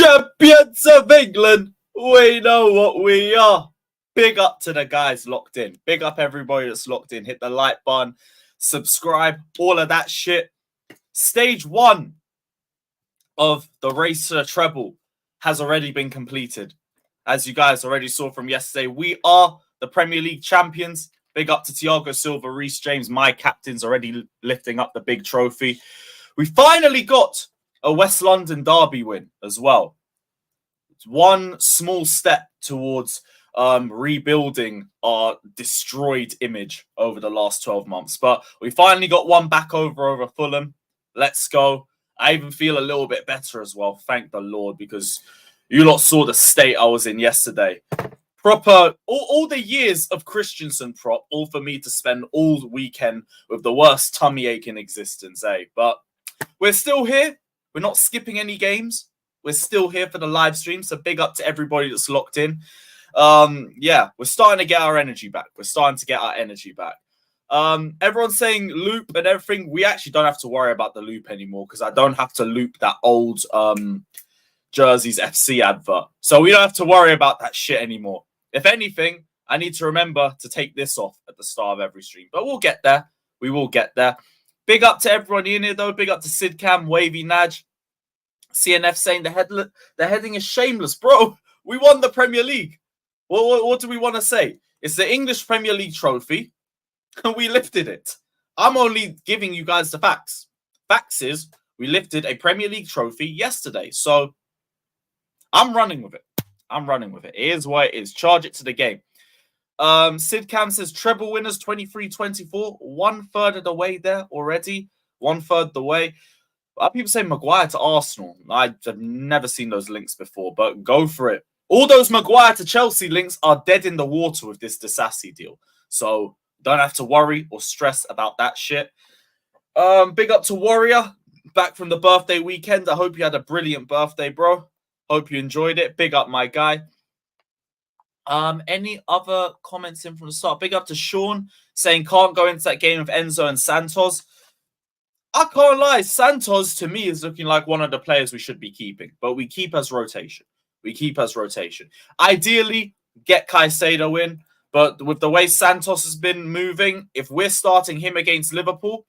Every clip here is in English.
Champions of England, we know what we are. Big up to the guys locked in. Big up everybody that's locked in. Hit the like button, subscribe, all of that shit. Stage 1 of the race to the treble has already been completed. As you guys already saw from yesterday, we are the Premier League champions. Big up to Thiago Silva, Reece James, my captains already lifting up the big trophy. We finally got a West London derby win as well. It's one small step towards rebuilding our destroyed image over the last 12 months. But we finally got one back over Fulham. Let's go. I even feel a little bit better as well. Thank the Lord, because you lot saw the state I was in yesterday. Proper, all the years of Christensen prop, all for me to spend all weekend with the worst tummy ache in existence, eh? But we're still here. We're not skipping any games. We're still here for the live stream. So big up to everybody that's locked in. Yeah, we're starting to get our energy back. Everyone's saying loop and everything. We actually don't have to worry about the loop anymore because I don't have to loop that old Jerseys FC advert. So we don't have to worry about that shit anymore. If anything, I need to remember to take this off at the start of every stream. But we'll get there. We will get there. Big up to everyone in here, though. Big up to Sid Cam, Wavy Naj, CNF saying the heading is shameless. Bro, we won the Premier League. What do we want to say? It's the English Premier League trophy, and we lifted it. I'm only giving you guys the facts. Facts is we lifted a Premier League trophy yesterday. So I'm running with it. It is what it is. Charge it to the game. Sid Cam says treble winners 23-24. 1/3 of the way there already. 1/3 the way. People say Maguire to Arsenal. I've never seen those links before, but go for it. All those Maguire to Chelsea links are dead in the water with this Disassi deal. So don't have to worry or stress about that shit. Big up to Warrior. Back from the birthday weekend. I hope you had a brilliant birthday, bro. Hope you enjoyed it. Big up, my guy. Any other comments in from the start? Big up to Sean saying can't go into that game of Enzo and Santos. I can't lie. Santos to me is looking like one of the players we should be keeping, but we keep as rotation. Ideally, get Caicedo in, but with the way Santos has been moving, if we're starting him against Liverpool,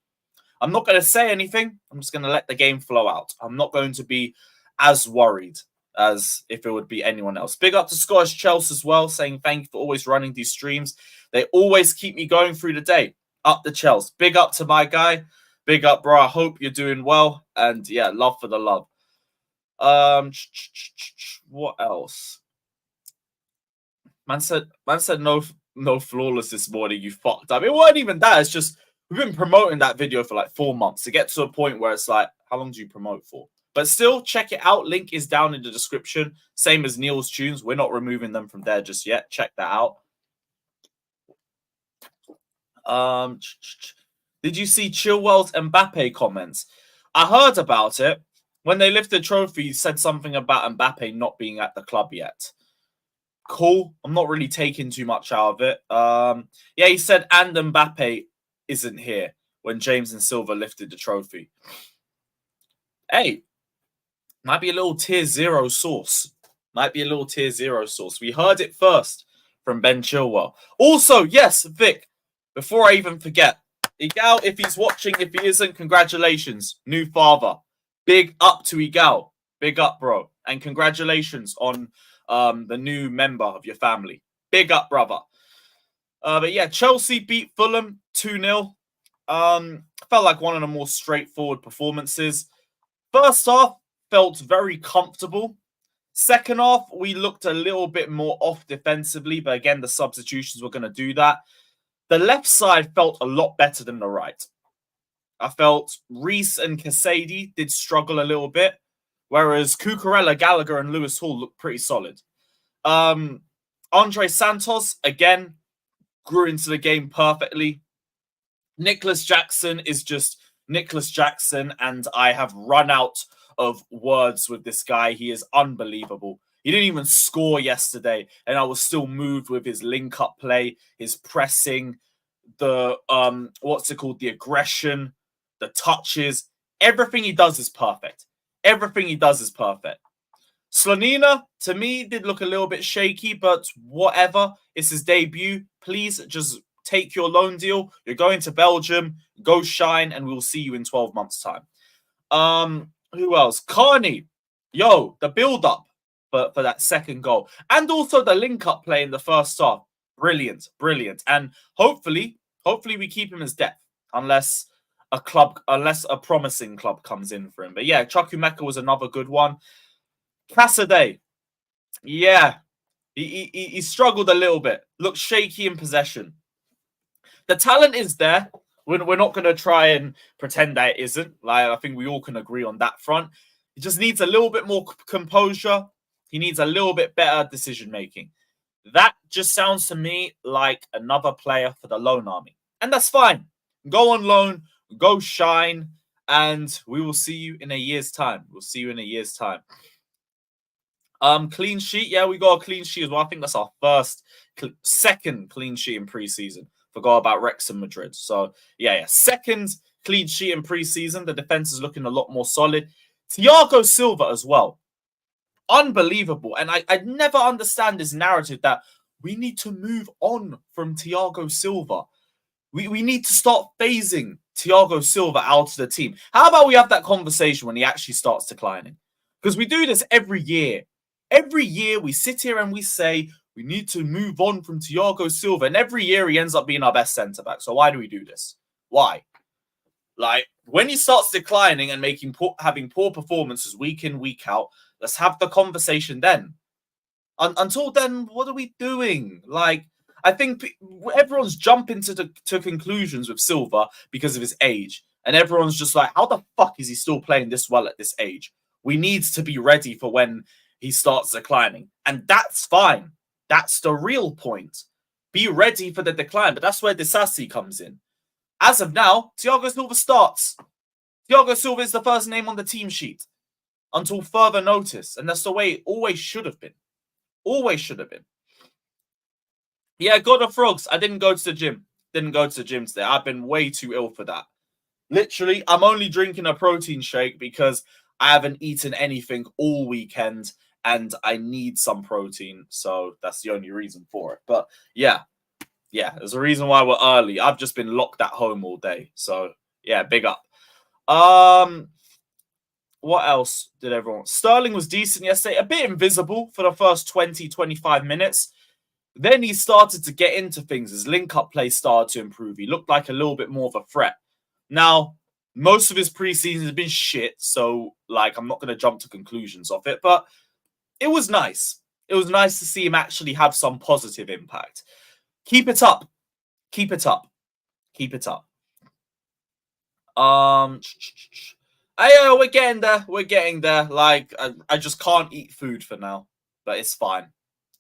I'm not going to say anything. I'm just going to let the game flow out. I'm not going to be as worried as if it would be anyone else. Big up to Scottish Chelsea as well, saying thank you for always running these streams. They always keep me going through the day. Up the Chelsea. Big up to my guy. Big up, bro. I hope you're doing well. And yeah, love for the love. What else? Man said no flawless this morning. You fucked up. It wasn't even that. It's just we've been promoting that video for like 4 months to get to a point where it's like, how long do you promote for? But still, check it out. Link is down in the description. Same as Neil's tunes. We're not removing them from there just yet. Check that out. Did you see Chilwell's Mbappe comments? I heard about it. When they lifted the trophy, he said something about Mbappe not being at the club yet. Cool. I'm not really taking too much out of it. Yeah, he said and Mbappe isn't here when James and Silva lifted the trophy. Hey, might be a little tier 0 source. We heard it first from Ben Chilwell. Also, yes, Vic, before I even forget, Igal, if he's watching, if he isn't, congratulations. New father. Big up to Igal. Big up, bro. And congratulations on the new member of your family. Big up, brother. But yeah, Chelsea beat Fulham 2-0. Felt like one of the more straightforward performances. First half felt very comfortable. Second half, we looked a little bit more off defensively, but again, the substitutions were going to do that. The left side felt a lot better than the right. I felt Reece and Casady did struggle a little bit, whereas Cucurella, Gallagher, and Lewis Hall looked pretty solid. Andrey Santos, again, grew into the game perfectly. Nicholas Jackson is just Nicholas Jackson, and I have run out of words with this guy. He is unbelievable. He didn't even score yesterday, and I was still moved with his link-up play, his pressing, the, the aggression, the touches. Everything he does is perfect. Slonina, to me, did look a little bit shaky, but whatever. It's his debut. Please just take your loan deal. You're going to Belgium. Go shine, and we'll see you in 12 months' time. Who else? Carney. Yo, the build-up for that second goal. And also the link-up play in the first half. Brilliant, brilliant. And hopefully we keep him as depth. Unless a promising club comes in for him. But yeah, Chukwuemeka was another good one. Casadei. Yeah. He struggled a little bit. Looked shaky in possession. The talent is there. We're not going to try and pretend that it isn't. Like, I think we all can agree on that front. He just needs a little bit more composure. He needs a little bit better decision-making. That just sounds to me like another player for the loan army. And that's fine. Go on loan, go shine, and we will see you in a year's time. We'll see you in a year's time. Clean sheet. Yeah, we got a clean sheet as well. I think that's our second clean sheet in pre-season. Forgot about Wrexham Madrid. So, yeah. Second clean sheet in pre-season. The defense is looking a lot more solid. Thiago Silva as well. Unbelievable. And I never understand this narrative that we need to move on from Thiago Silva. We need to start phasing Thiago Silva out of the team. How about we have that conversation when he actually starts declining? Because we do this every year. Every year we sit here and we say we need to move on from Thiago Silva. And every year he ends up being our best centre-back. So why do we do this? Why? Like, when he starts declining and having poor performances week in, week out, let's have the conversation then. Until then, what are we doing? Like, I think everyone's jumping to conclusions with Silva because of his age. And everyone's just like, how the fuck is he still playing this well at this age? We need to be ready for when he starts declining. And that's fine. That's the real point. Be ready for the decline. But that's where Disasi comes in. As of now, Thiago Silva starts. Thiago Silva is the first name on the team sheet until further notice. And that's the way it always should have been. Always should have been. Yeah, God of Frogs. I didn't go to the gym. Didn't go to the gym today. I've been way too ill for that. Literally, I'm only drinking a protein shake because I haven't eaten anything all weekend and I need some protein. So that's the only reason for it. But yeah, there's a reason why we're early. I've just been locked at home all day. So yeah, big up. What else did everyone? Sterling was decent yesterday. A bit invisible for the first 20, 25 minutes. Then he started to get into things. His link-up play started to improve. He looked like a little bit more of a threat. Now, most of his preseason has been shit. So, like, I'm not going to jump to conclusions of it. But it was nice. It was nice to see him actually have some positive impact. Keep it up. Keep it up. Keep it up. We're getting there. We're getting there. Like, I just can't eat food for now. But it's fine.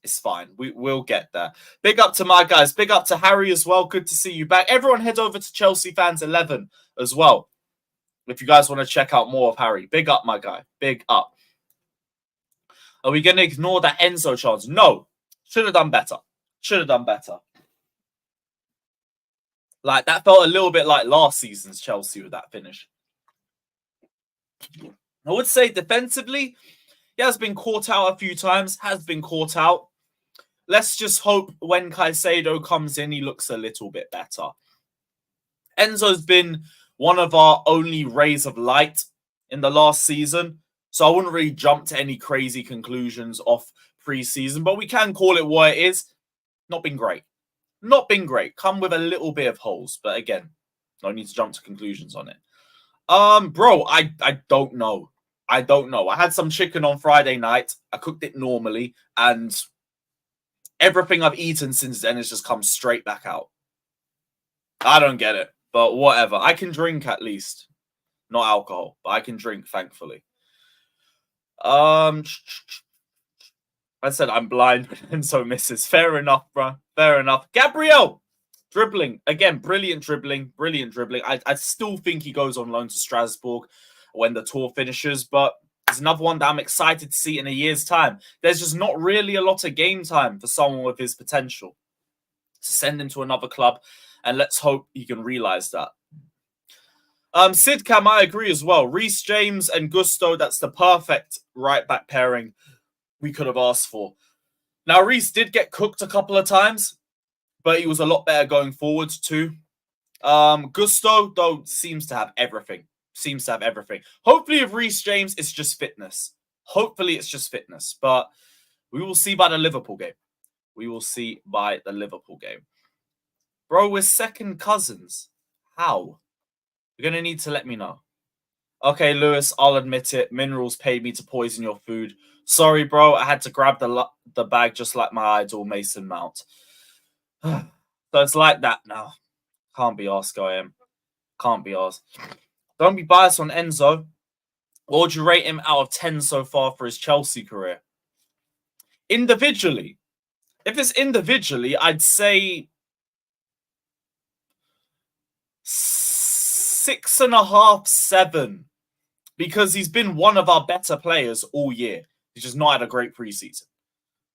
It's fine. We'll get there. Big up to my guys. Big up to Harry as well. Good to see you back. Everyone head over to Chelsea Fans 11 as well. If you guys want to check out more of Harry. Big up, my guy. Big up. Are we going to ignore that Enzo chance? No. Should have done better. Should have done better. Like, that felt a little bit like last season's Chelsea with that finish. I would say defensively, he has been caught out a few times. Has been caught out. Let's just hope when Caicedo comes in, he looks a little bit better. Enzo's been one of our only rays of light in the last season. So I wouldn't really jump to any crazy conclusions off pre-season. But we can call it what it is. Not been great. Not been great. Come with a little bit of holes. But again, no need to jump to conclusions on it. Bro, I don't know. I don't know. I had some chicken on Friday night. I cooked it normally. And everything I've eaten since then has just come straight back out. I don't get it. But whatever. I can drink at least. Not alcohol. But I can drink, thankfully. I said I'm blind and so misses. Fair enough, bro. Fair enough. Gabriel! Dribbling. Again, brilliant dribbling. Brilliant dribbling. I still think he goes on loan to Strasbourg when the tour finishes. But it's another one that I'm excited to see in a year's time. There's just not really a lot of game time for someone with his potential. To send him to another club. And let's hope he can realise that. Sid Cam, I agree as well. Reece James and Gusto, that's the perfect right-back pairing we could have asked for. Now, Reece did get cooked a couple of times, but he was a lot better going forwards too. Gusto, though, seems to have everything. Hopefully, with Reece James, it's just fitness. But we will see by the Liverpool game. Bro, we're second cousins. How? You're going to need to let me know. Okay, Lewis, I'll admit it. Minerals paid me to poison your food. Sorry, bro. I had to grab the bag just like my idol, Mason Mount. So it's like that now. Can't be asked, I am. Can't be asked. Don't be biased on Enzo. What would you rate him out of 10 so far for his Chelsea career? Individually. If it's individually, I'd say 6.5, 7. Because he's been one of our better players all year. He's just not had a great preseason.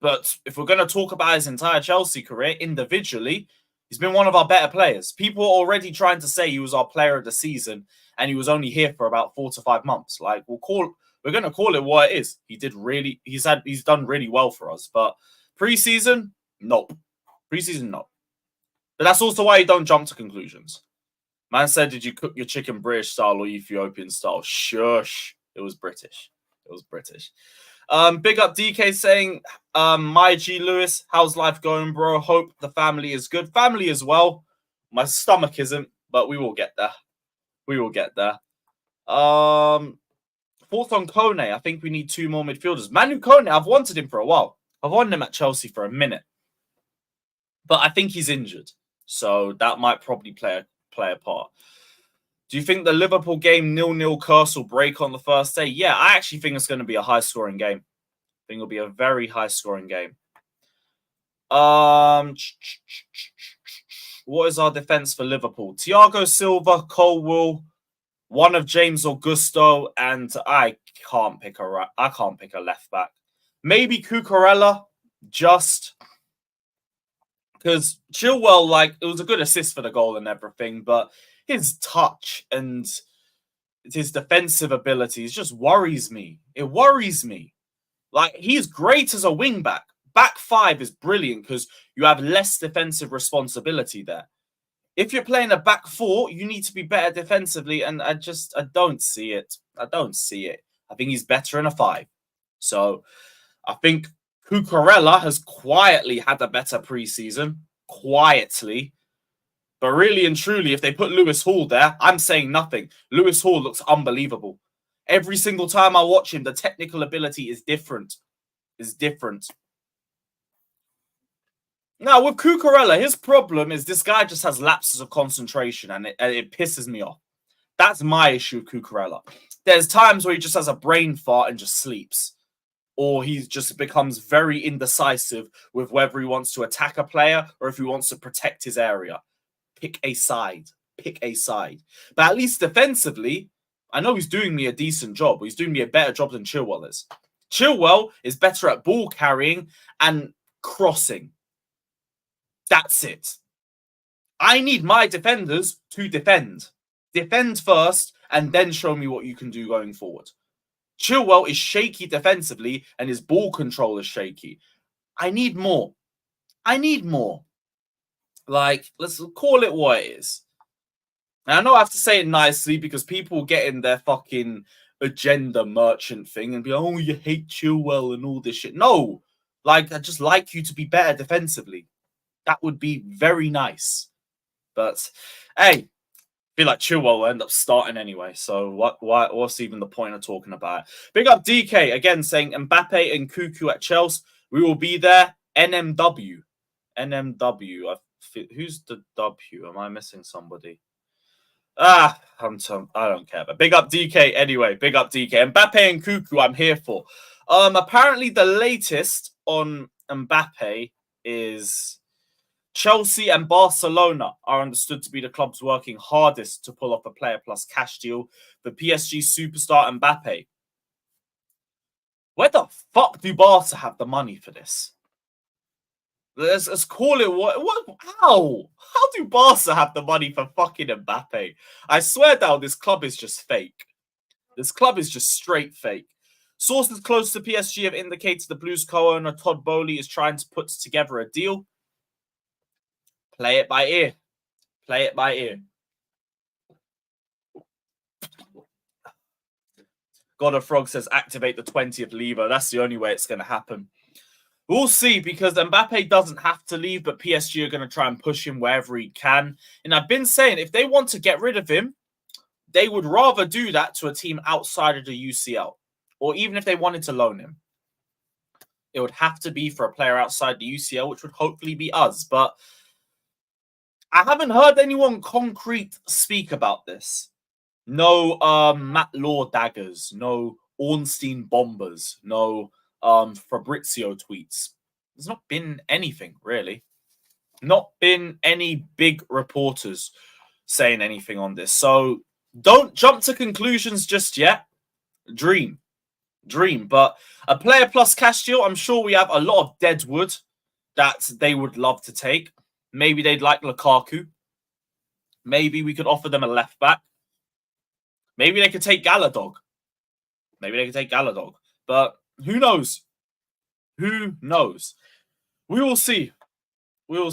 But if we're going to talk about his entire Chelsea career individually, he's been one of our better players. People are already trying to say he was our player of the season and he was only here for about 4 to 5 months. Like, we're going to call it what it is. He's done really well for us. But preseason, nope. Preseason, no. But that's also why you don't jump to conclusions. Man said, did you cook your chicken British style or Ethiopian style? Shush. It was British. Big up DK saying, my G Lewis, how's life going, bro? Hope the family is good. Family as well. My stomach isn't, but we will get there. Thoughts on Kone? I think we need 2 more midfielders. Manu Kone, I've wanted him for a while. I've wanted him at Chelsea for a minute. But I think he's injured. So that might probably play a part. Do you think the Liverpool game 0-0 curse will break on the first day? Yeah, I actually think it's going to be a high-scoring game. I think it'll be a very high-scoring game. What is our defense for Liverpool? Thiago Silva, Colwill, one of James Augusto, and I can't pick a left back. Maybe Cucurella, just because Chilwell, like, it was a good assist for the goal and everything, but his touch and his defensive abilities just worries me. It worries me. Like, he's great as a wing back. Back 5 is brilliant because you have less defensive responsibility there. If you're playing a back 4, you need to be better defensively, and I don't see it. I think he's better in a 5. So I think Cucurella has quietly had a better preseason. Quietly. But really and truly, if they put Lewis Hall there, I'm saying nothing. Lewis Hall looks unbelievable. Every single time I watch him, the technical ability is different. Now, with Cucurella, his problem is this guy just has lapses of concentration and it pisses me off. That's my issue with Cucurella. There's times where he just has a brain fart and just sleeps. Or he just becomes very indecisive with whether he wants to attack a player or if he wants to protect his area. Pick a side. But at least defensively, I know he's doing me a decent job. He's doing me a better job than Chilwell is. Chilwell is better at ball carrying and crossing. That's it. I need my defenders to defend. Defend first and then show me what you can do going forward. Chilwell is shaky defensively and his ball control is shaky. I need more. Like, let's call it what it is. And I know I have to say it nicely because people get in their fucking agenda merchant thing and be like, oh, you hate Chilwell and all this shit. No. Like, I just like you to be better defensively. That would be very nice. But, hey, I feel like Chilwell will end up starting anyway. So what's even the point of talking about it? Big up DK, again, saying Mbappe and Cuckoo at Chelsea. We will be there. NMW. Who's the W? Am I missing somebody? I don't care. But big up DK anyway. Big up DK. Mbappe and Cuckoo, I'm here for. Apparently the latest on Mbappe is Chelsea and Barcelona are understood to be the clubs working hardest to pull off a player plus cash deal for PSG superstar Mbappe. Where the fuck do Barca have the money for this? Let's call it what? How? How do Barca have the money for fucking Mbappe? I swear down, this club is just fake. This club is just straight fake. Sources close to PSG have indicated the Blues co-owner Todd Boehly is trying to put together a deal. Play it by ear. Play it by ear. God of Frog says activate the 20th lever. That's the only way it's going to happen. We'll see, because Mbappe doesn't have to leave, but PSG are going to try and push him wherever he can. And I've been saying, if they want to get rid of him, they would rather do that to a team outside of the UCL. Or even if they wanted to loan him. It would have to be for a player outside the UCL, which would hopefully be us. But I haven't heard anyone concrete speak about this. No Matt Law daggers, no Ornstein bombers, no Fabrizio tweets. There's not been anything, really. Not been any big reporters saying anything on this. So don't jump to conclusions just yet. Dream. But a player plus cash deal, I'm sure we have a lot of deadwood that they would love to take. Maybe they'd like Lukaku. Maybe we could offer them a left back. Maybe they could take Galadog. But who knows? Who knows? We will see. If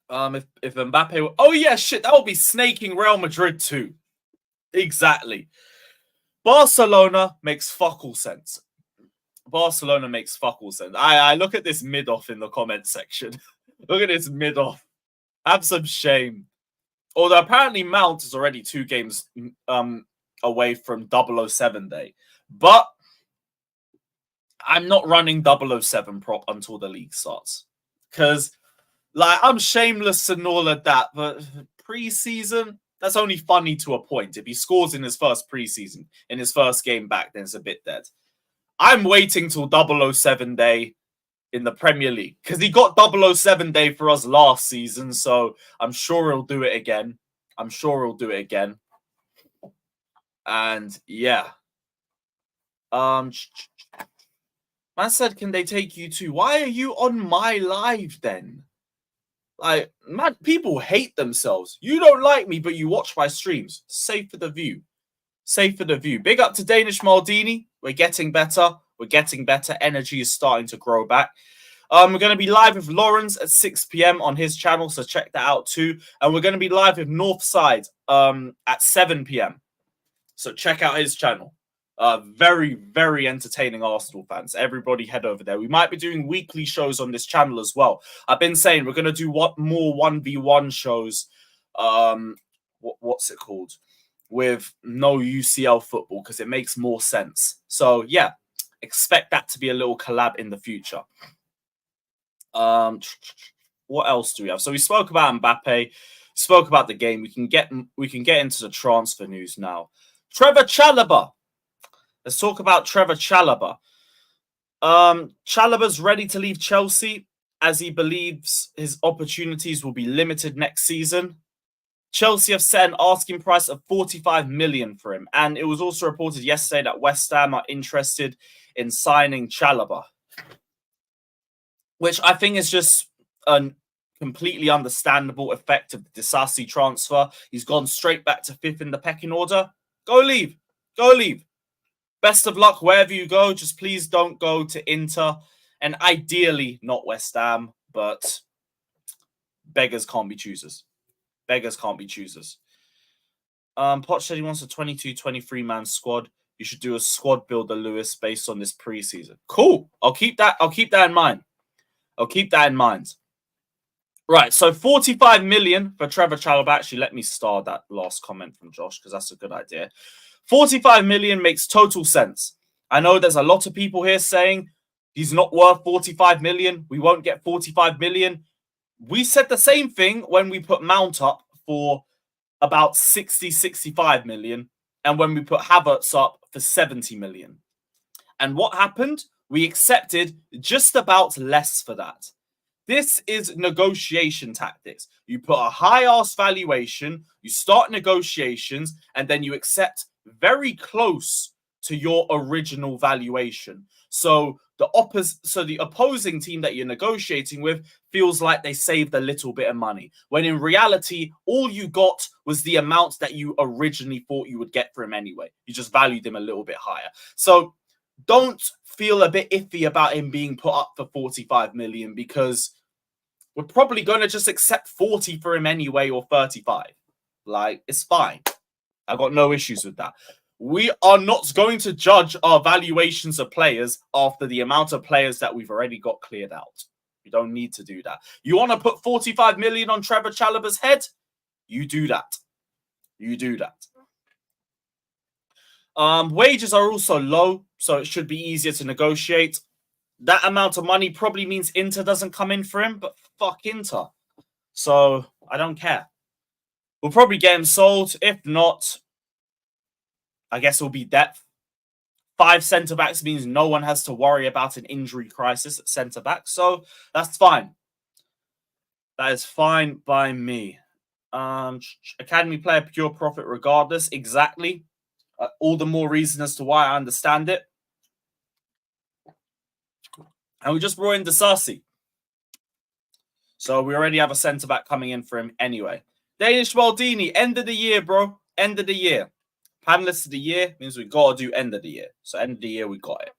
Mbappe... Oh, yeah, shit. That would be snaking Real Madrid too. Exactly. Barcelona makes fuck all sense. I look at this mid-off in the comment section. Look at this mid-off. Have some shame. Although apparently Mount is already 2 games away from 007 day. But I'm not running 007 prop until the league starts. Because, like, I'm shameless and all of that. But pre-season, that's only funny to a point. If he scores in his first pre-season, in his first game back, then it's a bit dead. I'm waiting till 007 day in the Premier League, because he got 007 day for us last season, so I'm sure he'll do it again. And yeah. Man said, can they take you too? Why are you on my live then? Like, man, people hate themselves. You don't like me, but you watch my streams. Safe for the view. Big up to Danish Maldini. We're getting better. Energy is starting to grow back. We're going to be live with Lawrence at 6 p.m. on his channel, so check that out too. And we're going to be live with Northside at 7 p.m. So check out his channel. Very, very entertaining Arsenal fans. Everybody head over there. We might be doing weekly shows on this channel as well. I've been saying we're going to do more 1v1 shows. What's it called? With no UCL football, because it makes more sense. So yeah, expect that to be a little collab in the future. What else do we have? So we spoke about Mbappe, spoke about the game. We can get into the transfer news now. Trevor Chalobah. Let's talk about Trevor Chalobah. Chalobah's ready to leave Chelsea as he believes his opportunities will be limited next season. Chelsea have set an asking price of 45 million for him. And it was also reported yesterday that West Ham are interested in signing Chalobah, which I think is just a completely understandable effect of the Disasi transfer. He's gone straight back to 5th in the pecking order. Go leave. Best of luck wherever you go. Just please don't go to Inter. And ideally not West Ham, but beggars can't be choosers. Poch said he wants a 22-23 man squad. You should do a squad builder, Lewis, based on this preseason. Cool. I'll keep that in mind. Right, so 45 million for Trevor Chalobah. Actually, let me star that last comment from Josh, because that's a good idea. 45 million makes total sense. I know there's a lot of people here saying he's not worth 45 million. We won't get 45 million. We said the same thing when we put Mount up for about 60, 65 million. And when we put Havertz up for 70 million. And what happened? We accepted just about less for that. This is negotiation tactics. You put a high-ass valuation, you start negotiations, and then you accept very close to your original valuation. So the opposing team that you're negotiating with feels like they saved a little bit of money, when in reality, all you got was the amount that you originally thought you would get for him anyway. You just valued him a little bit higher. So don't feel a bit iffy about him being put up for 45 million, because we're probably going to just accept 40 for him anyway, or 35. Like, it's fine. I've got no issues with that. We are not going to judge our valuations of players after the amount of players that we've already got cleared out. We don't need to do that. You want to put 45 million on Trevor Chalobah's head? You do that. You do that. Wages are also low, so it should be easier to negotiate. That amount of money probably means Inter doesn't come in for him, but fuck Inter. So I don't care. We'll probably get him sold. If not, I guess it'll be depth. 5 centre-backs means no one has to worry about an injury crisis at centre-back. So that's fine. That is fine by me. Academy player, pure profit regardless. Exactly. All the more reason as to why I understand it. And we just brought in Disasi. So we already have a centre-back coming in for him anyway. Danish Maldini, end of the year, bro. End of the year. Panelist of the year means we got to do end of the year. So end of the year, we got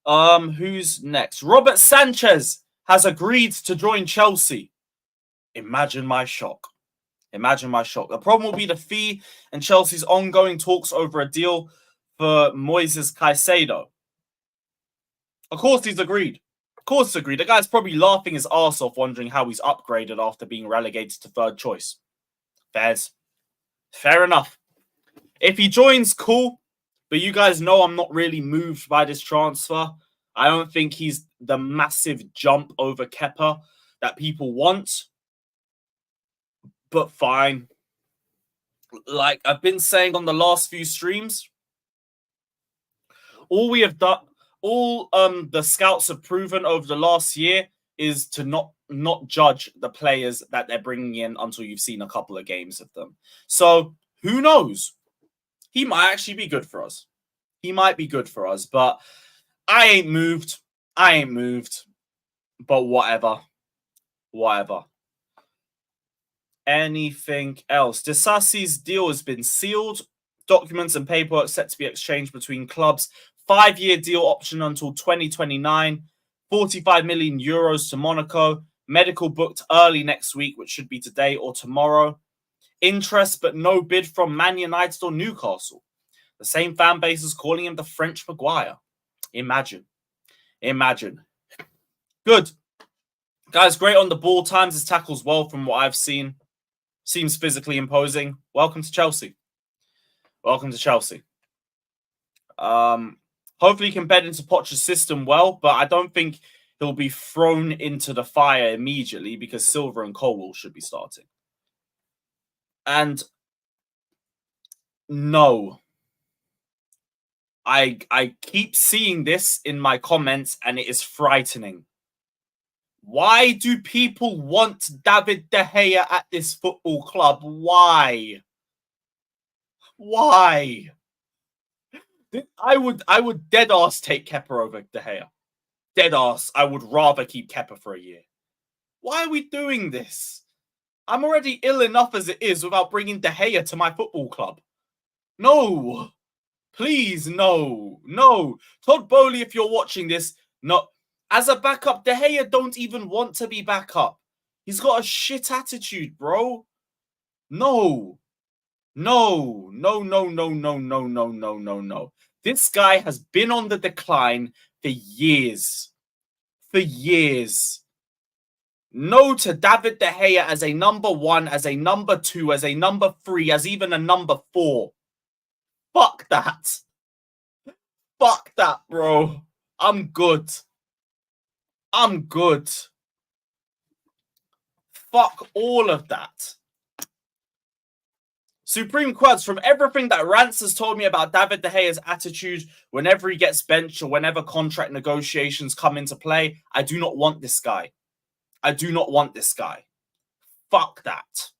it. Who's next? Robert Sanchez has agreed to join Chelsea. Imagine my shock. Imagine my shock. The problem will be the fee and Chelsea's ongoing talks over a deal for Moises Caicedo. Of course he's agreed. Of course he's agreed. The guy's probably laughing his arse off wondering how he's upgraded after being relegated to third choice. Fair enough. If he joins, cool. But you guys know I'm not really moved by this transfer. I don't think he's the massive jump over Kepa that people want. But fine. Like I've been saying on the last few streams, all we have done, all the scouts have proven over the last year is to not judge the players that they're bringing in until you've seen a couple of games of them. So who knows? He might actually be good for us. He might be good for us, but I ain't moved. But whatever. Anything else? Disasi's deal has been sealed. Documents and paperwork set to be exchanged between clubs. 5-year deal option until 2029. 45 million euros to Monaco. Medical booked early next week, which should be today or tomorrow. Interest, but no bid from Man United or Newcastle. The same fan base is calling him the French Maguire. Imagine. Good. Guys, great on the ball. Times his tackles well from what I've seen. Seems physically imposing. Welcome to Chelsea. Hopefully he can bed into Poch's system well, but I don't think he'll be thrown into the fire immediately because Silva and Colwill should be starting. And no, I keep seeing this in my comments and it is frightening. Why do people want David De Gea at this football club? Why? I would dead ass take Kepa over De Gea. Dead ass. I would rather keep Kepa for a year. Why are we doing this? I'm already ill enough as it is without bringing De Gea to my football club. No. Please, no. Todd Bowley, if you're watching this, no. As a backup, De Gea don't even want to be backup. He's got a shit attitude, bro. No. This guy has been on the decline for years. No to David De Gea as a number 1, as a number 2, as a number 3, as even a number 4. Fuck that, bro. I'm good. Fuck all of that. Supreme Quads, from everything that Rance has told me about David De Gea's attitude whenever he gets benched or whenever contract negotiations come into play, I do not want this guy. Fuck that.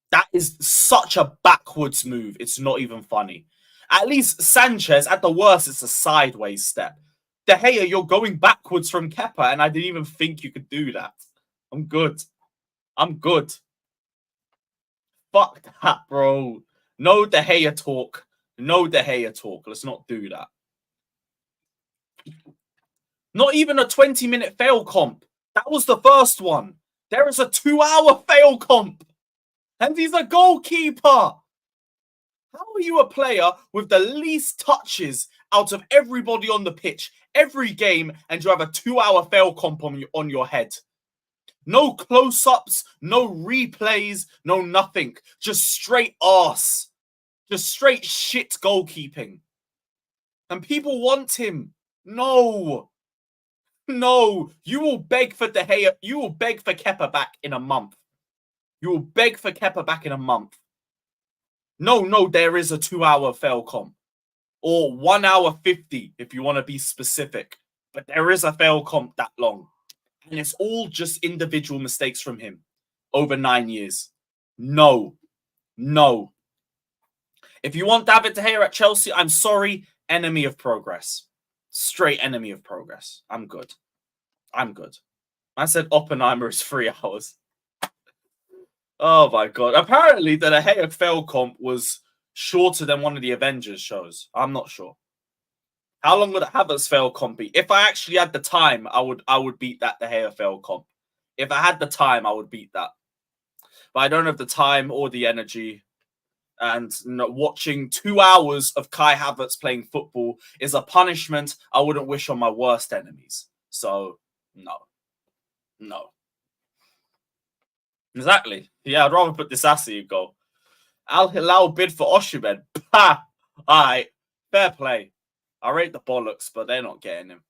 That is such a backwards move. It's not even funny. At least Sanchez, at the worst, it's a sideways step. De Gea, you're going backwards from Kepa, and I didn't even think you could do that. I'm good. I'm good. Fuck that, bro. No De Gea talk. No De Gea talk. Let's not do that. Not even a 20-minute fail comp. That was the first one. There is a 2-hour fail comp. And he's a goalkeeper. How are you a player with the least touches out of everybody on the pitch every game, and you have a 2-hour fail comp on your head? No close-ups, no replays, no nothing. Just straight arse. Just straight shit goalkeeping. And people want him. No. No. You will beg for De Gea. You will beg for Kepa back in a month. You will beg for Kepa back in a month. No, there is a 2-hour fail comp. Or 1 hour 50 if you want to be specific. But there is a fail comp that long. And it's all just individual mistakes from him over 9 years. No. If you want David De Gea at Chelsea, I'm sorry. Enemy of progress. Straight enemy of progress. I'm good. I said Oppenheimer is 3 hours. Oh my god. Apparently the De Gea fail comp was shorter than one of the Avengers shows. I'm not sure. How long would Havertz fail comp be? If I actually had the time, I would beat that De Gea fail comp. If I had the time, I would beat that. But I don't have the time or the energy. And watching 2 hours of Kai Havertz playing football is a punishment I wouldn't wish on my worst enemies. So, no. Exactly. Yeah, I'd rather put Disasi in goal. Al Hilal bid for Osimhen. All right, fair play. I rate the bollocks, but they're not getting him.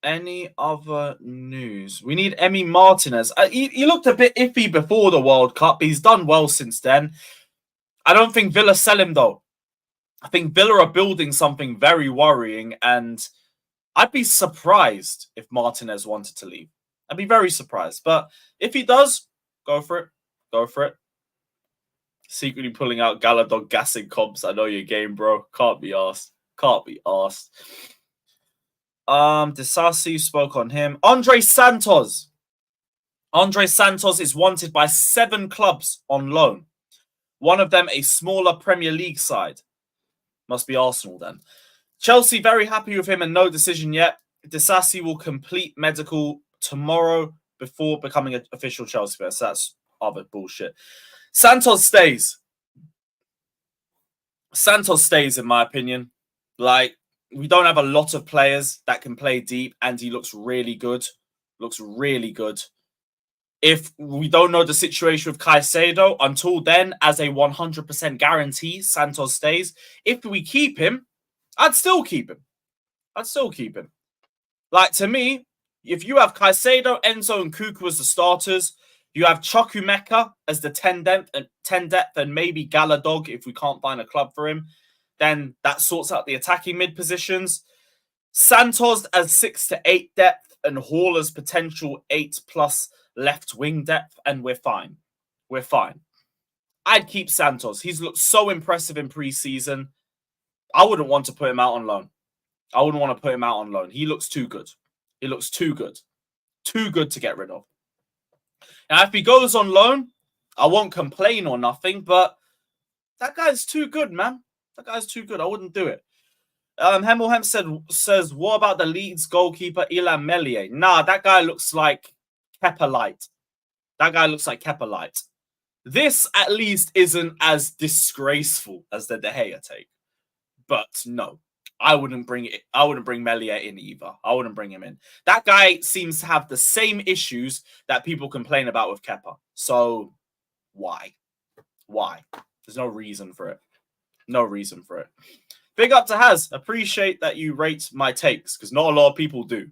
Any other news? We need Emi Martinez. He looked a bit iffy before the World Cup. He's done well since then. I don't think Villa sell him, though. I think Villa are building something very worrying, and I'd be surprised if Martinez wanted to leave. I'd be very surprised. But if he does, go for it. Secretly pulling out Galadog gassing comps. I know your game, bro. Can't be asked. Disasi spoke on him. Andrey Santos. Andrey Santos is wanted by 7 clubs on loan. One of them a smaller Premier League side. Must be Arsenal then. Chelsea very happy with him and no decision yet. Disasi will complete medical tomorrow before becoming an official Chelsea player. So that's other bullshit. Santos stays. In my opinion. Like, we don't have a lot of players that can play deep, and he looks really good. If we don't know the situation with Caicedo, until then, as a 100% guarantee, Santos stays. If we keep him, I'd still keep him. Like, to me, if you have Caicedo, Enzo, and Cuckoo as the starters, you have Chukwuemeka as the 10 depth, and maybe Galadog if we can't find a club for him, then that sorts out the attacking mid positions. Santos as 6 to 8 depth, and Hall as potential 8+ left wing depth, and we're fine. I'd keep Santos. He's looked so impressive in pre-season. I wouldn't want to put him out on loan. He looks too good. Too good to get rid of. Now, if he goes on loan, I won't complain or nothing, but that guy's too good, man. I wouldn't do it. Hemmelhem says, what about the Leeds goalkeeper, Ilham Meslier? Nah, that guy looks like Kepa Light. This, at least, isn't as disgraceful as the De Gea take. But no, I wouldn't bring Meslier in either. I wouldn't bring him in. That guy seems to have the same issues that people complain about with Kepa. So, why? There's no reason for it. Big up to Haz. Appreciate that you rate my takes, because not a lot of people do.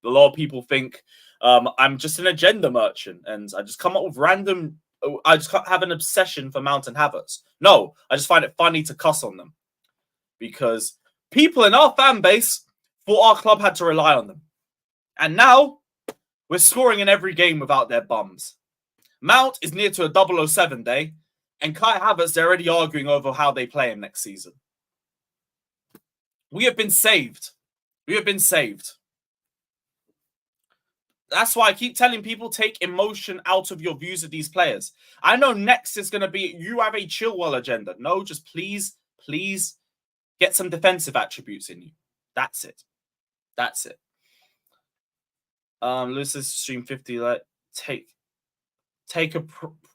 A lot of people think I'm just an agenda merchant and I just come up with random... I just have an obsession for Mount and Havertz. No, I just find it funny to cuss on them. Because people in our fan base thought our club had to rely on them. And now, we're scoring in every game without their bums. Mount is near to a 007 day, And Kai Havertz, they're already arguing over how they play him next season. We have been saved. We have been saved. That's why I keep telling people, take emotion out of your views of these players. I know next is going to be, you have a Chilwell agenda. No, just please get some defensive attributes in you. That's it. That's it. Lewis says stream 50, like, take a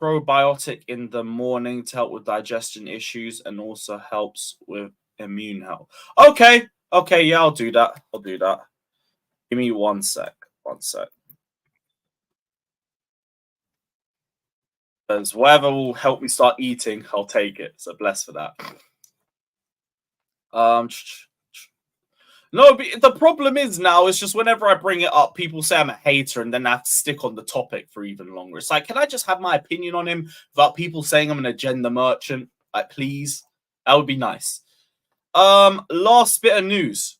probiotic in the morning to help with digestion issues and also helps with immune health. Okay, yeah, I'll do that. Give me 1 sec. Because whatever will help me start eating, I'll take it. So bless for that. No, but the problem is now, it's just whenever I bring it up, people say I'm a hater and then I have to stick on the topic for even longer. It's like, can I just have my opinion on him without people saying I'm an agenda merchant? Like, please? That would be nice. Last bit of news.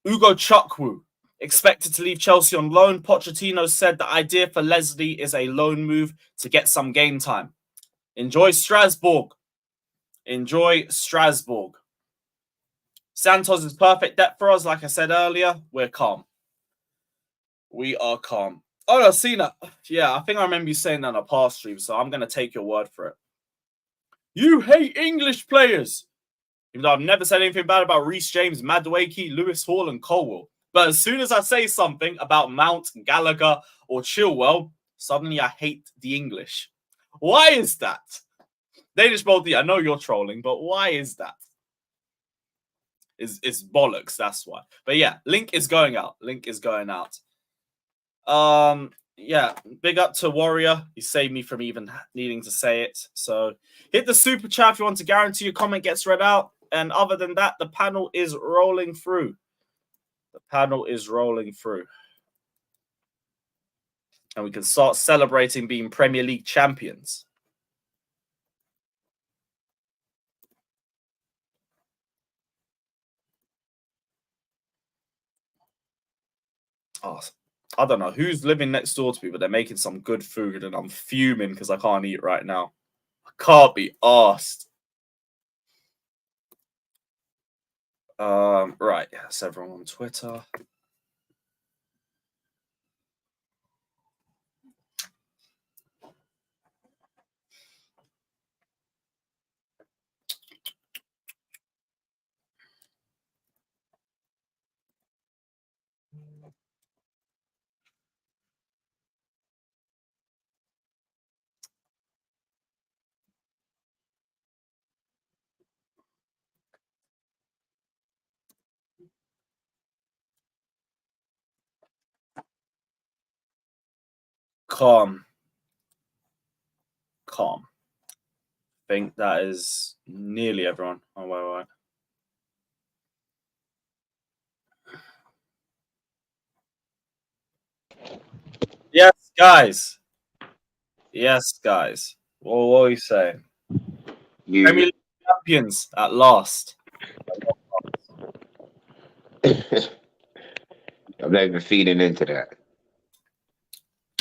Ugo Chukwu expected to leave Chelsea on loan. Pochettino said the idea for Leslie is a loan move to get some game time. Enjoy Strasbourg. Santos is perfect depth for us. Like I said earlier, we're calm. We are calm. Oh, no, Cena. Yeah, I think I remember you saying that on a past stream, so I'm going to take your word for it. You hate English players. Even though I've never said anything bad about Reece James, Madueke, Lewis Hall, and Colwell. But as soon as I say something about Mount, Gallagher, or Chilwell, suddenly I hate the English. Why is that? Danish Baldy, I know you're trolling, but why is that? It's bollocks, that's why. But yeah, link is going out. Yeah, big up to Warrior. He saved me from even needing to say it. So hit the super chat if you want to guarantee your comment gets read out. And other than that, the panel is rolling through. And we can start celebrating being Premier League champions. Oh, I don't know who's living next door to me, but they're making some good food and I'm fuming because I can't eat right now. I can't be arsed. Right, that's everyone on Twitter. Calm. I think that is nearly everyone. Oh, wait. Yes, guys. What are you saying? You. Premier League champions at last. I'm not even feeding into that.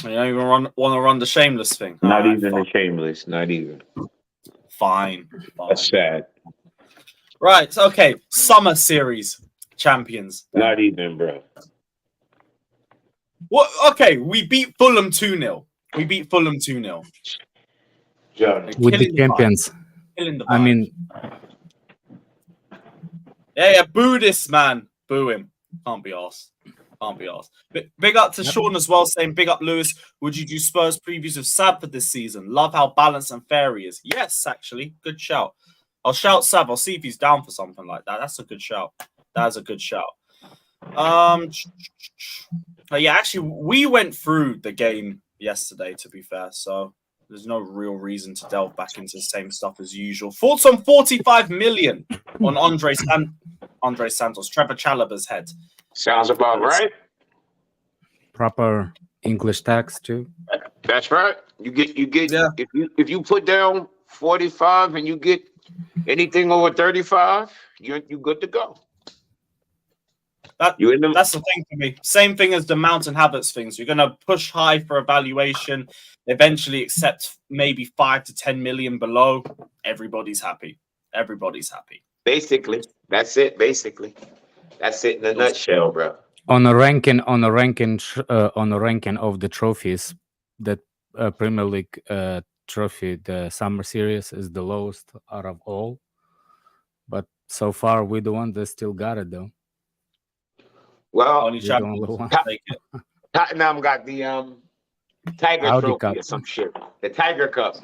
You don't even want to run the shameless thing. Not even the shameless. Not even. Fine. That's sad. Right. Okay. Summer series champions. Not even, bro. What? Okay. We beat Fulham 2-0. John. With the champions. I mean, yeah. Boo this man. Boo him. Can't be arsed. Big up to Sean as well, saying big up Lewis. Would you do Spurs previews of Sav for this season? Love how balanced and fair he is. Yes, actually. Good shout. I'll shout Sav. I'll see if he's down for something like that. That's a good shout. Yeah, actually, we went through the game yesterday, to be fair, so there's no real reason to delve back into the same stuff as usual. Thoughts on 45 million on Andrey Santos, Trevor Chalobah's head. Sounds about right. Proper English tax too. That's right. You get. Yeah. If you put down 45 and you get anything over 35, you're good to go. That's the thing for me. Same thing as the Mount and Havertz things. You're going to push high for evaluation, eventually accept maybe 5 to 10 million below. Everybody's happy. Basically, that's it. That's it in a nutshell, bro. On a ranking of the trophies, that Premier League trophy, the Summer Series, is the lowest out of all. But so far, we're the one that still got it, though. Well, only Tottenham got the Tiger Audi Trophy Cup. or some shit. The Tiger Cup.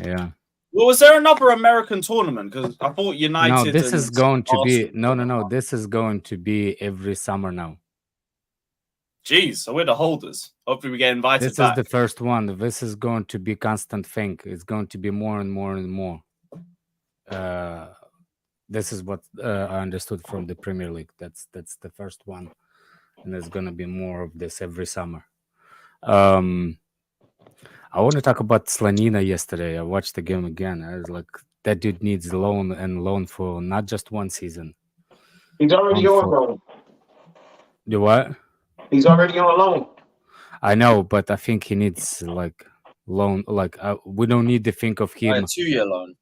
Yeah. Well, was there another American tournament? Because I thought United. No, this is going to be Arsenal This is going to be every summer now. Jeez, so we're the holders. Hopefully, we get invited This back. is the first one. This is going to be constant thing. It's going to be more and more and more. This is what I understood from the Premier League. That's the first one, and there's gonna be more of this every summer. I want to talk about Slanina yesterday. I watched the game again. I was like, that dude needs loan for not just one season. He's already on loan. The what? He's already on loan. I know, but I think he needs like loan. Like we don't need to think of him. A 2-year loan.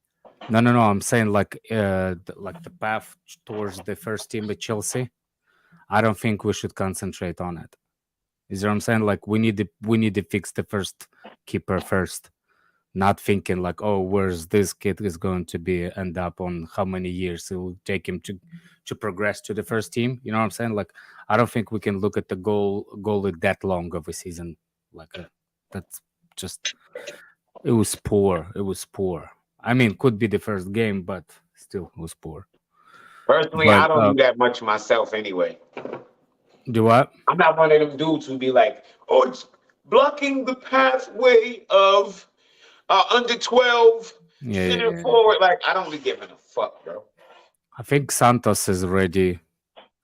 No. I'm saying like the path towards the first team at Chelsea. I don't think we should concentrate on it. Is what I'm saying? Like we need to fix the first keeper first, not thinking like, oh, where's this kid is going to be end up on how many years it will take him to progress to the first team. You know what I'm saying? Like I don't think we can look at the goal that long of a season. Like that's just it was poor. I mean, could be the first game, but still it was poor. Personally, I don't do that much myself anyway. Do what? I'm not one of them dudes who be like, oh, it's blocking the pathway of under 12 center forward. Like, I don't be giving a fuck, bro. I think Santos is ready.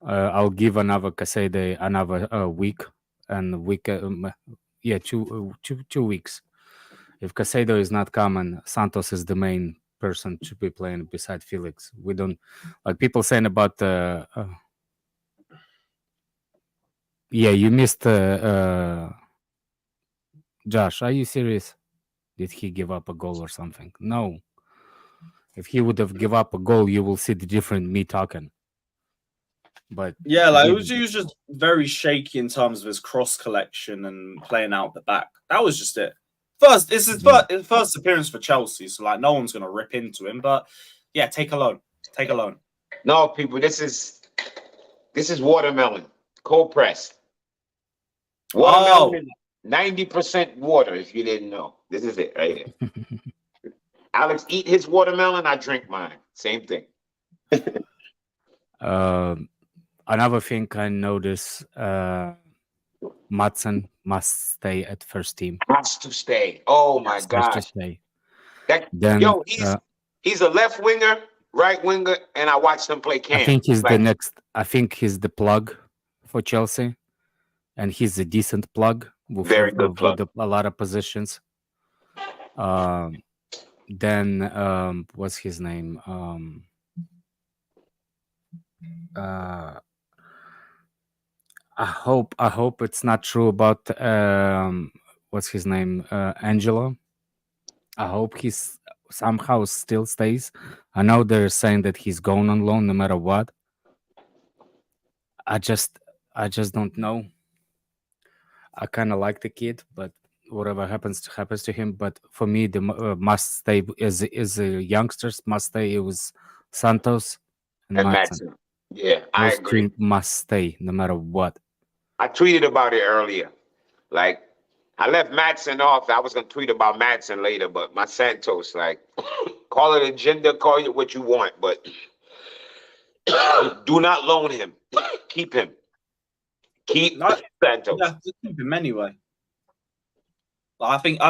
I'll give another Casade another week and 2 weeks. If Casado is not coming, Santos is the main person to be playing beside Felix. We don't like people saying about you missed Josh. Are you serious? Did he give up a goal or something? No. If he would have give up a goal, you will see the different me talking. But yeah, like he was just very shaky in terms of his cross collection and playing out the back. That was just it. This is his first appearance for Chelsea, so like no one's gonna rip into him. But yeah, take a loan. No, people, this is watermelon, cold pressed. Watermelon is 90% water. If you didn't know, this is it right here. Alex eat his watermelon, I drink mine. Same thing. Another thing I noticed, Madsen must stay at first team. Has to stay. Oh my gosh. He's a left winger, right winger, and I watched him play Cam. I think he's I think he's the plug for Chelsea, and he's a decent plug. Very good plug. A lot of positions. Then what's his name? I hope it's not true about what's his name, Angelo. I hope he's somehow still stays. I know they're saying that he's going on loan no matter what. I just don't know. I kind of like the kid, but whatever happens to him. But for me, the must stay is the youngsters must stay. It was Santos and Madsen. Yeah, I agree. Those must stay no matter what. I tweeted about it earlier. Like, I left Madsen off. I was going to tweet about Madsen later, but my Santos, like, call it agenda, call it what you want, but do not loan him. Keep him. Keep Santos. Yeah, keep him anyway. I think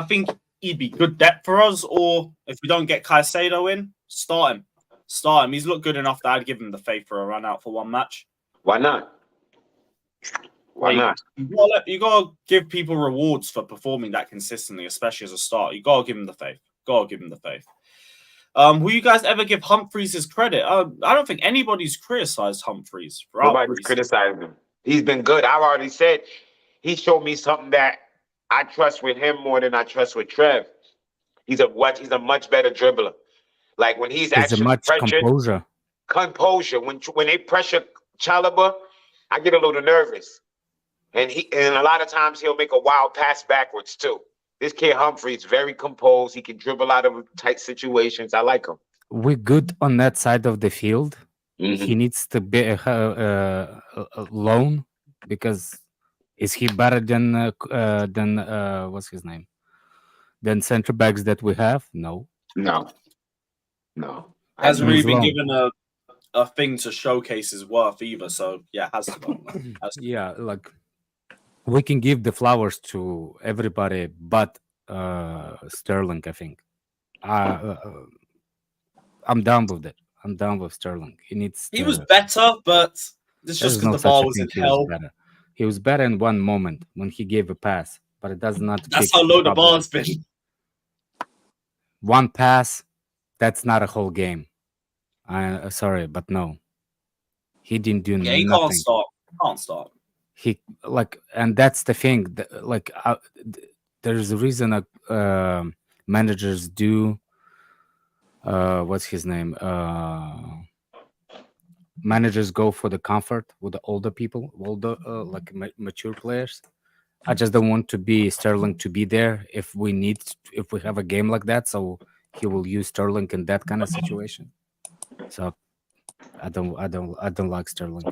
he'd be good depth for us, or if we don't get Caicedo in, start him. He's looked good enough that I'd give him the faith for a run out for one match. Why not? Why not? You gotta give people rewards for performing that consistently, especially as a start. You gotta give him the faith. Will you guys ever give Humphreys his credit? I don't think anybody's criticized Humphreys throughout. Nobody's criticizing him. He's been good. I've already said he showed me something that I trust with him more than I trust with Trev. He's a much better dribbler. Like when he's actually a much pressured, composure. When they pressure Chalobah, I get a little nervous. And a lot of times he'll make a wild pass backwards too. This kid Humphreys very composed. He can dribble out of tight situations. I like him. We're good on that side of the field. Mm-hmm. He needs to be alone because is he better than what's his name? Than center backs that we have? No. Hasn't really been given a thing to showcase his worth either. So yeah, has to go. Yeah, like we can give the flowers to everybody, but Sterling. I think I'm down with it. I'm down with Sterling. He was better, but it's just because the ball was in hell. He was better in one moment when he gave a pass, but it does not. That's how low the ball's been. One pass, that's not a whole game. Sorry, but no, he didn't do nothing. He can't stop. He and that's the thing. There's a reason managers do. What's his name? Managers go for the comfort with the older people, mature players. I just don't want to be Sterling to be there if we have a game like that. So he will use Sterling in that kind of situation. So I don't like Sterling.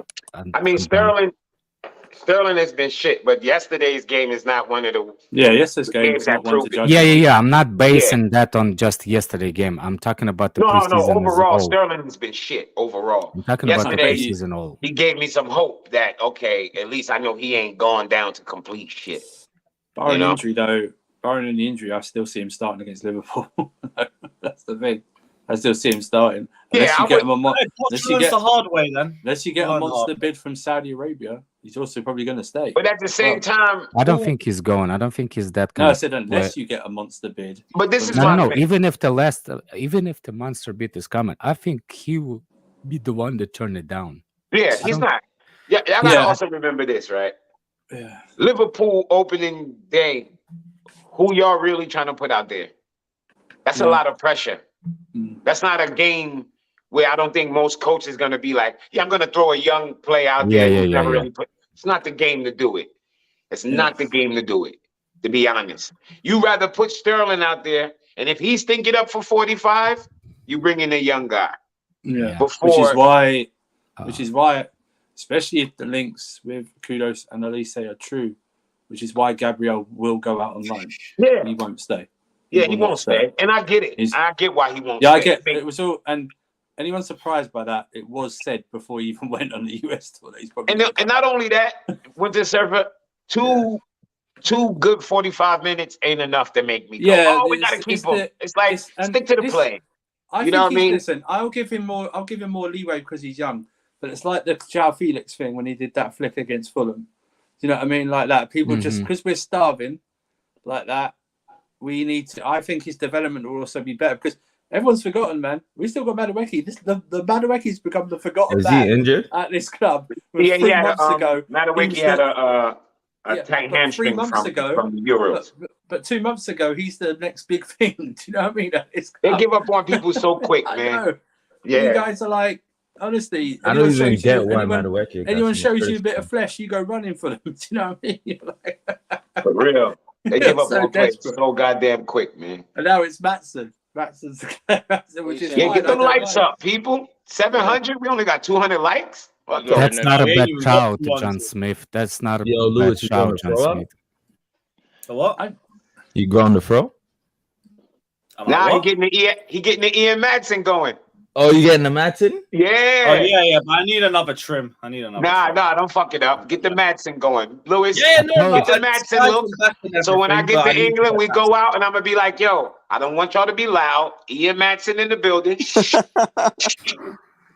Sterling has been shit, but yesterday's game is not one of the yesterday's game is not one to judge. Yeah. I'm not basing that on just yesterday game. I'm talking about the preseason. Overall, Sterling has been shit. Overall, I'm talking about the preseason all. He gave me some hope that at least I know he ain't gone down to complete shit. Barring the injury, I still see him starting against Liverpool. That's the thing. I still see him starting. Unless you get him the hard way then. Unless you get a monster bid from Saudi Arabia, he's also probably going to stay. But at the same time, I don't think he's going. I don't think he's that kind. No, I said unless you get a monster bid. But this is no. Even if the monster bid is coming, I think he will be the one to turn it down. Yeah, he's not. Yeah, y'all gotta also remember this, right? Yeah. Liverpool opening day. Who y'all really trying to put out there? That's a lot of pressure. That's not a game where I don't think most coaches going to be like, I'm going to throw a young player out there. Really it's not the game to do it. It's not the game to do it, to be honest. You rather put Sterling out there, and if he's thinking up for 45, you bring in a young guy. Yeah. Which is why, especially if the links with Kudos and Elise are true, which is why Gabriel will go out on loan. Yeah. He won't stay. He won't stay. And I get it. I get why he won't stay. Yeah, I get it. Was all, and anyone surprised by that? It was said before he even went on the US tour. That he's probably and not only that, Winter Surfer, two good 45 minutes ain't enough to make me go, we gotta keep him. It's like stick to the play. You know what I mean? Listen, I'll give him more leeway because he's young. But it's like the João Felix thing when he did that flick against Fulham. Do you know what I mean? Like that. People just because we're starving like that. We need to. I think his development will also be better because everyone's forgotten, man. We still got Madueke. The Madueke's become the forgotten man. Is he injured at this club? Yeah, 3 months ago. Madueke had a tight hamstring 3 months ago from the Euros. But 2 months ago, he's the next big thing. Do you know what I mean? They give up on people so quick, man. I know. Yeah, you guys are like, honestly. I don't even get why Madueke. Anyone shows you a bit of flesh, you go running for them. Do you know what I mean? For real. They give up on players so goddamn quick, man. And now it's Maatsen. Maatsen's which is get them likes up, people. 700. We only got 200 likes. That's not a bad shout, John Smith. That's not a bad shout, John Smith. So what? You go on the throw? Now he getting the Ian Maatsen going. Oh, you getting the Maatsen? Yeah. Oh, yeah. But I need another trim. Nah, don't fuck it up. Get the Maatsen going. Lewis, get the Maatsen look. So when I get to England, we go out and I'm going to be like, yo, I don't want y'all to be loud. Ian Maatsen in the building.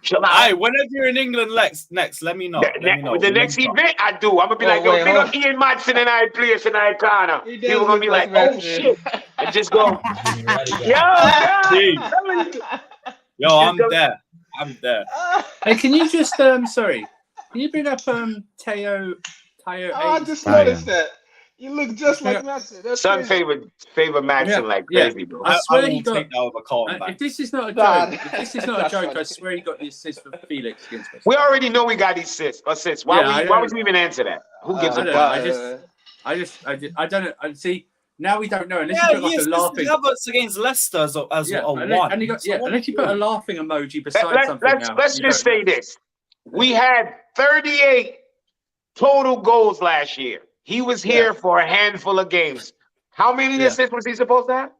Hey, whenever you're in England next, let me know. The next event I do, I'm gonna be like, yo, big up Ian Madsen and I place in Icona. People gonna be like, oh shit, and just go, yo, I'm there. Hey, can you just sorry, can you bring up Teo? I just noticed that. You look just like Madsen. Son favorite Madsen like crazy, bro. I swear he got. If this is not a joke, I swear he got the assist for Felix against us. We already know we got these assists. Why would you even answer that? Who gives a fuck? I don't know. See, now we don't know unless Yeah, you put like a laughing. Havertz against Leicester as a one. And you got, unless you put a laughing emoji beside something. Let's just say this: we had 38 total goals last year. He was here for a handful of games. How many assists was he supposed to have?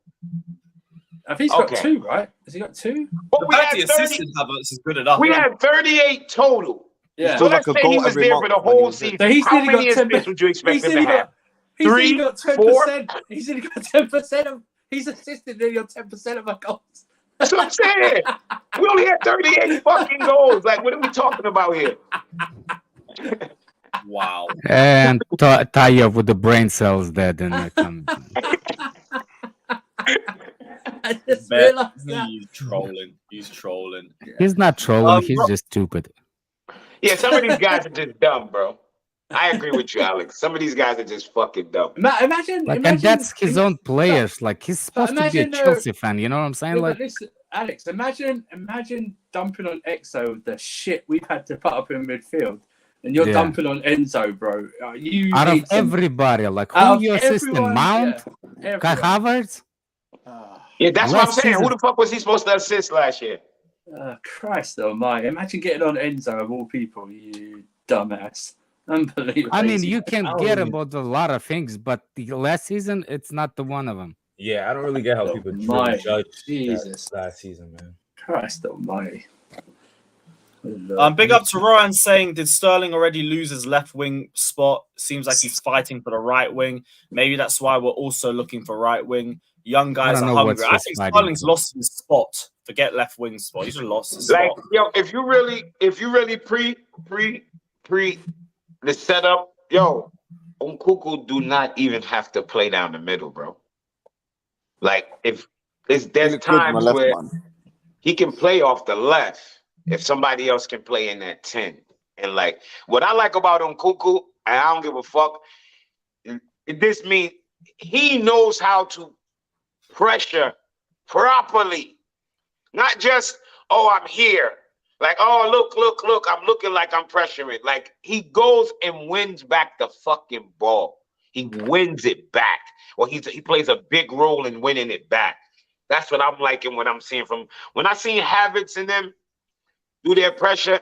I think he's got 2, right? Has he got 2? But we had 30, Havertz is good enough. We had 38 total. Yeah. So let's say he was there for the whole season. So he's How many assists would you expect him to have? He's 3, got 10%. He's only got 10% of. He's assisted nearly on 10% of our goals. That's what I'm saying. We only had 38 fucking goals. Like, what are we talking about here? Wow. And Taya with the brain cells dead in the comment. I just realized that. He's trolling. He's not trolling. He's just stupid. Yeah, some of these guys are just dumb, bro. I agree with you, Alex. Some of these guys are just fucking dumb. Imagine, and that's his own players. Like, he's supposed to be a Chelsea fan. You know what I'm saying? Yeah, like, listen, Alex, imagine dumping on Exo the shit we've had to put up in midfield. And you're dumping on Enzo, bro. Out of everybody, like, who you assisting? Mount? Kai Havertz? Yeah, that's what I'm saying. Who the fuck was he supposed to assist last year? Christ almighty. Imagine getting on Enzo of all people, you dumbass. Unbelievable. I mean, you can get about a lot of things, but the last season, it's not the one of them. Yeah, I don't really get how people judge last season, man. Christ almighty. Big up to Rohan saying, did Sterling already lose his left wing spot? Seems like he's fighting for the right wing. Maybe that's why we're also looking for right wing. Young guys are hungry. I think Sterling's lost his spot. Forget left wing spot. He's just lost his spot. Yo, if you really pre the setup, yo, Nkunku do not even have to play down the middle, bro. Like, there's times where he can play off the left. If somebody else can play in that 10. And like what I like about Nkunku, and I don't give a fuck, this means he knows how to pressure properly. Not just, oh, I'm here. Like, oh, look, I'm looking like I'm pressuring. Like, he goes and wins back the fucking ball. He wins it back. Well, he plays a big role in winning it back. That's what I'm liking when I'm seeing from when I seen Havertz in them do their pressure,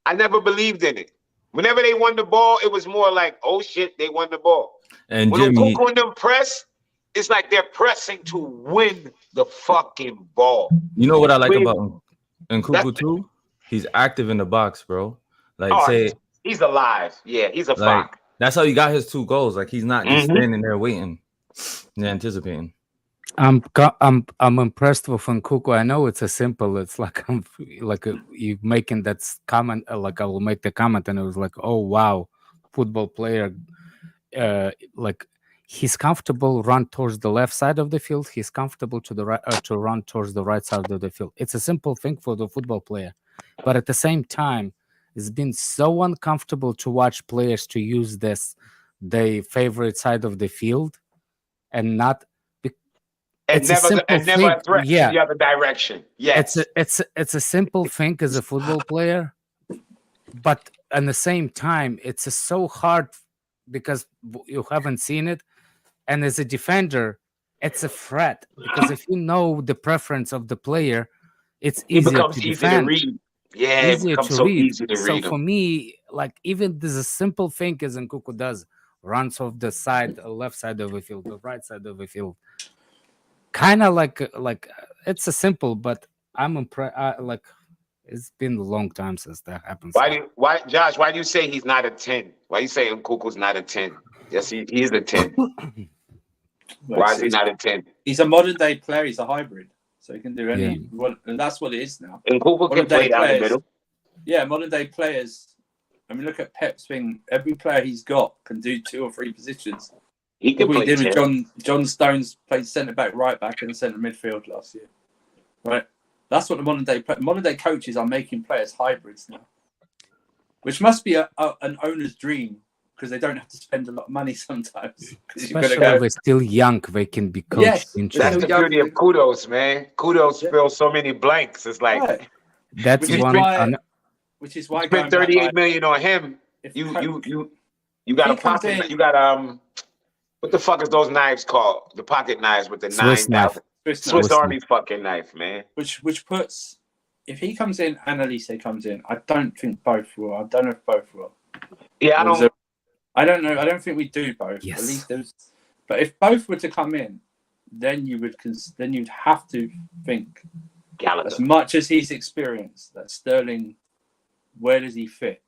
I never believed in it. Whenever they won the ball, it was more like, oh shit, they won the ball. And when Nkunku and them press, it's like they're pressing to win the fucking ball. You know what I like about Nkunku too? He's active in the box, bro. Like, he's alive. Yeah, he's a fox. That's how he got his 2 goals. Like, he's not just standing there waiting and anticipating. I'm impressed with Nkunku. I know it's it's like you making that comment. Like, I will make the comment, and it was like, oh wow, football player. Like, he's comfortable run towards the left side of the field. He's comfortable to the right to run towards the right side of the field. It's a simple thing for the football player, but at the same time, it's been so uncomfortable to watch players to use their favorite side of the field, and not. And never threat the other direction. Yes. It's a simple thing as a football player, but at the same time, it's so hard because you haven't seen it. And as a defender, it's a threat because if you know the preference of the player, it's easier to defend. Yeah, easier to read. Easy to so read for me, like, even there's a simple thing as Nkunku does, runs off the left side of the field, the right side of the field. Kind of like it's a simple, but I'm impressed. Like, it's been a long time since that happened. Josh? Why do you say he's not a 10? Why you say Nkunku's not a 10? Yes, he is a 10. Why is he not a 10? He's a modern day player. He's a hybrid, so he can do any. And that's what it is now. Nkunku can play down the middle. Yeah, modern day players. I mean, look at Pep's thing. Every player he's got can do 2 or 3 positions. He can What we play did with 10. John Stones played centre back, right back, and centre midfield last year. Right. That's what the modern day coaches are making players hybrids now, which must be an owner's dream because they don't have to spend a lot of money sometimes. Especially when they're still young, they can be coached. Yes, in That's the beauty of kudos, man. Kudos fills so many blanks. It's like right. That's Which is one. why- Which is why spend going back, 38 million on him. if You if got he a comes pocket. in- You got what the fuck is those knives called? The pocket knives with the Swiss knife. 9,000 Swiss Swiss knife. Army fucking knife, man. which puts if he comes in and Elise comes in, I don't think both will. I don't know if both will. Yeah, I don't. I don't know. I don't think we do both. Yes. At least there's. But if both were to come in, then you'd have to think Gallagher. as much as he's experienced that Sterling, where does he fit?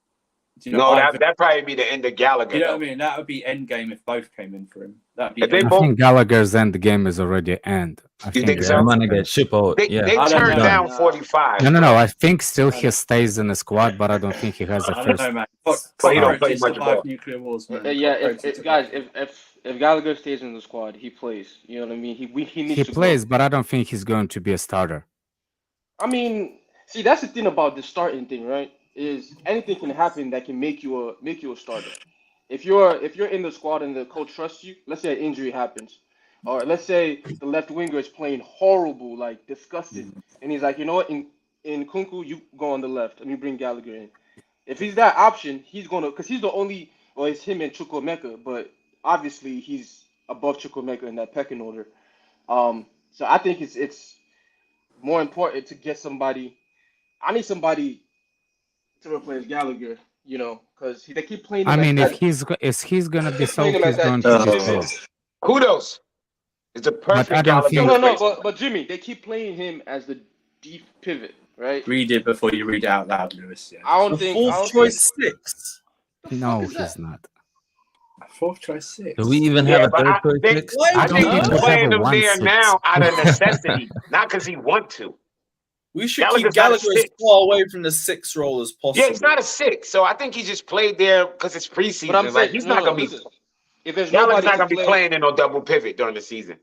Do you know, No, either- that'd probably be the end of Gallagher. you know though. what I mean? That would be end game if both came in for him. That'd be. If they I both- think Gallagher's end game is already end. I You think they so? I'm have gonna to- get ship out. They, Yeah. they I don't turned know. down 45. No. I think still he stays in the squad, but I don't think he has a I don't first. know, man. But he don't play Cockroaches much survive ball. nuclear wars, man. Yeah, Cockroaches if Gallagher stays in the squad, he plays. You know what I mean? He needs He to plays, Go. but I don't think he's going to be a starter. I mean, see, that's the thing about the starting thing, right? Is anything can happen that can make you a starter. If you're in the squad and the coach trusts you, let's say an injury happens, or let's say the left winger is playing horrible, like disgusted, and he's like, you know what, in Kunku, you go on the left, and you bring Gallagher in. If he's that option, he's gonna, because he's the only, well, it's him and Chukwuemeka, but obviously he's above Chukwuemeka in that pecking order. So I think it's more important to get somebody. I need somebody to replace Gallagher, you know, because they keep playing him. I mean, as if he's going to be sold, Playing him he's as going that to be defensive- sold. Kudos. It's a perfect I don't Gallagher. think- No, replacement. but Jimmy, they keep playing him as the deep pivot, right? Read it before you read it out loud, Lewis. Yeah. I don't The think. fourth choice 6. No, is that? he's not. Fourth choice 6. Do we even Yeah, have a but third choice they- six? Why I do think we he's have playing a him there 1-6. now out of necessity, not because he want to. We should Gallagher's keep not a Gallagher as 6. far away from the 6th role as possible. Yeah, he's not a 6, so I think he just played there because it's preseason. But I'm Like saying he's no, not gonna listen, be. if there's Gallagher's nobody not to gonna be play, playing in no double pivot during the season.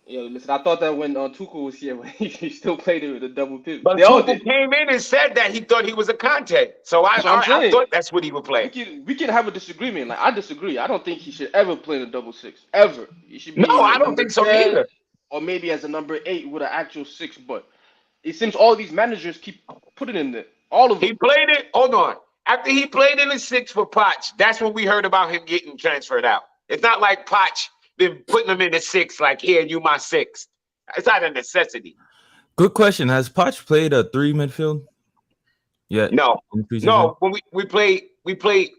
Yeah, listen, I thought that when Tuchel was here, he still played it with a double pivot. But They all Tuchel did. came in and said that he thought he was a Conte. So I That's what I'm saying. thought that's what he would play. We can have a disagreement. Like I disagree. I don't think he should ever play in a double 6 ever. He should be No, I a don't number think so 10, either. or maybe as a number 8 with an actual 6. But it seems all these managers keep putting in there. All of them. He played it. Hold on. After he played in the 6 for Poch, that's when we heard about him getting transferred out. It's not like Poch been putting him in the 6, like, here, you my 6. It's not a necessity. Good question. Has Poch played a 3 midfield? Yeah. No, no. When we played.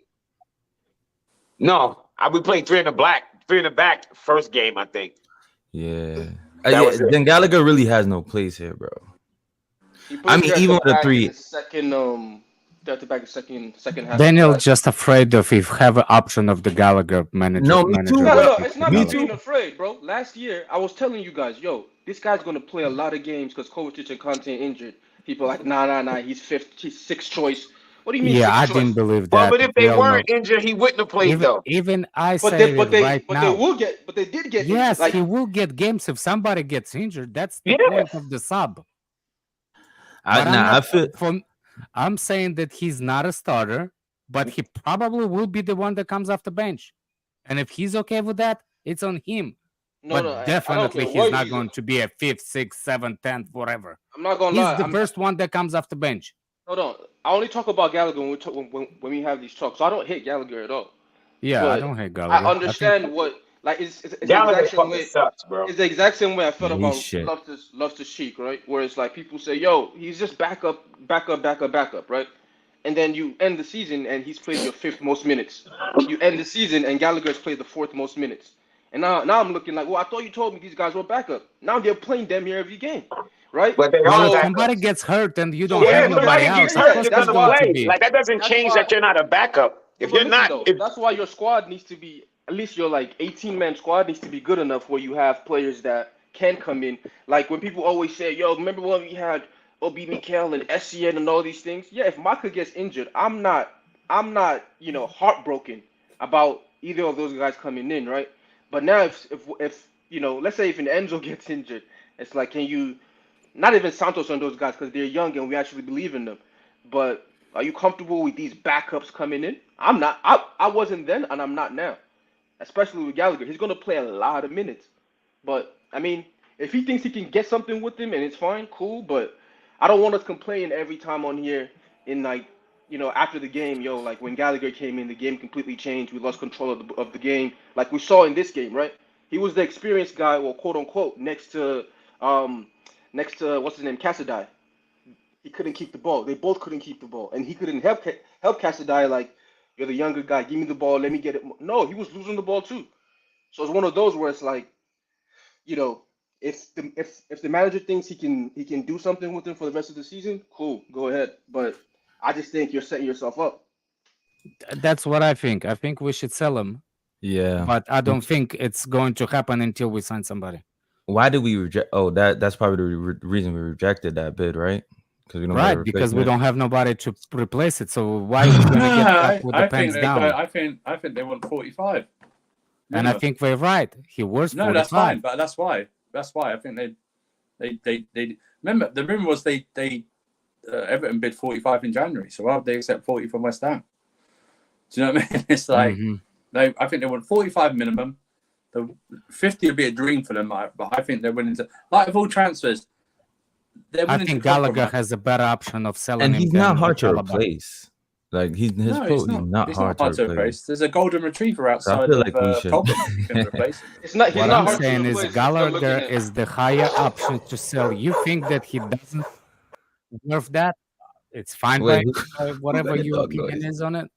No, we played 3 in the back first game, I think. Yeah. That was it. Then Gallagher really has no place here, bro. He I put mean, Dirk even with the back in 3. the second, Dirk back in second half. Daniel just afraid of if have an option of the Gallagher manager. No, me too. No, it's not me Me being too. afraid, bro. Last year, I was telling you guys, yo, this guy's gonna play a lot of games because Kovacic and Conte injured. People are like, nah, he's 6th choice. What do you mean? Yeah, I 6th didn't choice? believe Well, that. but if We they all weren't know. injured, he wouldn't have played though. Even I But say they right now. they did get Yes, like, he will get games if somebody gets injured. That's the Yeah. point of the sub. But I'm saying that he's not a starter, but he probably will be the one that comes off the bench. And if he's okay with that, it's on him. no, But no, I don't definitely care he's what not he's going to be a 5th, 6th, 7th, 10th, whatever. I'm not gonna He's lie. the first one that comes off the bench. Hold on. I only talk about Gallagher when we talk when we have these talks. So I don't hate Gallagher at all. Yeah, But I don't hate Gallagher. I understand what like it's the Gallagher exact same fucking way. sucks, bro. It's the exact same way I felt Yeah, about he's shit. Loftus Cheek, right? Where it's like people say, "Yo, he's just backup, right?" And then you end the season and he's played your 5th most minutes. You end the season and Gallagher's played the 4th most minutes. And now I'm looking like, well, I thought you told me these guys were backup. Now they're playing damn near every game, right? But they Well, are if backups. somebody gets hurt and you don't Yeah, have Yeah, nobody somebody else, gets of hurt, course you're there's gonna going to play. be. Like that doesn't That's change why- that you're not a backup. If But you're not, listen, if that's why your squad needs to be, at least your like 18-man squad needs to be good enough where you have players that can come in. Like when people always say, "Yo, remember when we had Obi Mikel and Essien and all these things. Yeah, if Maka gets injured, I'm not, heartbroken about either of those guys coming in, right? But now if let's say if an Enzo gets injured, it's like, can you, not even Santos on those guys because they're young and we actually believe in them. But are you comfortable with these backups coming in? I'm not. I wasn't then, and I'm not now. Especially with Gallagher, he's gonna play a lot of minutes. But I mean, if he thinks he can get something with him and it's fine, cool. But I don't want us complaining every time on here in like, after the game, like when Gallagher came in, the game completely changed. We lost control of the game, like we saw in this game, right? He was the experienced guy, well, quote unquote, next to what's his name, Casadei. He couldn't keep the ball. They both couldn't keep the ball, and he couldn't help Casadei. Like, you're the younger guy, give me the ball, let me get it. No, he was losing the ball too. So it's one of those where it's like, if the manager thinks he can do something with him for the rest of the season, cool, go ahead. But I just think you're setting yourself up. That's what I think. I think we should sell him. Yeah, but I don't think it's going to happen until we sign somebody. Why did we reject? Oh, that's probably the reason we rejected that bid, right? Because we don't have nobody to replace it. So why are we going to get back with the pants down? I think they want 45. And I think we're right. He was 45. No, that's fine, but that's why. I think they remember the rumor was they Everton bid 45 in January. So why would they accept 40 from West Ham? Do you know what I mean? It's like I think they want 45 minimum. The 50 would be a dream for them, but I think they're willing to, like with all transfers. I think Gallagher has a better option of selling him. And he's not hard to replace. Like he's not hard to replace. There's a golden retriever outside. I feel like we should. You can replace him. It's not. What I'm saying is Gallagher is the higher option to sell. You think that he doesn't deserve that? It's fine. Whatever your opinion is on it.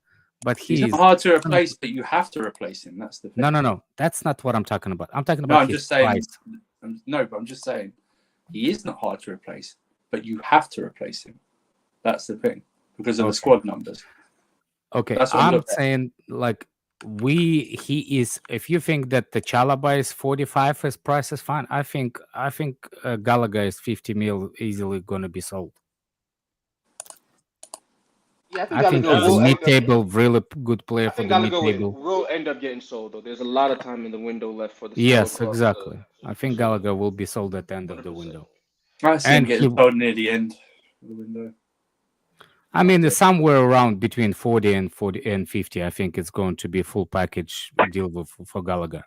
But he's not hard to replace, but you have to replace him. That's the thing. No. That's not what I'm talking about. I'm talking about his price. But I'm just saying he is not hard to replace, but you have to replace him. That's the thing because of the squad numbers. Okay, I'm saying like he is. If you think that the Chalobah is 45, his price is fine. I think Gallagher is 50 mil easily going to be sold. Yeah, I think he's a mid-table, really good player for the mid-table. Will end up getting sold, though. There's a lot of time in the window left for the. Yes, exactly. I think Gallagher will be sold at the end of the window. I see him getting sold near the end of the window. I mean, somewhere around between 40 and 50. I think it's going to be a full package deal for Gallagher.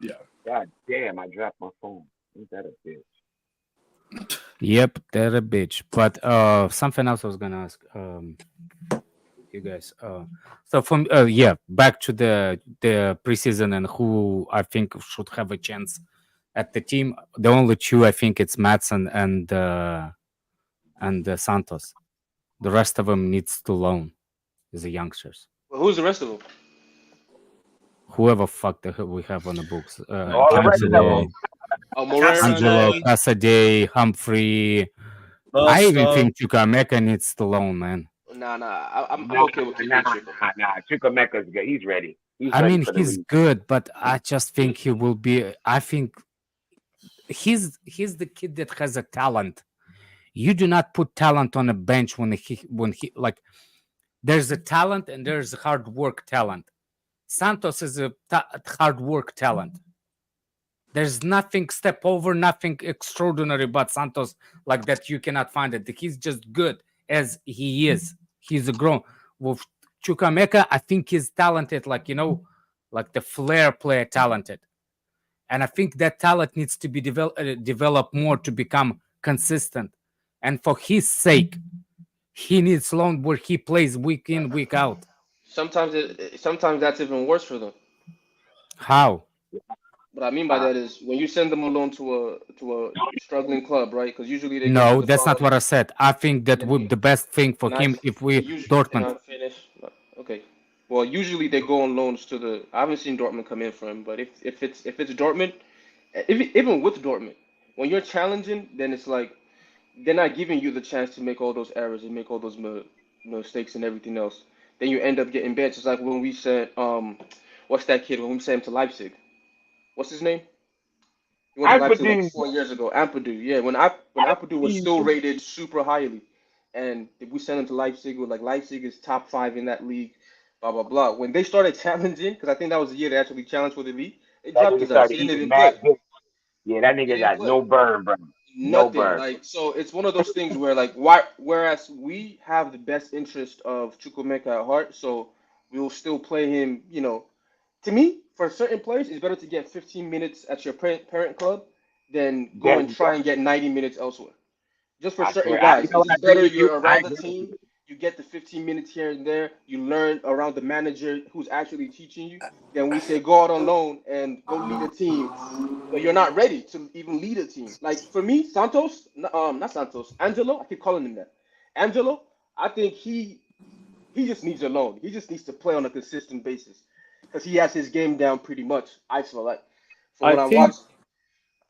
Yeah. God damn! I dropped my phone. Ain't that a bitch? Yep, they're a bitch. But something else I was gonna ask you guys. So from back to the preseason and who I think should have a chance at the team. The only two I think it's Maatsen and Santos. The rest of them needs to loan. Is the youngsters. Well, who's the rest of them? Whoever fuck the hell we have on the books. Angelo, Casadei, Humphrey. I even think Chukwuemeka needs to loan, man. Nah. I'm okay with Chukwuemeka. Nah. Chukwuemeka's good. He's ready. He's good, but I just think he will be. I think he's the kid that has a talent. You do not put talent on a bench when he like. There's a talent and there's a hard work talent. Santos is a hard work talent. There's nothing step over, nothing extraordinary about Santos like that. You cannot find it. He's just good as he is. He's a grown. With Chukwuemeka, I think he's talented, like the flair player talented. And I think that talent needs to be developed more to become consistent. And for his sake, he needs loan where he plays week in, week out. Sometimes that's even worse for them. How? What I mean by that is when you send them alone to a struggling club, right? Because usually they. No, that's not what I said. I think that would the best thing for him if we Dortmund. Okay. Well, usually they go on loans to the. I haven't seen Dortmund come in for him, but if it's Dortmund, even with Dortmund, when you're challenging, then it's like they're not giving you the chance to make all those errors and make all those mistakes and everything else. Then you end up getting benched. It's like when we sent what's that kid when we sent him to Leipzig. What's his name? He went to Leipzig Ampadu. like 4 years ago. Ampadu, yeah. When Ampadu was still rated super highly, and we sent him to Leipzig, with like Leipzig is top 5 in that league, blah blah blah. When they started challenging, because I think that was the year they actually challenged for the league, they That dropped nigga his ass. started He didn't eating even mad play. dick. Yeah, that He nigga didn't got play. no burn, bro. No Nothing. burn. Like, so it's one of those things where like whereas we have the best interest of Chukwuemeka at heart, so we will still play him, you know. To me, for certain players, it's better to get 15 minutes at your parent club than go and try and get 90 minutes elsewhere. Just for I certain swear. guys, You know what, I it's agree better with you. you're I around the agree with team, you. you get the 15 minutes here and there, you learn around the manager who's actually teaching you. Then we say go out on loan and go lead a team, but you're not ready to even lead a team. Like for me, Santos, not Santos, Angelo, I keep calling him that. Angelo, I think he just needs a loan. He just needs to play on a consistent basis because he has his game down pretty much. I feel like from what I watched,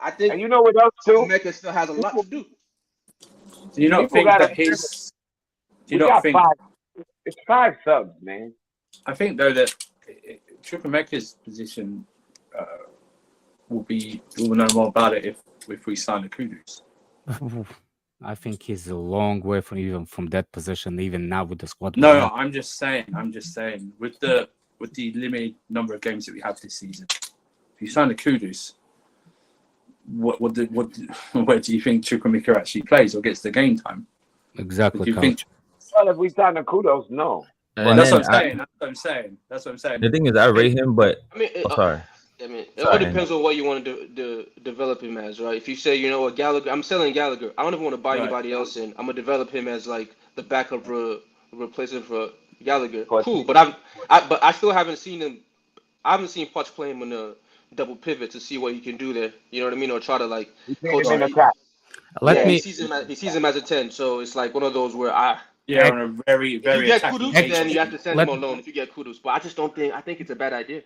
I think And you know what else too? Mecca still has a lot to do. Do you not People think gotta that his? Do you we not got think? 5. It's 5 subs, man. I think though that Chukwuemeka's position we'll know more about it if we sign a Kudus. I think he's a long way from that position, even now with the squad. No, I'm just saying. With the limited number of games that we have this season, if you sign a Kudus, where do you think Chukwuemeka actually plays or gets the game time? Exactly, Do you coach. think? Well, if we sign the kudos, no. And That's then what I'm saying. That's what I'm saying. the thing is, I rate him, but I mean, sorry. It all depends on what you want to develop him as, right? If you say, you know what, Gallagher, I'm selling Gallagher. I don't even want to buy anybody else in. I'm gonna develop him as like the backup replacement for Gallagher. Cool, but I still haven't seen him. I haven't seen Poch play him in a double pivot to see what he can do there. You know what I mean? Or try to like coach him. He sees him as a 10, so it's like one of those where on a very if you get attacking Kudus, nature. then you have to send him on loan if you get Kudus. But I just don't think. I think it's a bad idea.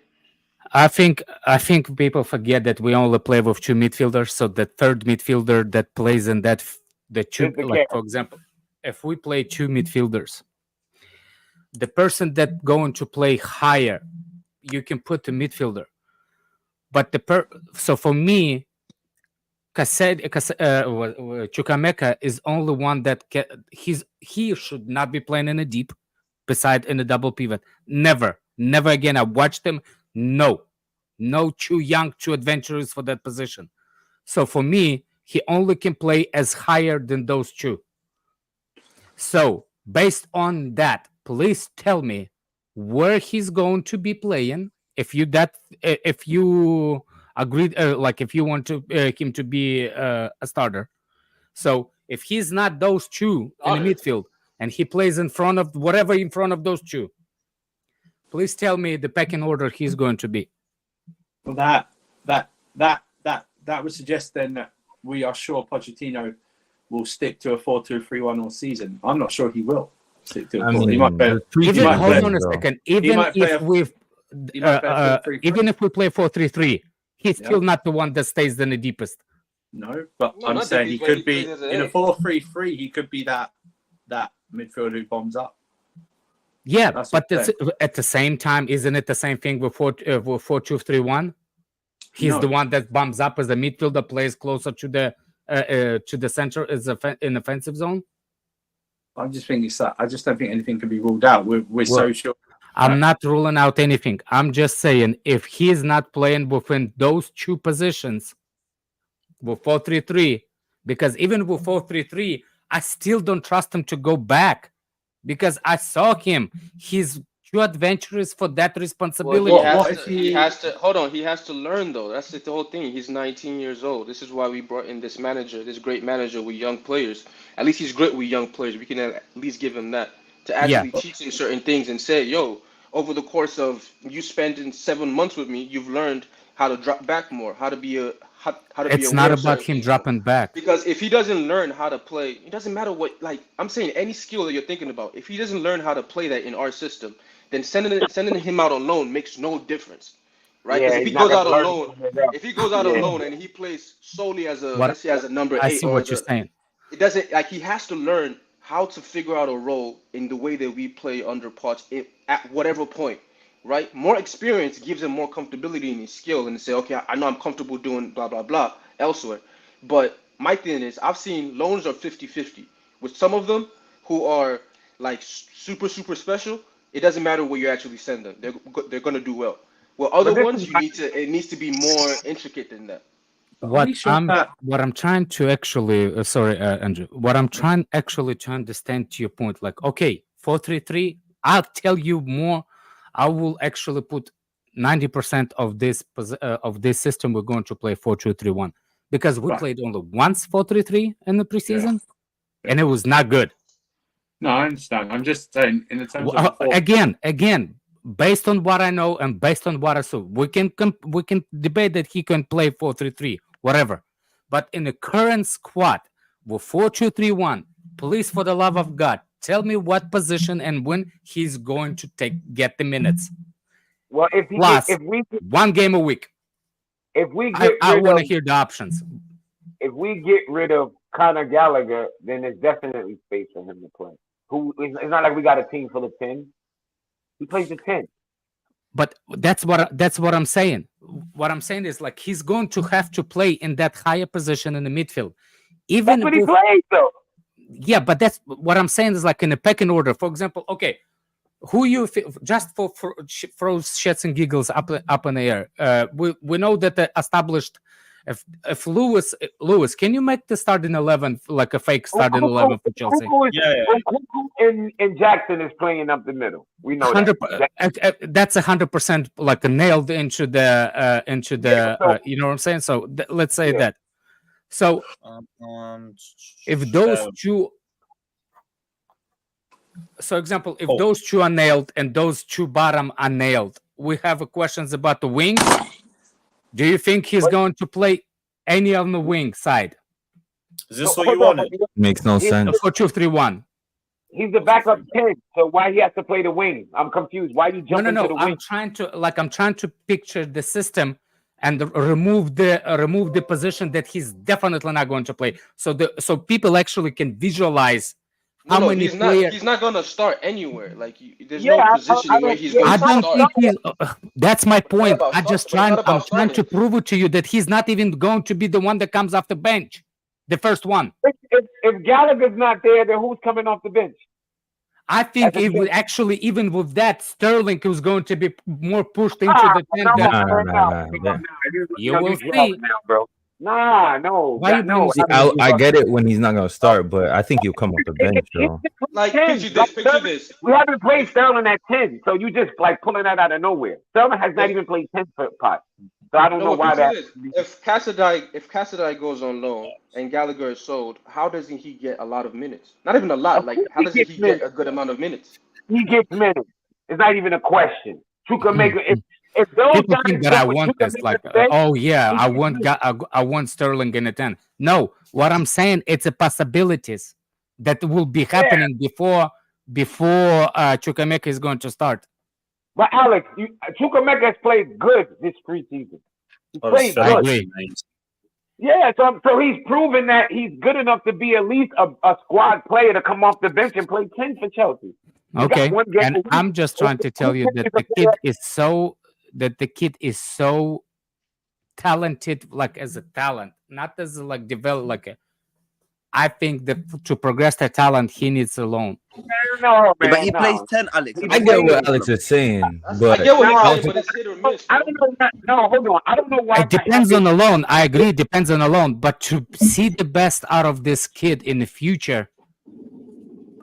I think people forget that we only play with 2 midfielders. So the third midfielder that plays in the two, like for example, if we play 2 midfielders, the person that going to play higher, you can put the midfielder. But so for me, Chukwuemeka is only one that he should not be playing in a deep, beside in a double pivot. Never again. I watched him. No, too young, too adventurous for that position. So for me, he only can play as higher than those 2. So based on that, please tell me where he's going to be playing. If you agreed, like if you want to him to be a starter. So if he's not those 2 in the midfield and he plays in front of those 2, please tell me the pecking order he's going to be. Well, that would suggest then that we are sure Pochettino will stick to a 4-2-3-1 all season. I'm not sure he will stick to a 4. He might play. Hold on a second. Even if we play 4-3-3, he's still not the one that stays in the deepest. No, but I'm saying he could be in a 4-3-3. He could be that midfielder who bombs up. Yeah, but at the same time, isn't it the same thing with 4-2-3-1? He's the one that bombs up as a midfielder, plays closer to the center as in offensive zone. I just don't think anything can be ruled out. We're so sure. I'm not ruling out anything. I'm just saying if he's not playing within those 2 positions with 4-3-3, because even with 4-3-3, I still don't trust him to go back. Because I saw him, he's too adventurous for that responsibility. He has to learn though. That's the whole thing. He's 19 years old. This is why we brought in this great manager with young players. At least he's great with young players. We can at least give him that to actually teach him certain things and say, yo, over the course of you spending 7 months with me, you've learned how to drop back more, how to be It's not about him dropping back. Because if he doesn't learn how to play, it doesn't matter what, like I'm saying, any skill that you're thinking about, if he doesn't learn how to play that in our system, then sending him out on loan makes no difference. Right? Because if he goes out on loan, and he plays solely as a number 8, I see what you're saying. It doesn't, like, he has to learn how to figure out a role in the way that we play under Poch at whatever point. Right? More experience gives him more comfortability in his skill and say, okay, I know I'm comfortable doing blah, blah, blah. elsewhere. But my thing is, I've seen loans are 50-50. With some of them who are like super special, it doesn't matter where you actually send them. They're gonna do well. Well, other ones it needs to be more intricate than that. What I'm trying to actually Andrew, what I'm trying actually to understand to your point, like, okay, 4-3-3, I'll tell you more. I will actually put 90% of this system we're going to play 4-2-3-1 because we played only once 4-3-3 in the preseason, and it was not good. No, I understand. I'm just saying in the terms of again, based on what I know and based on what I saw, we can debate that he can play 4-3-3, whatever. But in the current squad with 4-2-3-1, please, for the love of God, tell me what position and when he's going to get the minutes. Well, if we 1 game a week. If we I want to hear the options. If we get rid of Conor Gallagher, then there's definitely space for him to play. It's not like we got a team full of 10. He plays the 10. But that's what I'm saying. What I'm saying is, like, he's going to have to play in that higher position in the midfield. Even that's what he plays, though. Yeah, but that's what I'm saying is, like, in a pecking order. For example, okay, who you just for shits and giggles up in the air. We know that the established. If Lewis, can you make the starting 11 like a fake starting 11 for Chelsea? And Jackson is playing up the middle. We know that. That's 100% like nailed into the you know what I'm saying. So let's say that. So if those two, so example, if those two are nailed and those two bottom are nailed, we have questions about the wings. Do you think he's going to play any on the wing side? Is this what you wanted? Makes no sense. 4-2-3-1. He's the backup 10, so why he has to play the wing? I'm confused. Why you jump into the wing? I'm trying to picture the system and remove the position that he's definitely not going to play. So people actually can visualize how many players. He's not going to start anywhere. Like there's no position where he's going to start. I don't think that's my point. I'm trying to prove it to you that he's not even going to be the one that comes off the bench, the first one. If Gallagher's not there, then who's coming off the bench? I think it would actually, even with that, Sterling was going to be more pushed into the 10. You will see. Bro. No. I get it when he's not gonna start, but I think he'll come off the bench, bro. Like picture this. We haven't played Sterling at 10, so you just like pulling that out of nowhere. Sterling has not even played 10 for pot. So I don't know why that. If Casadei goes on loan and Gallagher is sold, how doesn't he get a lot of minutes? Not even a lot. Like how doesn't he get a good amount of minutes? He gets minutes. It's not even a question. Chukwuemeka. If those people think that I want this, like, I want Sterling in a 10. No, what I'm saying, it's a possibilities that will be happening before Chukwuemeka is going to start. But Alex, Chukwuemeka has played good this preseason. He played good. I agree. Yeah, so he's proven that he's good enough to be at least a squad player to come off the bench and play 10 for Chelsea. Okay, and I'm just trying to tell you that the kid is so talented, like as a talent, not as like develop like a. I think that to progress the talent, he needs a loan. No, man, but he plays 10, Alex. I get what Alex is saying, but I get what he's saying, but it's hit or miss. I don't know. No, hold on. I don't know why. It depends on the loan. I agree. It depends on the loan, but to see the best out of this kid in the future.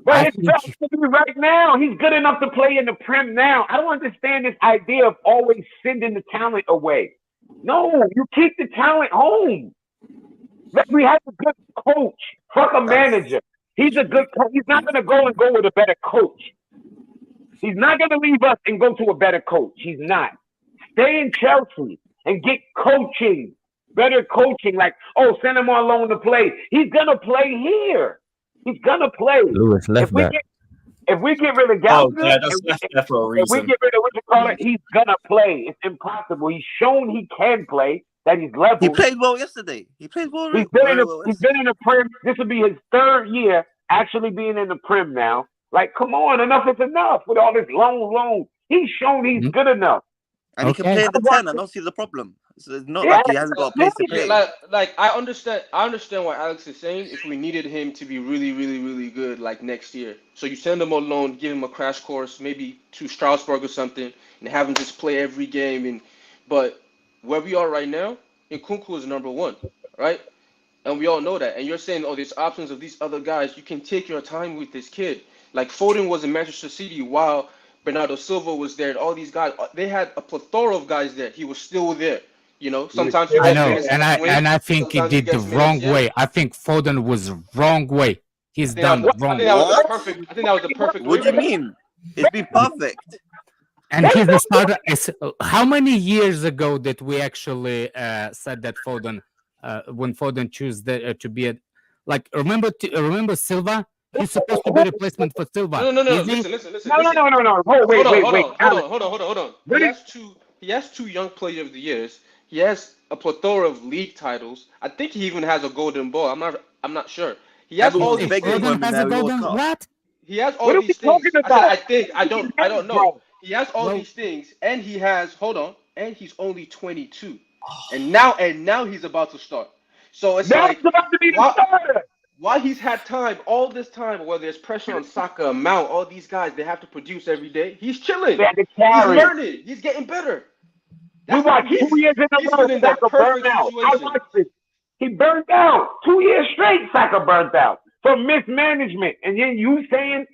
But it's best to be right now. He's good enough to play in the Prem now. I don't understand this idea of always sending the talent away. No, you keep the talent home. We have a good coach. Fuck a manager. He's a good coach. He's not going to go with a better coach. He's not going to leave us and go to a better coach. He's not. Stay in Chelsea and get coaching. Better coaching. Like, send him on loan to play. He's going to play here. He's going to play. Lewis left that. If we get rid of Gallagher, that's for a reason. If we get rid of what you call it, he's going to play. It's impossible. He's shown he can play. That he's level. He played well yesterday. He's been in the Prem. This will be his 3rd year actually being in the Prem now. Like, come on, enough is enough with all this loan. He's shown he's good enough. And he can play the 10. I don't see the problem. So it's not like he hasn't got a place to play. Like I understand what Alex is saying. If we needed him to be really, really, really good, like next year, so you send him on loan, give him a crash course, maybe to Strasbourg or something, and have him just play every game. But where we are right now, Nkunku is number one, right? And we all know that. And you're saying, oh, there's options of these other guys. You can take your time with this kid. Like Foden was in Manchester City while Bernardo Silva was there. And all these guys, they had a plethora of guys there. He was still there. You know, sometimes I know, and I think he did the wrong way. I think Foden was wrong way. He's done wrong. I think that was the perfect. What do you mean? It's been perfect. And he's the starter. How many years ago did we actually said that Foden, when Foden chose to be remember Silva? He's supposed to be replacement for Silva. No. Listen. No. Hold on. He has two young player of the years. He has a plethora of league titles. I think he even has a golden ball. I'm not sure. He has all these things. What? He has all these things. I don't know. He has all these things, and he has and he's only 22, and now he's about to start. So it's like about to be the starter. Why he's had time all this time, where there's pressure on Saka, Mount, all these guys, they have to produce every day. He's chilling. He's learning. He's getting better. We watched 2 years in a row. Saka burned out. I watched it. He burned out 2 years straight. Saka burned out for mismanagement, and then you saying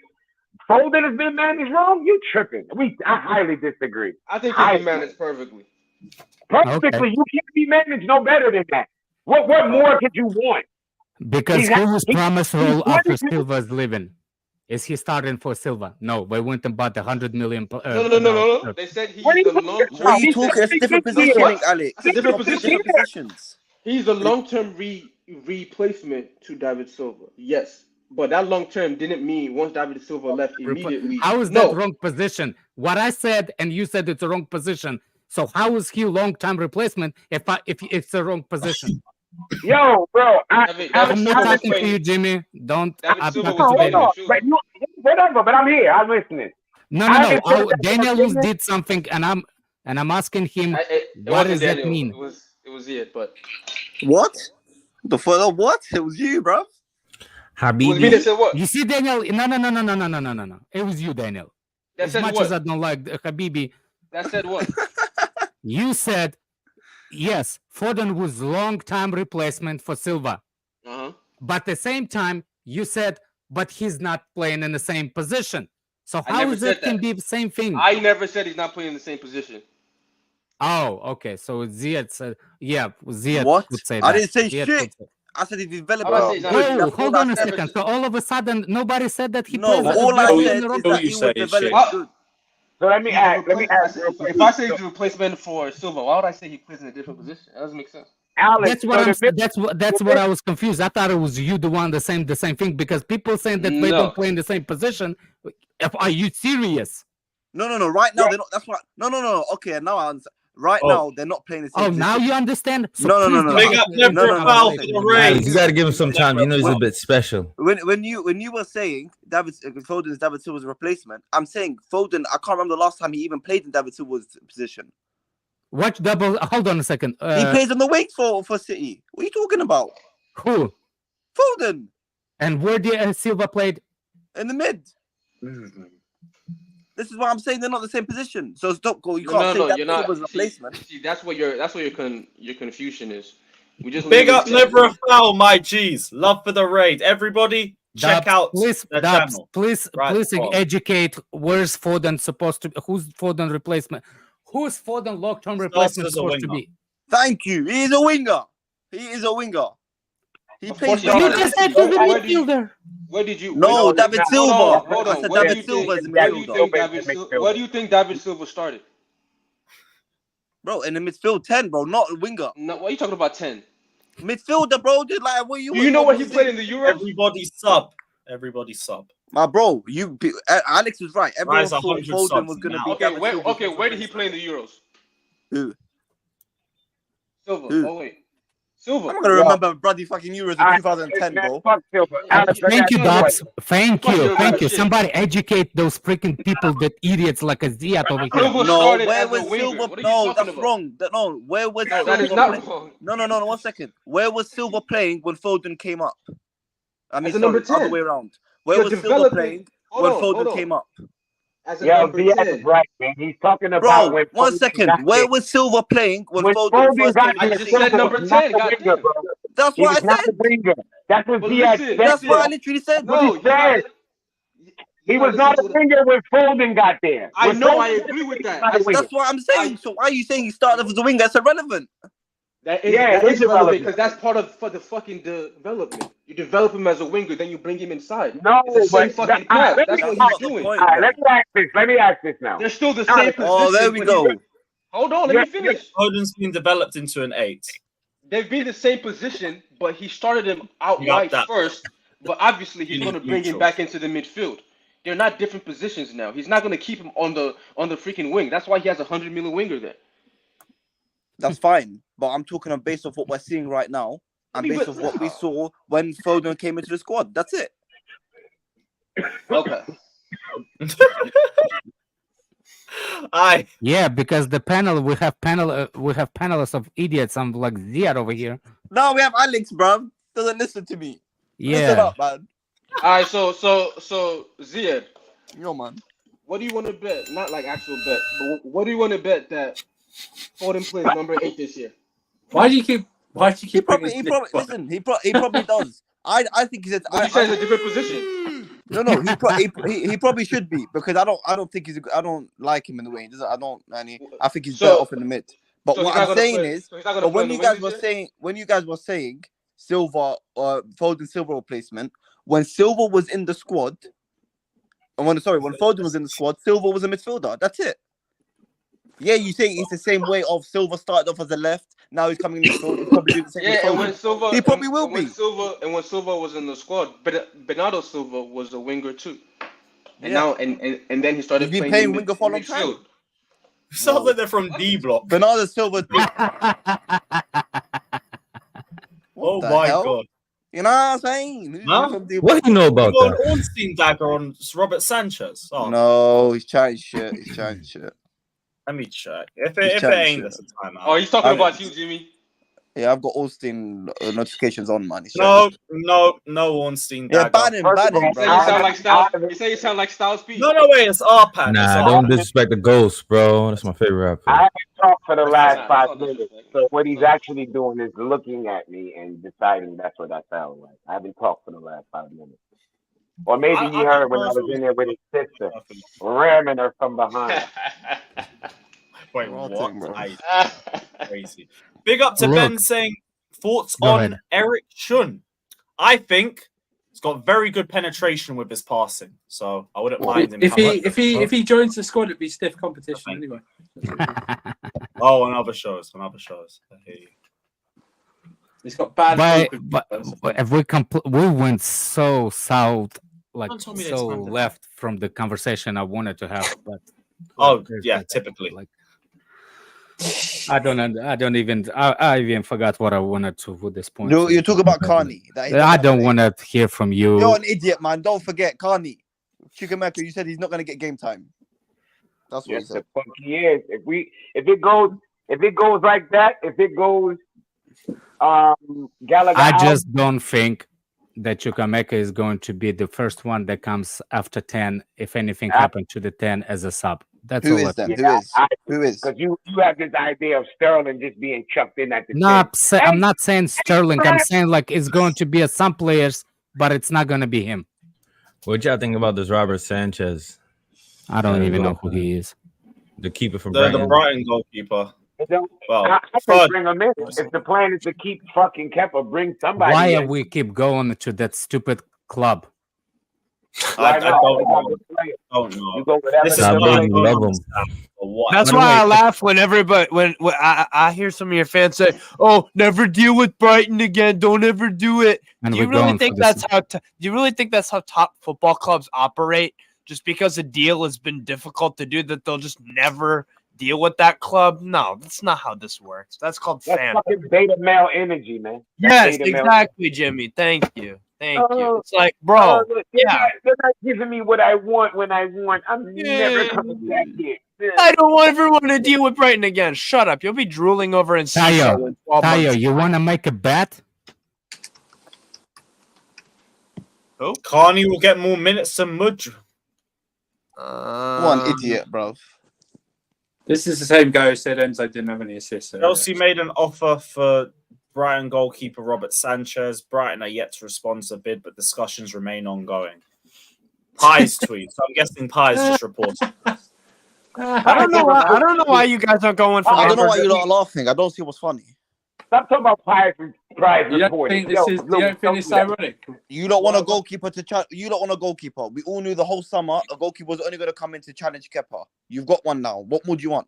Foden has been managed wrong? You tripping? I highly disagree. I think he's been managed perfectly. Perfectly, okay. You can't be managed no better than that. What more could you want? Because who was promised role after Silva's leaving? Is he starting for Silva? No, they went and bought 100 million. No. They said he's the long-term. What are you talking? It's a different positioning, Alex. It's a different positions. He's the long-term replacement to David Silva. Yes, but that long-term didn't mean once David Silva left immediately. How is that wrong position? What I said and you said it's a wrong position. So how is he long-term replacement if it's a wrong position? Yo, bro, I'm not talking to you, Jimmy. Don't. Whatever, but I'm here. I'm listening. No. Daniel did something, and I'm asking him, what does that mean? It was it, but what? What? It was you, bro. Habibi. You see, Daniel? No. It was you, Daniel. That as much what? As I don't like Habibi. That said what? You said. Yes, Foden was long-time replacement for Silva. But at the same time, you said, but he's not playing in the same position. So how is it can be the same thing? I never said he's not playing in the same position. Oh, okay. So Ziad said, Ziad would say that. I didn't say shit. I said he developed. Hold on a second. So all of a sudden, nobody said that he plays. No, all I said is that he was developing good. So let me ask. If I say he's a replacement for Silva, why would I say he plays in a different position? That doesn't make sense. Alex, that's what I was confused. I thought it was you the one the same thing because people saying that they don't play in the same position. Are you serious? No. Right now they're not. That's what. No. Okay, now I understand. Right now they're not playing the same. position. Now you understand? So no. You gotta give him some time. You know he's a bit special. When you were saying Foden is David Silva's replacement, I'm saying Foden. I can't remember the last time he even played in David Silva's position. What double? Hold on a second. He plays on the wing for City. What are you talking about? Who? Foden. And where did Silva played? In the mid. This is why I'm saying they're not the same position. So stop goal. You can't say that Silva's replacement. See, that's what your confusion is. We just big up Liverpool, my G's. Love for the raid. Everybody, check out the channel. Please educate. Where's Foden supposed to be? Who's Foden replacement? Who's Foden long-term replacement supposed to be? Thank you. He is a winger. He plays. You just said he's a midfielder. Where did you? No, David Silva. Hold on. I said David Silva is a midfielder. Where do you think David Silva started? Bro, in the midfield 10, bro, not a winger. No, what are you talking about 10? Midfielder, bro. Dude, like, what you know what he played in the Euros? Everybody sub. My bro, Alex was right. Everyone thought Foden was gonna be. Okay, where did he play in the Euros? Who? Silva. Who? Oh wait. Silva. I'm not gonna remember bloody fucking Euros in 2010, bro. Fuck Silva. Thank you, Dobbs. Thank Fuck you. your Thank you. shit. Somebody educate those freaking people that idiots like a Ziad over here. Silva No, started where as a was winger. Silva? What are you No, talking that's about? wrong. No, where was No, Silva that is not playing? wrong. No, 1 second. Where was Silva playing when Foden came up? I mean, As a number sorry, other 10. way around. Where You're was Silva developing- playing Hold when on, Foden hold on. came up? As a Yo, number Diaz 10. is right, man. He's talking about Bro, when 1 Foden second. got Where there. was Silva playing when When Foden Foden first got came I into just the said scene? number was not 10, the goddamn. winger, bro. That's He what was I not said. the winger. That's what But Diaz listen, said. That's what I listen. literally said. No, you said. He was not a winger. winger when Foden got there. I When know, Foden I got agree there, with he was that. not a winger. That's what I'm saying. So why are you saying he started off as a winger? That's irrelevant. That Yeah, is it is relevant irrelevant. because that's part of for the fucking development. You develop him as a winger, then you bring him inside. No, It's the same but fucking path. let That's me- what That's he's not the doing. point. All right, let me ask this now. They're still the All same right. position. Oh, there we but go. Hold on, let me finish. Foden's been developed into an 8. They've been the same position, but he started him out Yeah, wide that- first. But obviously, he's Really going to bring him neutral. back into the midfield. They're not different positions now. He's not going to keep him on the freaking wing. That's why he has 100 million winger there. That's fine. But I'm talking on based off what we're seeing right now and based off what we saw when Foden came into the squad. That's it. Okay. Yeah, because the panel we have panelists of idiots. I'm like Ziad over here. No, we have Alex, bro. Doesn't listen to me. Listen Yeah. up, man. All right, so Ziad, Yo, man. what do you want to bet? Not like actual bet, but what do you want to bet that Foden plays number 8 this year? Why do you keep He probably bringing listen. He probably does. I think he says. But you said it's a different position. No. He probably should be because I don't think I don't like him in the way he does. I think he's better off in the mid. But so what he's not I'm gonna saying play- is, so he's not gonna but play when on you the guys wing were this saying Silva or Foden Silva replacement, when Silva was in the squad, and when Foden was in the squad, Silva was a midfielder. That's it. Yeah, you say it's the same way of Silva started off as a left. Now he's coming in midfield. He's probably doing the same. Yeah, as and Foden. when Silva, He probably will and when be. Silva was in the squad, but Bernardo Silva was a winger too. And Yeah. now and then he started He's been playing playing winger for a long time. midfield. Sounds like they're from D Block. Bernardo Silva. Oh the my hell? god. You know what I'm saying? No? What do you know about You got that? an Ornstein dagger on Robert Sanchez. Oh, No, he's chatting shit. let me check. If He's it chatting ain't, shit. that's a timeout. Oh, he's talking I- about you, Jimmy. Yeah, I've got Austin notifications on, man. He's No, chatting no Ornstein shit. Yeah, dagger. ban him, You say you sound like Styles. I- You say you sound like Styles P. No, wait, it's R-Pan. Nah, don't disrespect the ghost, bro. That's my favorite rapper. I haven't talked for the last Nah, 5 it's not minutes. disrespect. So what he's actually doing is looking at me and deciding that's what that sounds like. I haven't talked for the last 5 minutes. Or maybe I he heard when I prefer was in there with his sister, ramming her from behind. Wait, Raw what? thing, bro. Crazy. Big up to Look. Ben saying thoughts Go on ahead. Eric Shun. I think he's got very good penetration with his passing, so I wouldn't mind him. if he joins the squad, it'd be stiff competition anyway. Oh, on other shows. I hear you. He's got bad. But if we went so south, like Don't tell me they so timed it. left from the conversation I wanted to have. But Oh, there's yeah, like- typically. Like I even forgot what I wanted to with this point. You talk about Carney. I don't want to hear from you. You're an idiot, man. Don't forget Carney. Chukwemeka, you said he's not going to get game time. That's what Yes, he said. the fuck he is. If it goes like that, if it goes Gallagher I out, just don't think that Chukwemeka is going to be the first one that comes after 10 if anything happened to the 10 as a sub. That's Who all. is then? Yeah, Who is? because you have this idea of Sterling just being chucked in at the No, 10. I'm not saying Sterling. I'm saying like it's going to be some players, but it's not going to be him. What y'all think about this Robert Sanchez, I don't even know who he is. the keeper from The Brighton? Brighton goalkeeper. Well, I can third. bring him in. If the plan is to keep fucking Kepa, bring somebody Why in. are we keep going to that stupid club? I Why not? don't know. You go whatever This is the Stop what I being don't love 'em. understand. What? That's By the why way, I laugh when everybody when I hear some of your fans say, "Oh, never deal with Brighton again. Don't ever do it." And Do you we're really going think for this. that's how? Do you really think that's how top football clubs operate? Just because a deal has been difficult to do, that they'll just never deal with that club. No, that's not how this works. That's called That's fan. fucking beta male energy, man. Yes, beta male exactly, Jimmy. Thank you. Thank you. Oh, It's like, bro, yeah. They're not giving me what I want when I want. I'm never coming back here. I don't want everyone to deal with Brighton again. Shut up. You'll be drooling over in Tayo, in 12 Tayo, months. you want to make a bet? Carney will get more minutes than Mudge. What an idiot, bro. This is the same guy who said Enzo didn't have any assists. Chelsea made an offer for Brighton goalkeeper Robert Sanchez. Brighton are yet to respond to the bid, but discussions remain ongoing. Pies tweet. So I'm guessing Pies just reported. I don't know why you guys are going for. I don't know why you're not laughing. I don't see what's funny. Stop talking about Pies and Prize You don't reporting. think you don't think this ironic? You don't want a goalkeeper to you don't want a goalkeeper. We all knew the whole summer a goalkeeper was only going to come in to challenge Kepa. You've got one now. What more do you want?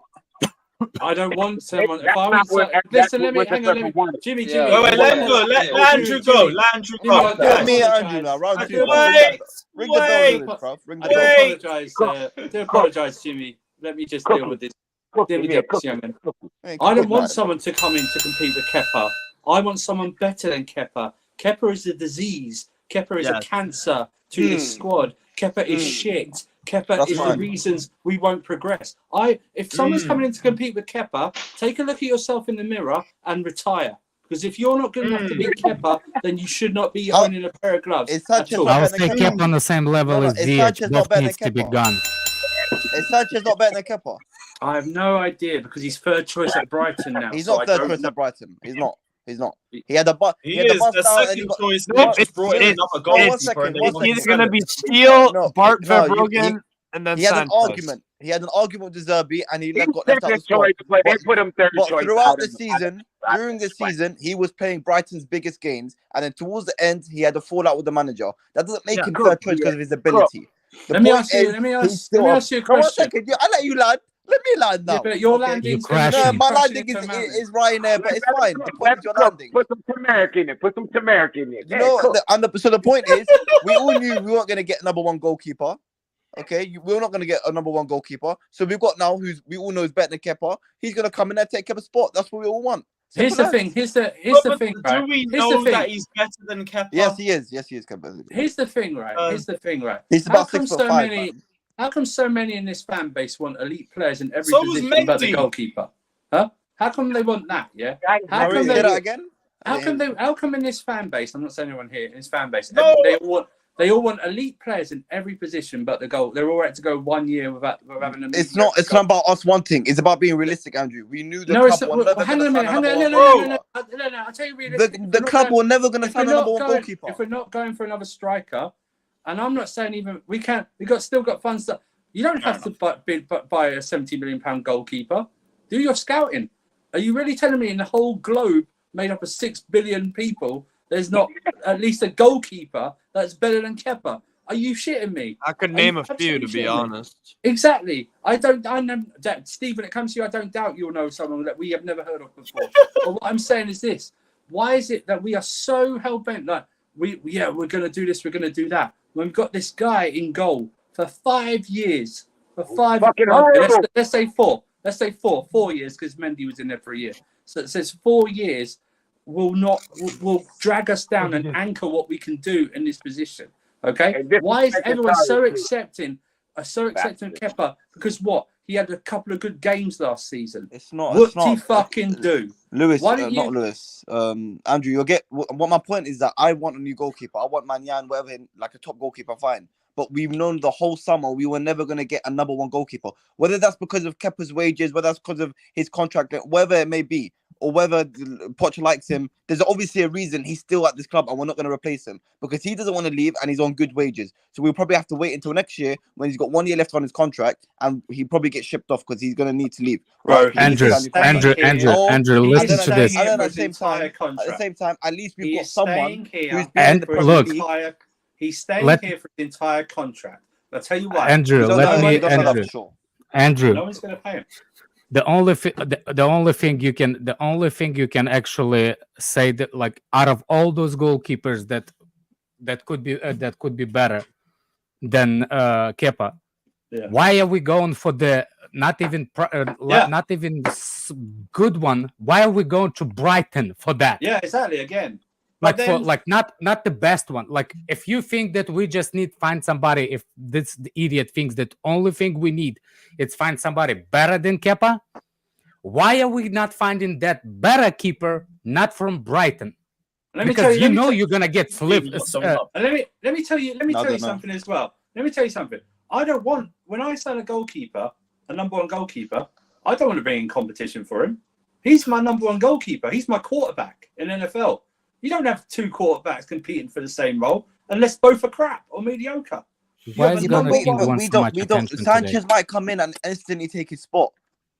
I don't want someone. If That's I not want, what- listen, that's let me what hang the on. Let me, wanted. Jimmy. Wait, let him go. Let Andrew go. Let Andrew go. Give me Andrew now. Round two. Wait, Ring the bell, wait. Lewis, bruv. Ring the I do bell. apologize. I do apologize, Jimmy. Let me just deal with this. Deal with this, young man. I don't want someone to come in to compete with Kepa. I want someone better than Kepa. Kepa is a disease. Kepa is a cancer to this squad. Kepa is shit. Kepa That's is fine. the reasons we won't progress. If someone's coming in to compete with Kepa, take a look at yourself in the mirror and retire. Because if you're not good enough to beat Kepa, then you should not be owning a pair of gloves. Is Sanchez I would not say better than Kepa on the same level No, as is DH. Sanchez not Both better needs than to be Kepa? gone. Is Sanchez not better than Kepa? I have no idea because he's third choice at Brighton now. He's so not I third don't choice know. at Brighton. He's not. He's not. He had the He had the is bust the down and he second got. choice. Nope, They just brought in it's- another one goalkeeper. second, and they one want It's to either sell going to him. be Steele, No, Bart no, Verbruggen, and then He had an Santos. argument. He had an argument with Zerbi and he He's got left out second the squad. choice, but they But- put him third But choice. throughout the season, during the season, he was playing Brighton's biggest games, and then towards the end, he had a fallout with the manager. That doesn't make him third choice because of his ability. The Let me point ask you. is, Let me he's ask. still Let me up. ask you a No, one question. second. I let you land. Let me land now. Yeah, but your okay? landing's You gonna crashing. be No, my crashing landing into a mountain. is Ryanair, but it's fine. The point is your landing. Put some turmeric in it. Put some turmeric in it. You know, so the point is, we all knew we weren't going to get number one goalkeeper. Okay, we're not going to get a number one goalkeeper. So we've got now who's we all know is better than Kepa. He's going to come in and take Kepa's spot. That's what we all want. Here's Simple the as. thing. Here's the But thing. do Right? we Here's the know thing. that he's better than Kepa? Yes, he is. Yes, he is Kepa. Here's the thing, right? Here's the thing, right? He's How about come 6'5", so many? man. How come so many in this fan base want elite players in every So was position but the Mendy. goalkeeper? Huh? How come they want that? Yeah. How Sorry, come say they? that again? How come in this fan base? I'm not saying anyone here in this fan base. No. They all want elite players in every position but the goal. They're all right to go 1 year without having a. It's not about us wanting. It's about being realistic, Andrew. We knew the No, it's club not. were never Hang going on to a sign minute. a number No, one no. goalkeeper. I'll tell you realistically. The club were never going to If sign we're a not number one going- goalkeeper. If we're not going for another striker, and I'm not saying even we can't. Still got funds that you don't have to buy a £70 million goalkeeper. Do your scouting. Are you really telling me in the whole globe made up of 6 billion people, there's not at least a goalkeeper that's better than Kepa? Are you shitting me? I could Are name you a few, absolutely to be shitting me? honest. Exactly. I know that, Steve, when it comes to you, I don't doubt you'll know someone that we have never heard of before. But what I'm saying is this: why is it that we are so hell bent? Like we're going to do this, we're going to do that. When we've got this guy in goal for 5 years, Fucking horrible. let's say 4. Let's say 4 years because Mendy was in there for a year. So it says 4 years will drag us down and anchor what we can do in this position. Okay, And this why is is everyone so too. accepting of Kepa? Because what? He had a couple of good games last season. It's not. What It's not. he fucking do? Lewis, Why didn't not you- Lewis. Andrew, you'll get what my point is that I want a new goalkeeper. I want Manyan, whatever, like a top goalkeeper, fine. But we've known the whole summer we were never going to get a number one goalkeeper. Whether that's because of Kepa's wages, whether that's because of his contract, whatever it may be, or whether Poch likes him, there's obviously a reason he's still at this club and we're not going to replace him because he doesn't want to leave and he's on good wages. So we'll probably have to wait until next year when he's got 1 year left on his contract and he probably gets shipped off because he's going to need to leave. Bro, Andrew, listen to this. And then at the same time, at least we've got someone who's been in the Premier look, League. He's staying here for the entire contract. I'll tell you why. Andrew, We don't let know, me, we don't know that Andrew, for sure. Andrew. No one's going to pay him. The only thing you can actually say that, like, out of all those goalkeepers that could be better than Kepa, Yeah. why are we going for the not even good one. Why are we going to Brighton for that? Yeah, exactly. Again, Like for not the best one. Like if you think that we just need to find somebody, if this idiot thinks that only thing we need is find somebody better than Kepa, why are we not finding that better keeper not from Brighton? Because you're gonna get flipped. Let me tell you something as well. Let me tell you something. I don't want, when I sign a goalkeeper, a number one goalkeeper, I don't want to bring in competition for him. He's my number one goalkeeper. He's my quarterback in NFL. You don't have two quarterbacks competing for the same role unless both are crap or mediocre. Why is we don't. Sanchez might come in and instantly take his spot.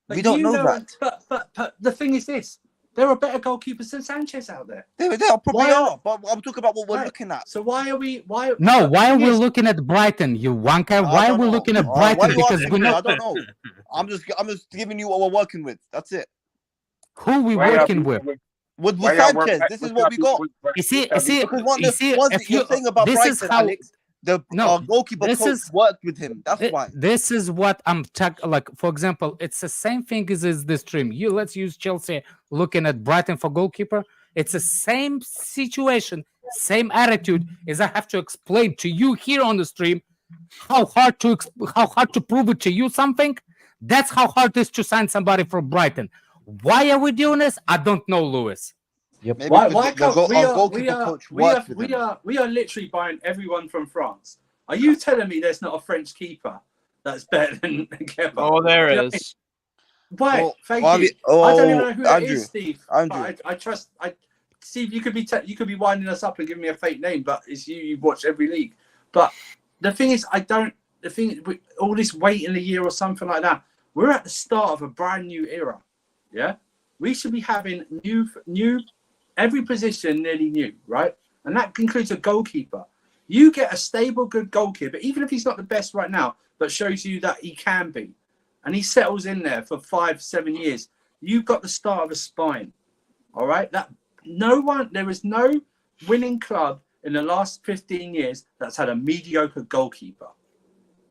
We don't know that. But the thing is this: there are better goalkeepers than Sanchez out there. They probably are. But I'm talking about what we're looking at. So why are we? Why are we looking at Brighton? You wanker! Why are we looking at Brighton? Because we know. I don't know. I'm just giving you what we're working with. That's it. Who are we working with? With Sanchez, this is what we got. You see, you're saying about Brighton, Alex, our goalkeeper coach worked with him. That's why. This is what I'm talking. Like, for example, it's the same thing as the stream. Let's use Chelsea looking at Brighton for goalkeeper. It's the same situation, same attitude as I have to explain to you here on the stream. How hard to prove it to you something. That's how hard it is to sign somebody from Brighton. Why are we doing this? I don't know, Lewis. Yep. Why can't we are literally buying everyone from France. Are you telling me there's not a French keeper that's better than Kepa? Oh, there is. Why? I don't even know who that is, Steve. I trust. Steve, you could be winding us up and giving me a fake name, but it's you. You watch every league. But the thing is, all this waiting a year or something like that. We're at the start of a brand new era. Yeah, we should be having new, every position nearly new, right? And that includes a goalkeeper. You get a stable, good goalkeeper, even if he's not the best right now, but shows you that he can be, and he settles in there for 5-7 years. You've got the start of a spine, all right? There is no winning club in the last 15 years that's had a mediocre goalkeeper.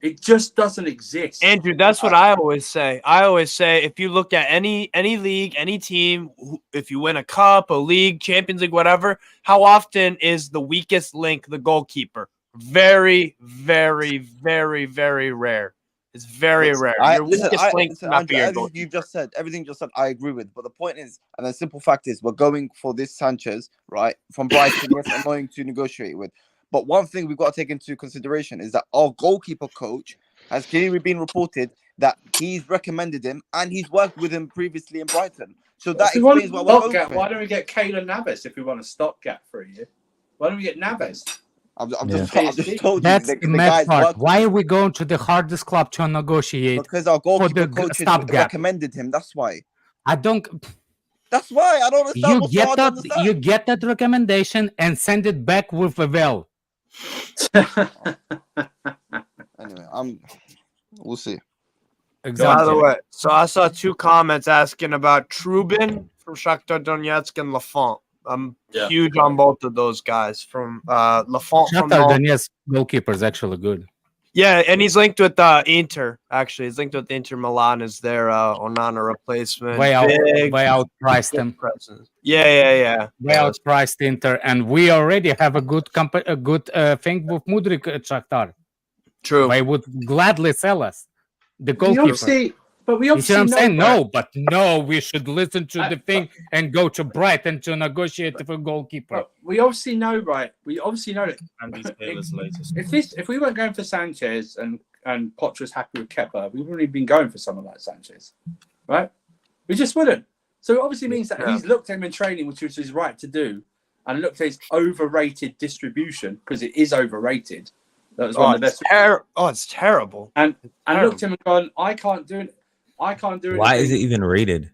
It just doesn't exist. Andrew, that's what I always say. I always say if you look at any league, any team, if you win a cup, a league, Champions League, whatever, how often is the weakest link the goalkeeper? Very, very, very, very rare. It's very rare. Your weakest link not be your goalkeeper. Everything you just said, I agree with. But the point is, and the simple fact is, we're going for this Sanchez, right, from Brighton. Yes, annoying to negotiate with. But one thing we've got to take into consideration is that our goalkeeper coach has clearly been reported that he's recommended him and he's worked with him previously in Brighton. So that explains why we're going. Why don't we get Keylor Navas if we want a stopgap for a year? Why don't we get Navas? I'm just told that's you. The mad part. Why are we going to the hardest club to negotiate? Because our goalkeeper coach recommended him. That's why. That's why I don't understand. You get that recommendation and send it back with a veil. Anyway, we'll see. Exactly. By the way, so I saw 2 comments asking about Trubin from Shakhtar Donetsk and Lafont. I'm huge on both of those guys. From Lafont. Shakhtar Donetsk goalkeeper is actually good. Yeah, and he's linked with Inter. Actually, he's linked with Inter Milan as their Onana replacement. Way outpriced him. Yeah. Way outpriced Inter, and we already have a good thing with Mudryk at Shakhtar. True. They would gladly sell us the goalkeeper. We obviously know. I'm saying? We should listen to the thing and go to Brighton to negotiate for goalkeeper. We obviously know, right? We obviously know that if we weren't going for Sanchez and Poch was happy with Kepa, we wouldn't have been going for someone like Sanchez, right? We just wouldn't. So it obviously means that he's looked at him in training, which was his right to do, and looked at his overrated distribution, because it is overrated. That was one of the best. It's terrible. And looked at him and gone, I can't do it. Why is it even rated?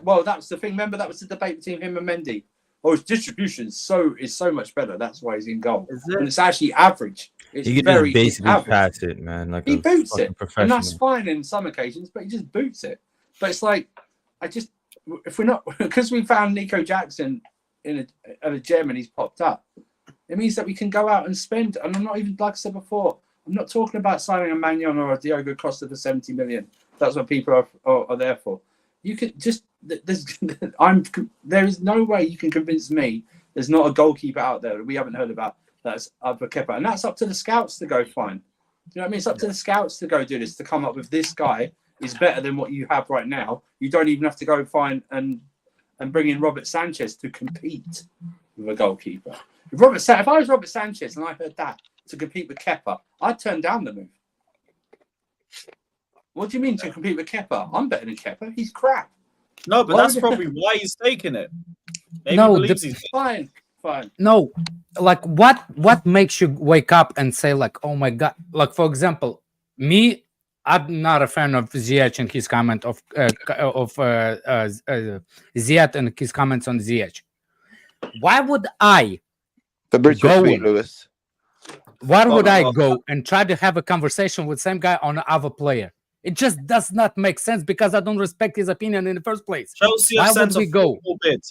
Well, that's the thing. Remember, that was the debate between him and Mendy. Oh, his distribution is so much better. That's why he's in goal. And it's actually average. It's he can just basically pass it, man. Like he boots it, and that's fine in some occasions. But he just boots it. But it's like if we're not, because we found Nico Jackson at a gem and he's popped up, it means that we can go out and spend. And I'm not even, like I said before, I'm not talking about signing a Magnon or a Diogo Costa for 70 million. That's what people are there for. You can just there is no way you can convince me there's not a goalkeeper out there that we haven't heard about that's up for Kepa, and that's up to the scouts to go find. Do you know what I mean? It's up to the scouts to go do this, to come up with this guy is better than what you have right now. You don't even have to go find and bring in Robert Sanchez to compete with a goalkeeper. If I was Robert Sanchez and I heard that to compete with Kepa, I'd turn down the move. What do you mean to compete with Kepa? I'm better than Kepa. He's crap. No, but that's probably why he's taking it. Maybe No, he believes he's Fine. No, like what makes you wake up and say like, oh my god? Like for example, me, I'm not a fan of Ziyech and his comment of Ziyech and his comments on Ziyech. Why would I Fabrizio Sweet, Lewis. Why would I go and try to have a conversation with same guy on other player? It just does not make sense because I don't respect his opinion in the first place. Chelsea Why have would sent we a go? formal bid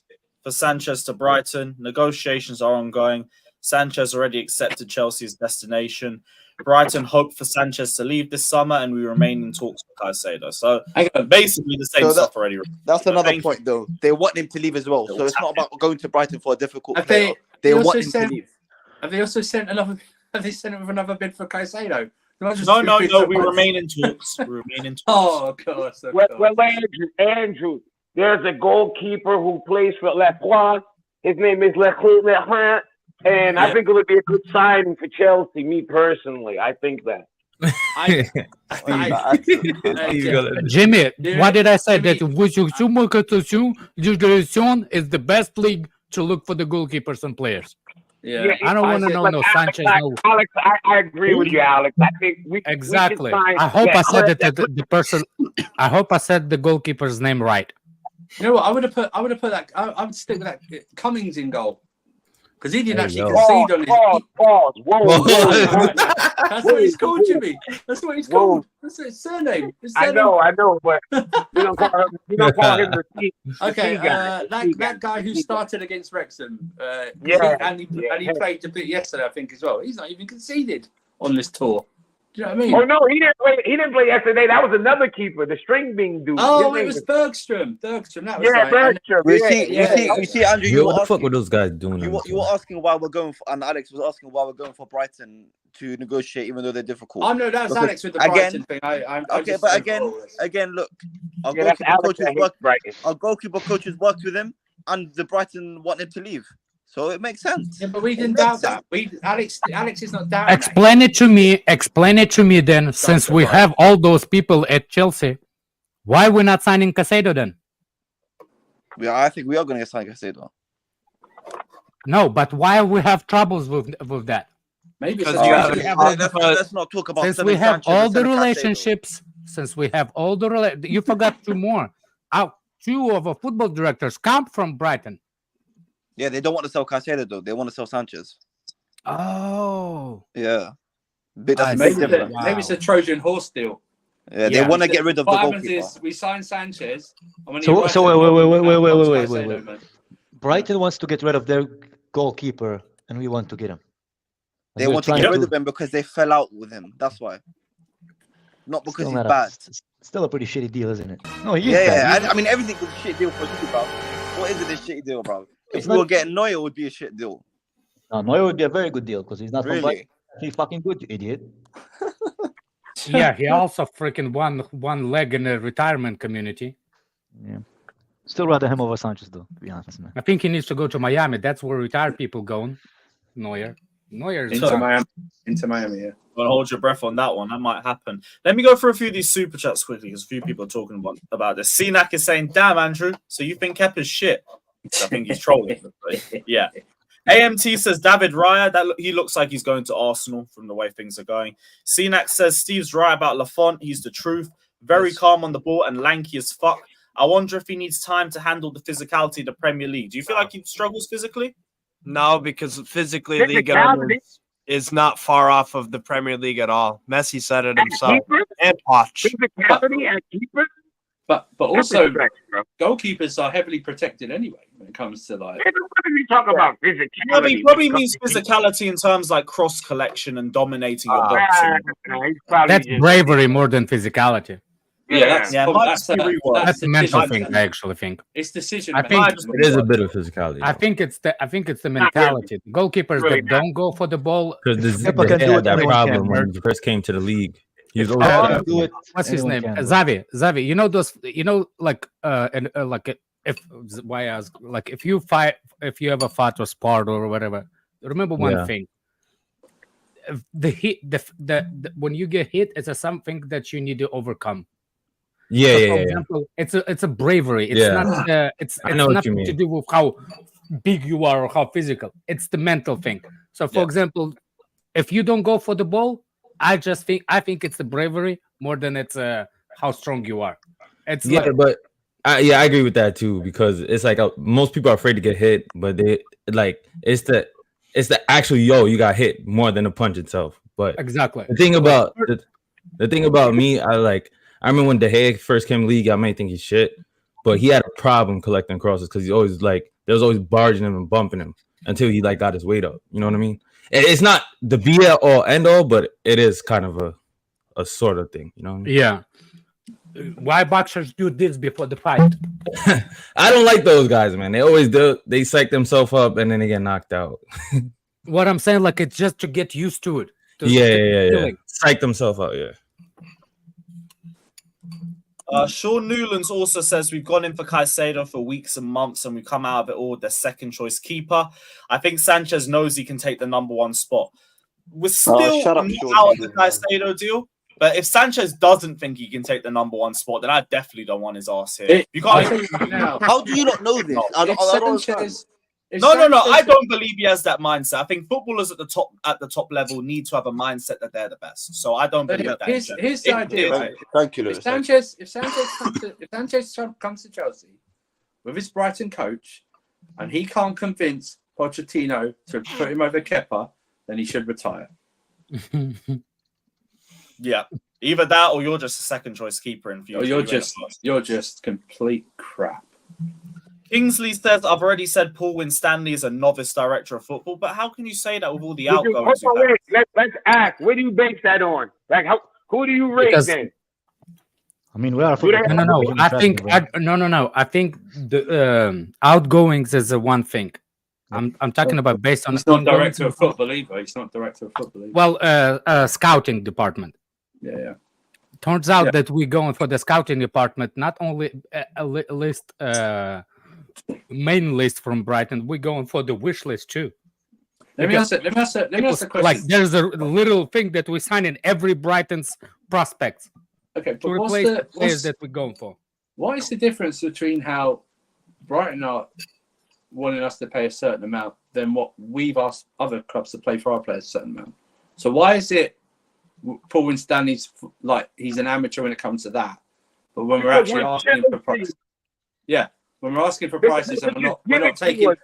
for Sanchez to Brighton. Negotiations are ongoing. Sanchez already accepted Chelsea's destination. Brighton hope for Sanchez to leave this summer, and we remain in talks with Caicedo. So basically the same stuff already. That's another point, though. They want him to leave as well. So it's not about going to Brighton for a difficult player. They want him to leave. Have they also sent another? Have they sent him with another bid for Caicedo? No. We remain in talks. Oh, of course. Well, Andrew, there's a goalkeeper who plays for Le Croix. His name is Le and I think it would be a good signing for Chelsea. Me personally, I think that. Jimmy, what did I say? That is the best league to look for the goalkeepers and players. Yeah, I don't want to know no Sanchez. Alex, I agree with you, Alex. I think we exactly. We I hope I said that the person. I hope I said the goalkeeper's name right. You know what? I would have put that. I would stick with that Cummings in goal because he didn't actually concede on his. Whoa. That's what he's called, Jimmy. That's what he's called. That's his surname. I know, but we don't call him the T. Okay, that guy who started against Wrexham, and he played a bit yesterday, I think, as well. He's not even conceded on this tour. Do you know what I mean? Oh no, he didn't play yesterday. That was another keeper, the string being dude. Oh, it was Bergstrom. That was Bergstrom. We see, Andrew. What the fuck were those guys doing? You were asking why we're going for, and Alex was asking why we're going for Brighton to negotiate, even though they're difficult. Oh no, that's Alex with the Brighton thing. Again, look, our goalkeeper coaches worked with him, and the Brighton want him to leave. So it makes sense. Yeah, but we didn't doubt that. Alex is not doubting. Explain it to me then, since we have all those people at Chelsea. Why we're not signing Caicedo then? Yeah, I think we are going to sign Caicedo. No, but why we have troubles with that? Maybe because let's not talk about. Since we have all the relationships, you forgot two more. Two of our football directors come from Brighton. Yeah, they don't want to sell Caicedo though. They want to sell Sanchez. Oh, yeah. Maybe it's a Trojan horse deal. Yeah, they want to get rid of the goalkeeper. Is we sign Sanchez. So wait. Brighton wants to get rid of their goalkeeper, and we want to get him. They want to get rid of him because they fell out with him. That's why. Not because he's bad. Still a pretty shitty deal, isn't it? No, he is bad. I mean, everything was a shit deal for you, bro. What is it a shitty deal, bro? If we were getting Neuer, it would be a shit deal. No, Neuer would be a very good deal because he's not really. From Brighton. He's fucking good, you idiot. Yeah, he also freaking one leg in the retirement community. Yeah. Still rather him over Sanchez, though, to be honest, man. I think he needs to go to Miami. That's where retired people go. Neuer is into Miami, yeah. Well, hold your breath on that one. That might happen. Let me go through a few of these super chats quickly because a few people are talking about this. CNAC is saying, "Damn, Andrew, so you think Kepa's shit?" I think he's trolling. Yeah. AMT says David Raya. He looks like he's going to Arsenal from the way things are going. CNAC says Steve's right about Lafont. He's the truth. Very calm on the ball and lanky as fuck. I wonder if he needs time to handle the physicality of the Premier League. Do you feel like he struggles physically? No, because physically Ligue 1 is not far off of the Premier League at all. Messi said it himself. And Poch. Physicality at keeper? But also, goalkeepers are heavily protected anyway when it comes to like. What are you talking about physicality? No, he probably means physicality in terms like cross collection and dominating your box. That's bravery more than physicality. That's Yeah, probably- might just be reworked. That's a mental decision. thing. I actually think. It's decision. I think making. It is a bit of physicality. I think it's the mentality. Goalkeepers Really that don't go for the ball. Because Kepa can they do had it, that anyone problem can, when man. he first came to the league. He was If always Kepa like, can do it, What's his anyone name? can, bro. Zavi. You know those. You know, like if why I ask, like if you ever fought or sparred or whatever, remember one Yeah. thing. The hit, the when you get hit, it's something that you need to overcome. yeah, So, yeah, for yeah. example, it's a bravery. It's Yeah. not. It's I know what you nothing to mean. do with how big you are or how physical. It's the mental thing. So, for example, if you don't go for the ball, I think it's the bravery more than it's how strong you are. It's Yeah, like, but I agree with that too, because it's like most people are afraid to get hit, but they like it's the actual you got hit more than the punch itself. But exactly. the thing about the thing about me, I remember when De Gea first came to the league, I may think he's shit, but he had a problem collecting crosses because he's always like there was always barging him and bumping him until he like got his weight up. You know what I mean? It's not the be all end all, but it is kind of a sort of thing. You know what I mean? Yeah. Why boxers do this before the fight? I don't like those guys, man. They always do. They psych themselves up and then they get knocked out. What I'm saying, like, it's just to get used to it. Yeah. Psych themselves out, yeah. Sean Newlands also says we've gone in for Caicedo for weeks and months and we come out of it all with the second choice keeper. I think Sanchez knows he can take the number one spot. We're still shut up, not Sean out of the Newlands. Caicedo deal. But if Sanchez doesn't think he can take the number one spot, then I definitely don't want his ass here. You can't. How do you not know this? I don't understand. No. I don't believe he has that mindset. I think footballers at the top level need to have a mindset that they're the best. So I don't believe that. Here's the idea. Right? Thank you, If Lewis. Sanchez comes to Chelsea with his Brighton coach, and he can't convince Pochettino to put him over Kepa, then he should retire. Yeah, either that or you're just a second choice keeper in future. Or you're just complete crap. Kingsley says, I've already said Paul Winstanley is a novice director of football, but how can you say that with all the outgoings? Let's ask. Where do you base that on? Like, who do you rate then? I mean, we are. No. I think I think the outgoings is one thing. I'm talking about based on. He's not director of football either. He's not director of football either. Well, scouting department. Yeah. Turns out that we're going for the scouting department, not only a list, main list from Brighton. We're going for the wish list too. Let me ask a question. Like, there's a little thing that we sign in every Brighton's prospects. Okay, to replace the players that we're going for. What is the difference between how Brighton are wanting us to pay a certain amount than what we've asked other clubs to play for our players a certain amount? So why is it Paul Winstanley's like he's an amateur when it comes to that, but when we're actually asking for prices, when we're asking for prices and we're not taking.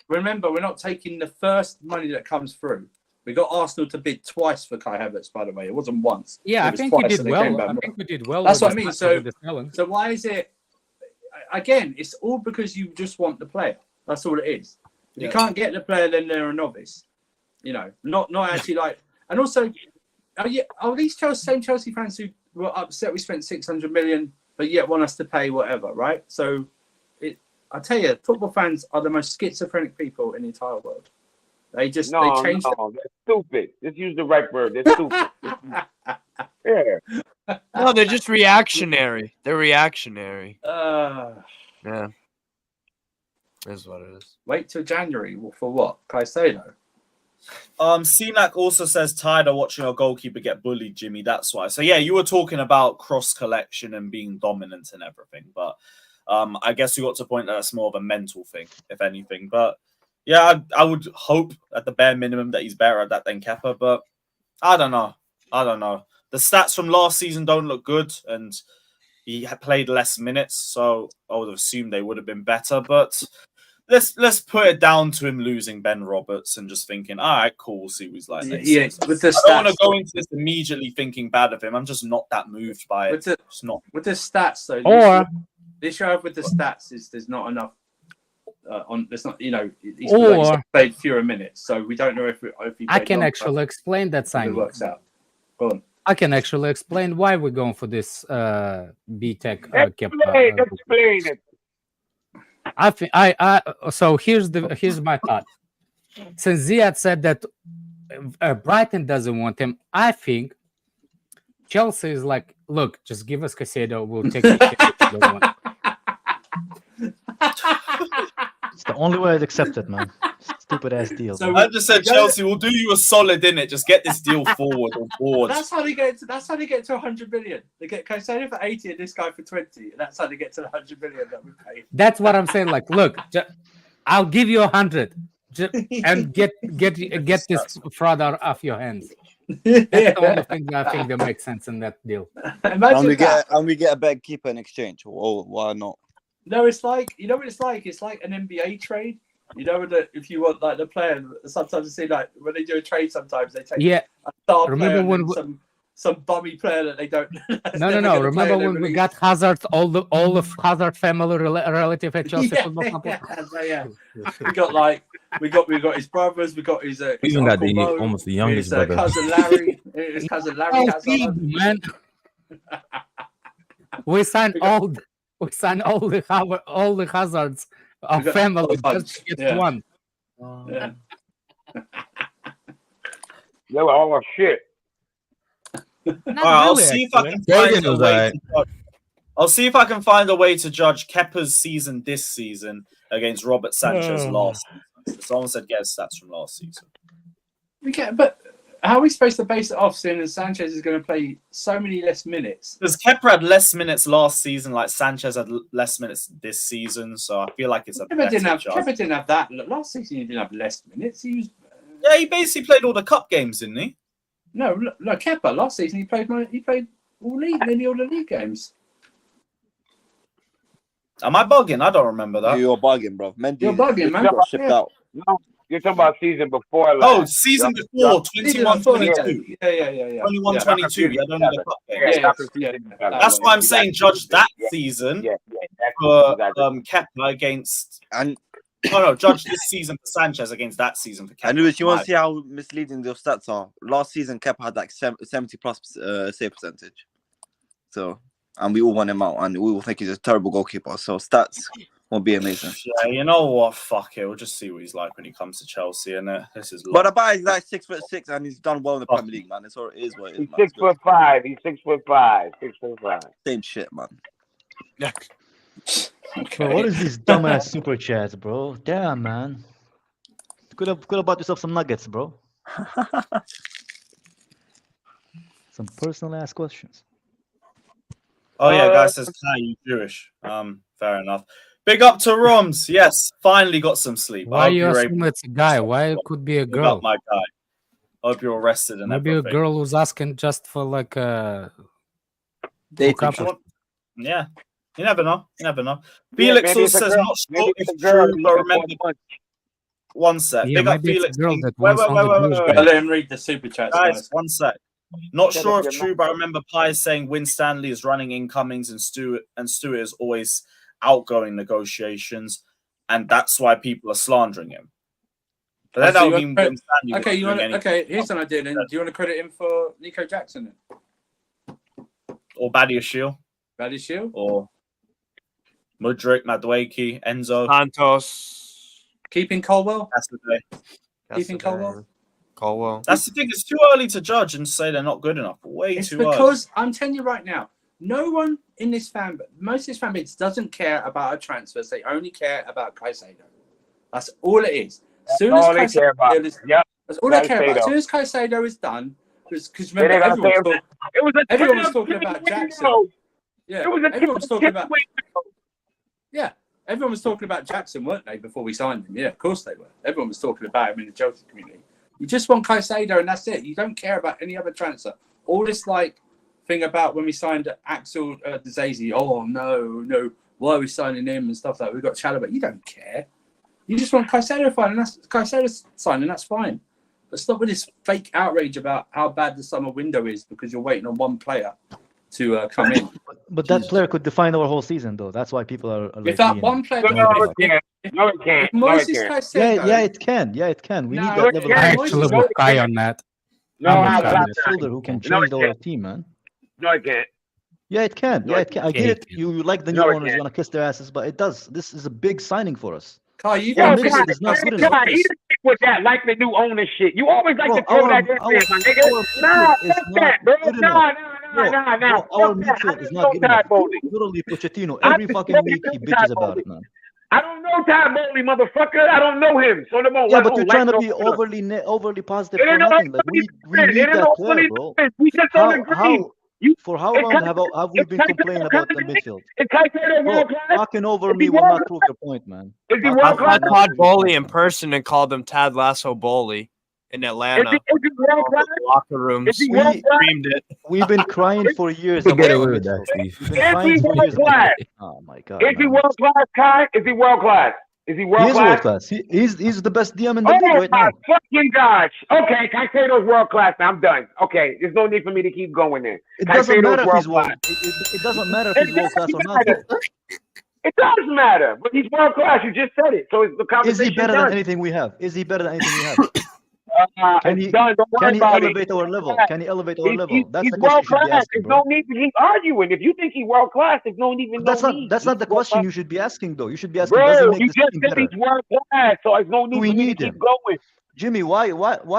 Remember, we're not taking the first money that comes through. We got Arsenal to bid twice for Kai Havertz, by the way. It wasn't once. Yeah, I think we did well. That's what I mean. So why is it? Again, it's all because you just want the player. That's all it is. If you can't get the player, then they're a novice. You know, not actually like. And also, are these same Chelsea fans who were upset we spent 600 million, but yet want us to pay whatever, right? So, I tell you, football fans are the most schizophrenic people in the entire world. They just they change. No, they're stupid. Just use the right word. They're stupid. Yeah. No, they're just reactionary. They're reactionary. Yeah. That's what it is. Wait till January for what? Caicedo. Cenac also says tired of watching our goalkeeper get bullied, Jimmy. That's why. So yeah, you were talking about cross collection and being dominant and everything, but I guess you got to the point that that's more of a mental thing, if anything. But yeah, I would hope at the bare minimum that he's better at that than Kepa, but I don't know. The stats from last season don't look good, and he had played less minutes, so I would have assumed they would have been better. But let's put it down to him losing Ben Roberts and just thinking, all right, cool, we'll see what he's like next season. With the stats, I don't want to go into this immediately thinking bad of him. I'm just not that moved by it. With the stats, though. The issue I have with the stats is there's not enough. There's not, he's played fewer minutes, so we don't know if he. I can actually explain that, Simon. It works out. Go on. I can actually explain why we're going for this B-Tech Explain it. I think so here's my thought. Since Ziad said that Brighton doesn't want him, I think Chelsea is like, look, just give us Caicedo, we'll take the shit if you don't want. It's the only way I'd accept it, man. Stupid ass deal. So I just said Chelsea will do you a solid, innit? Just get this deal forward on board. That's how they get to 100 million. They get Caicedo for 80 and this guy for 20, and that's how they get to the 100 million that we paid. That's what I'm saying. Like, look, I'll give you 100, and get this fraud out of your hands. That's the only thing that I think that makes sense in that deal. And we get a better keeper in exchange. Oh, why not? No, it's like, you know what it's like? It's like an NBA trade. You know that if you want like the player, sometimes you see like when they do a trade, sometimes they take a star player and some bummy player that they don't. No. Remember when we got Hazard, all of Hazard family relative at Chelsea Football Club? Yeah. We got his brothers. We got his. Even got almost the youngest brother. Cousin Larry. His cousin Larry Hazard. Man. We signed all the Hazards of family just to get one. They were all shit. I'll see if I can find a way. I'll see if I can find a way to judge Kepa's season this season against Robert Sanchez last season. Someone said get stats from last season. But how are we supposed to base it off seeing that Sanchez is going to play so many less minutes? Because Kepa had less minutes last season, like Sanchez had less minutes this season, so I feel like it's a better judge. Kepa didn't have that. Last season he didn't have less minutes. He basically played all the cup games, didn't he? No, Kepa last nearly all the league games. Am I bugging? I don't remember that. You're bugging, bro. You're bugging, man. Got shipped out. No, you're talking about season before. Oh, season before, 21-22. Yeah. 21-22. Yeah, don't know the cup games. Yeah. That's why I'm saying judge that season for Kepa against. Judge this season for Sanchez against that season for Kepa. And Lewis, you want to see how misleading those stats are? Last season, Kepa had like 70 plus save percentage. So, and we all want him out, and we all think he's a terrible goalkeeper. So stats won't be amazing. Yeah, you know what? Fuck it. We'll just see what he's like when he comes to Chelsea. And this is. But the guy is like 6'6", and he's done well in the Premier League, man. It is what it is. He's 6'5". He's 6'5". Same shit, man. Yeah. Bro, what is this dumbass super chat, bro? Damn, man. Could have bought yourself some nuggets, bro. Some personal ass questions. Oh yeah, guy says, "Hi, you Jewish?" Fair enough. Big up to Roms. Yes, finally got some sleep. Why you assume it's a guy? Why it could be a girl? Big up, my guy. Hope you're rested and maybe everything. A girl who's asking just for like a Yeah. You never know. Felix also says not sure if true, but remember. One sec. Yeah, big up Felix. Wait. Let him read the super chat. Guys, one sec. Not sure if true, but I remember Pies saying Win Stanley is running incomings and Stewart is always outgoing negotiations, and that's why people are slandering him. But then that would mean Win Stanley. Here's an idea then. Do you want to credit him for Nico Jackson then? Or Badiashile? Or Mudryk, Madueke, Enzo, Santos, keeping Colwell. That's the day. Keeping Colwell. That's the thing. It's too early to judge and say they're not good enough. It's because I'm telling you right now, no one in this fan, most of this fan base doesn't care about our transfers. They only care about Caicedo. That's all it is. That's all they care about. As soon as Caicedo is done, because remember everyone was talking about Jackson. Yeah, everyone was talking about. Yeah, everyone was talking about Jackson, weren't they, before we signed him? Yeah, of course they were. Everyone was talking about him in the Chelsea community. You just want Caicedo, and that's it. You don't care about any other transfer. All this thing about when we signed Axel Disasi. Oh no, why are we signing him and stuff like that? We've got Chalobah. You don't care. You just want Caicedo fine, and that's Caicedo signing. That's fine. But stop with this fake outrage about how bad the summer window is because you're waiting on one player to come in. But that player could define our whole season, though. That's why people are if that one player, no, it can't. Yeah, it can. We need that level. I actually will cry on that. No, I'm a how fan. Zlatan? midfielder who can No, change it the whole can't. team, man. No, it can't. Yeah, it can. No, Yeah, it it can. I Yeah, get it it. can. You like the new No, it owners, you can't. want to kiss their asses, but it does. This is a big signing for us. Kai, you Our Yo, think this Kai, midfield is not man, good enough. Kai, eat a dick with that, like the new owner shit. You always like Bro, to throw our that in our there, my nigga. our Nah, midfield is fuck not that, bro. good Nah, enough. nah, nah, nah, nah. Bro, our Fuck that. I midfield is don't not know good enough. Todd Bowley. Literally, Pochettino, I every just fucking know you week know he Todd bitches about Bowley. it, man. I don't know Todd Bowley, motherfucker. I don't know him. So don't Yeah, but you're like trying to no be overly positive It for ain't no nothing. Like overly we different. need It ain't that no player, overly bro. different. We just don't agree. You For how and long have we is been Caicedo complaining about the coming in? midfield? Is Caicedo Bro, world class? talking over Is he me will world not prove class? your point, man. Is he Talking world I over me class? thought will not Todd prove your Bowley point, in man. person and called him Tad Lasso Bowley in Atlanta. Is he world class? Locker Is rooms. he world class? Screamed it. We've been crying for years You could about get our away with that, midfield. Steve. We've been Is crying he for world years about class? it. Oh my god, Is he man. world class, Kai? Is he world class? Is he He world is world class? class. He's the best DM in the Oh league right my now. fucking gosh. Okay, Caicedo's world class. Now I'm done. Okay, there's no need for me to keep going there. It doesn't Caicedo's matter if world he's world. class. It doesn't matter if It he's world does class or not, matter. though. It does matter, but he's world class. You just said it, so it's the Is conversation he better done. than anything we have? Is he better than anything we have? Can It's he done. Don't worry can he about it. elevate our level? Can he elevate our level? That's He's the question world you should be class. asking, There's bro. no need to keep arguing. If you think he's world class, there's no even But no need. that's not the He's world question class. you should be asking, though. You should be asking, does he Bro, make you this just team said better? he's world class, so there's no Do need we for me to need keep him? going. Jimmy, why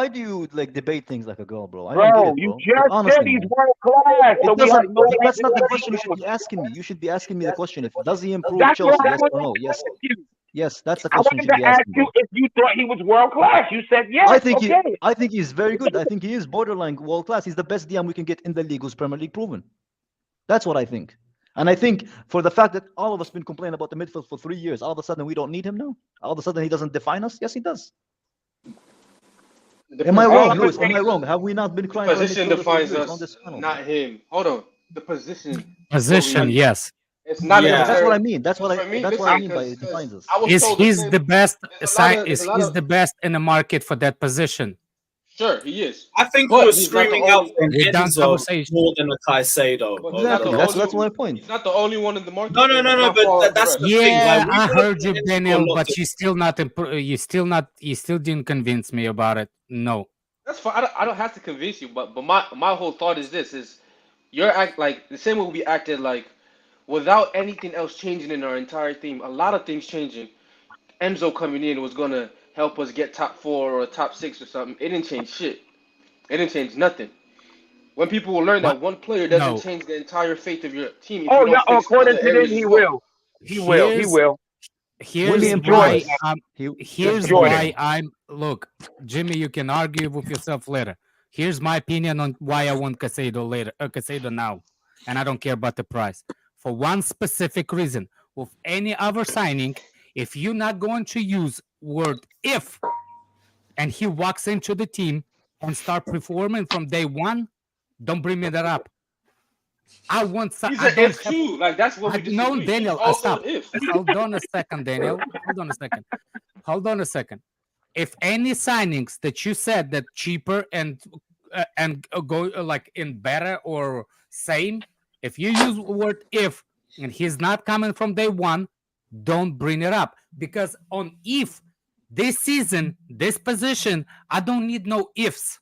do you like debate things like a girl, bro? I don't get Bro, it, you bro. Like, just said honestly, he's man. world class, so It we have doesn't. no That's not the idea. question you should be asking me. You should be asking me the question: if does he improve That's what Chelsea? I Yes was or no? going to Yes. ask you. Yes, that's the I question you wanted should to be ask asking, you bro. if you thought he was world class. You said yes. I think Okay. I think he's very good. I think he is borderline world class. He's the best DM we can get in the league who's Premier League proven. That's what I think. And I think for the fact that all of us been complaining about the midfield for 3 years, all of a sudden we don't need him now. All of a sudden he doesn't define us. Yes, he does. Am I wrong, Lewis? Am I wrong? Have we not been crying for a Position midfielder for defines years on us, this channel? not him. Hold on. The position. Position, yes. It's not Yeah. That's what I necessarily. mean. That's what For me, That's what I listen, mean by it because defines us. I was Is told the he's same. the best There's a lot of. is There's a lot he's of. the best in the market for that position? Sure, he is. I think But we were he's not the screaming out only. for an It done Enzo conversation. more than a Caicedo. But he's not Exactly. the That's only. my point. He's not the only one in the market. No, so let's not but fall off the that's rest. the thing. Yeah, Like, we I were heard you, Enzo a Daniel, lot but of- you still not you still didn't convince me about it. No. That's fine. I don't have to convince you, but my whole thought is this: is you're act like the same way we acted like without anything else changing in our entire team. A lot of things changing. Enzo coming in was gonna help us get top 4 or top 6 or something. It didn't change shit. It didn't change nothing. When people will learn that one player doesn't No. change the entire fate of your team if Oh, you don't yeah. fix According other to areas this, he as well. will. He will. He Here's- will. Here's improve why us. here's Jordan. why I'm look, Jimmy, you can argue with yourself later. Here's my opinion on why I want Caicedo now, and I don't care about the price. For one specific reason, with any other signing, if you're not going to use word if, and he walks into the team and start performing from day one, don't bring me that up. I want. He's I an don't if have- too. Like that's what we disagree. No, Daniel, He's also stop. an if. Hold on a second, Daniel. Hold on a second. Hold on a second. If any signings that you said that cheaper and go like in better or same, if you use word if and he's not coming from day one, don't bring it up, because on if this season, this position, I don't need no ifs.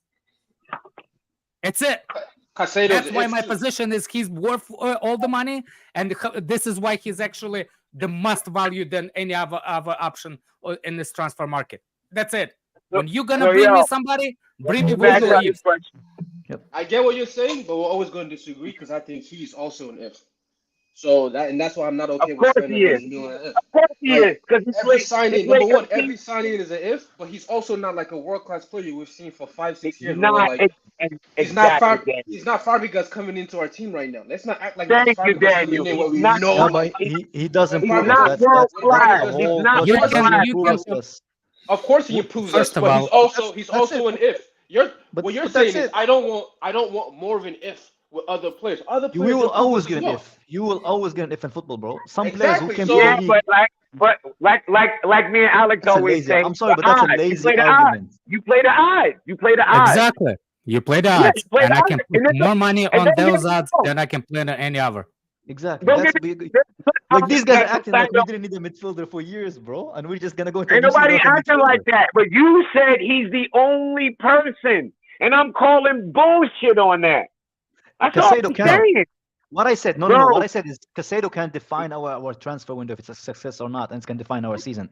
It's it. Caicedo's That's an why if my too. position is he's worth all the money, and this is why he's actually the must value than any other option in this transfer market. That's it. When you're gonna So, bring yo, me somebody, bring me Back with to no this ifs. question. I get what you're saying, but we're always going to disagree because I think he's also an if. So that's why I'm not okay Of with course saying he that is. he's doing an if. Of course he Like, is, because he Every played. signing, number one, every signing is an if, but he's also not like a world class player we've seen for 5-6 years. Where we're Not like, he's not exactly. Daniel. he's not Fabregas coming into our team right now. Let's not act like Thank you, Fabregas Daniel. coming in what we He's not- know. Yeah, but he does He's improve not us. world That's class. the He's whole not question. world Does he class. improve You us? Of course he improves First us, of but all- he's also That's an it. if. But What you're that's saying is it. I don't want more of an if with other players. Other You players will improve always us get as an well. if. You will always get an if in football, bro. Some Exactly, players who came so- to the Yeah, league. but like me and Alex That's a always lazy. say, I'm sorry, the but that's a odds. You lazy play the odds. argument. You play the odds. You play the odds. Exactly. You play the Yeah, odds, you play and the I can odds, put and then more money and on don't get those me odds wrong. than I can play on any other. Exactly. Don't That's get big. me- Like these guys are That's acting like we Caicedo. didn't need a midfielder for years, bro, and we're just gonna go into a Ain't new season nobody without a acting midfielder. like that. But you said he's the only person. and I'm calling bullshit on that. That's all Caicedo I'm can. saying. What I said, no. Bro. What I said is Caicedo can define our transfer window if it's a success or not, and it can define our season.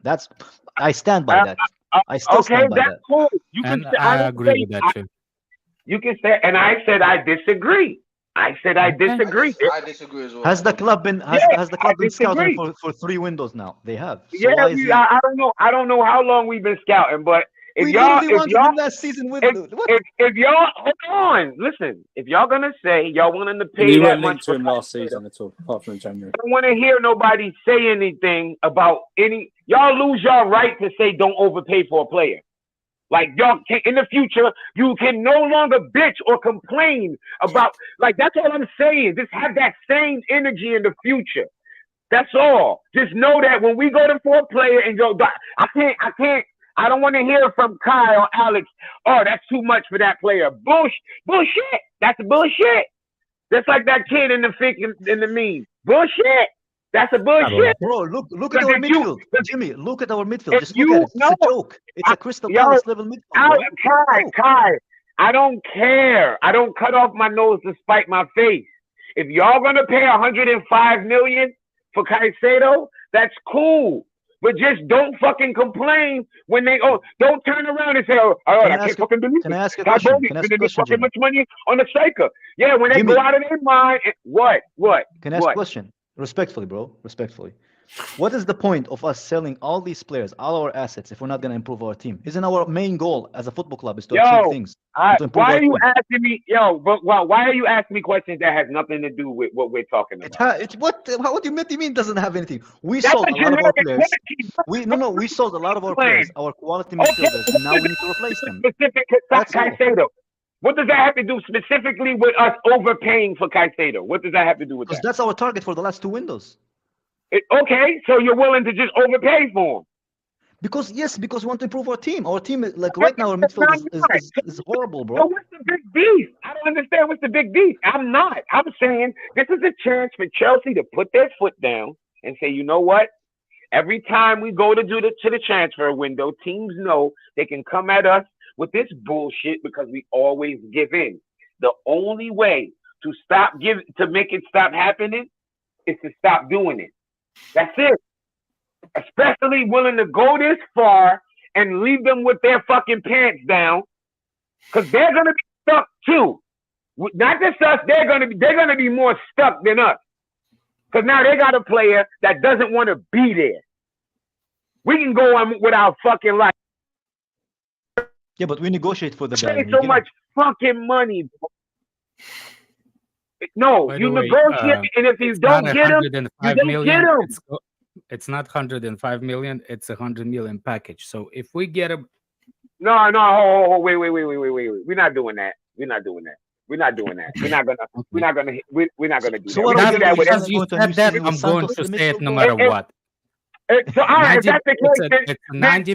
I stand by that. I still Okay, stand by that's that. cool. You And can say, I don't agree say- with that too. You can say, and I said I disagree. I said I disagree. I disagree as well. Has the club been has the club been scouting disagree. for 3 windows now? They have. So Yeah, why is he? I don't know. I don't know how long we've been scouting, but if We y'all, literally wanted him last season with what? if y'all, hold on, listen. If y'all gonna say y'all wanting to pay We that weren't much linked to for him last Caicedo, season at all, apart from January. I don't want to hear nobody say anything about any. Y'all lose your right to say don't overpay for a player. Like y'all can, in the future, you can no longer bitch or complain about. Like that's all I'm saying. Just have that same energy in the future. That's all. Just know that when we go to for a player and go, I can't. I don't want to hear from Kai or Alex. Oh, that's too much for that player. Bullshit. That's bullshit. That's like that kid in the meme. Bullshit. That's a bullshit. Bro, look at our midfield. Jimmy, look at our midfield. If Just look at it. It's a joke. It's a Crystal Palace level midfield. Kai, I don't care. I don't cut off my nose to spite my face. If y'all gonna pay $105 million for Caicedo, that's cool. But just don't fucking complain when don't turn around and say, I can't fucking believe it. Can I ask you a question? Can I ask you a question, fucking Jimmy? much money on the striker. Yeah, when they Jimmy. go out of their mind, what? Can I ask a question? Respectfully, bro. Respectfully. What is the point of us selling all these players, all our assets, if we're not going to improve our team? Isn't our main goal as a football club is to achieve things? To improve why our are you team? asking me, why are you asking me questions that has nothing to do with what we're talking about? What do you mean it doesn't have anything? We That's sold a a lot of our generic players. question. We sold a lot of our players, our quality midfielders, and now we need to replace them. Specific That's all. Caicedo. What does that have to do specifically with us overpaying for Caicedo? What does that have to do with Because that? that's our target for the last 2 windows. Okay, so you're willing to just overpay for him? Because we want to improve our team. Our team, like right now, our midfield is horrible, bro. So what's the big beef? I don't understand what's the big beef. I'm saying this is a chance for Chelsea to put their foot down and say, you know what? Every time we go to the transfer window, teams know they can come at us with this bullshit because we always give in. The only way to make it stop happening is to stop doing it. That's it. Especially willing to go this far and leave them with their fucking pants down, because they're gonna be stuck too. Not just us, they're gonna be more stuck than us. Because now they got a player that doesn't want to be there. We can go on with our fucking life. Yeah, but we negotiate for the guy. Pay so much fucking money. No, By you the way, negotiate, and if you don't get him, you don't get him. It's not 105 million. It's 100 million package. So if we get a No, wait. We're not doing that. We're not doing that. We're not gonna do So that. what We're are not we gonna do that with because you said that, I'm going to say it no matter what. So all right, if that's the case, It's 90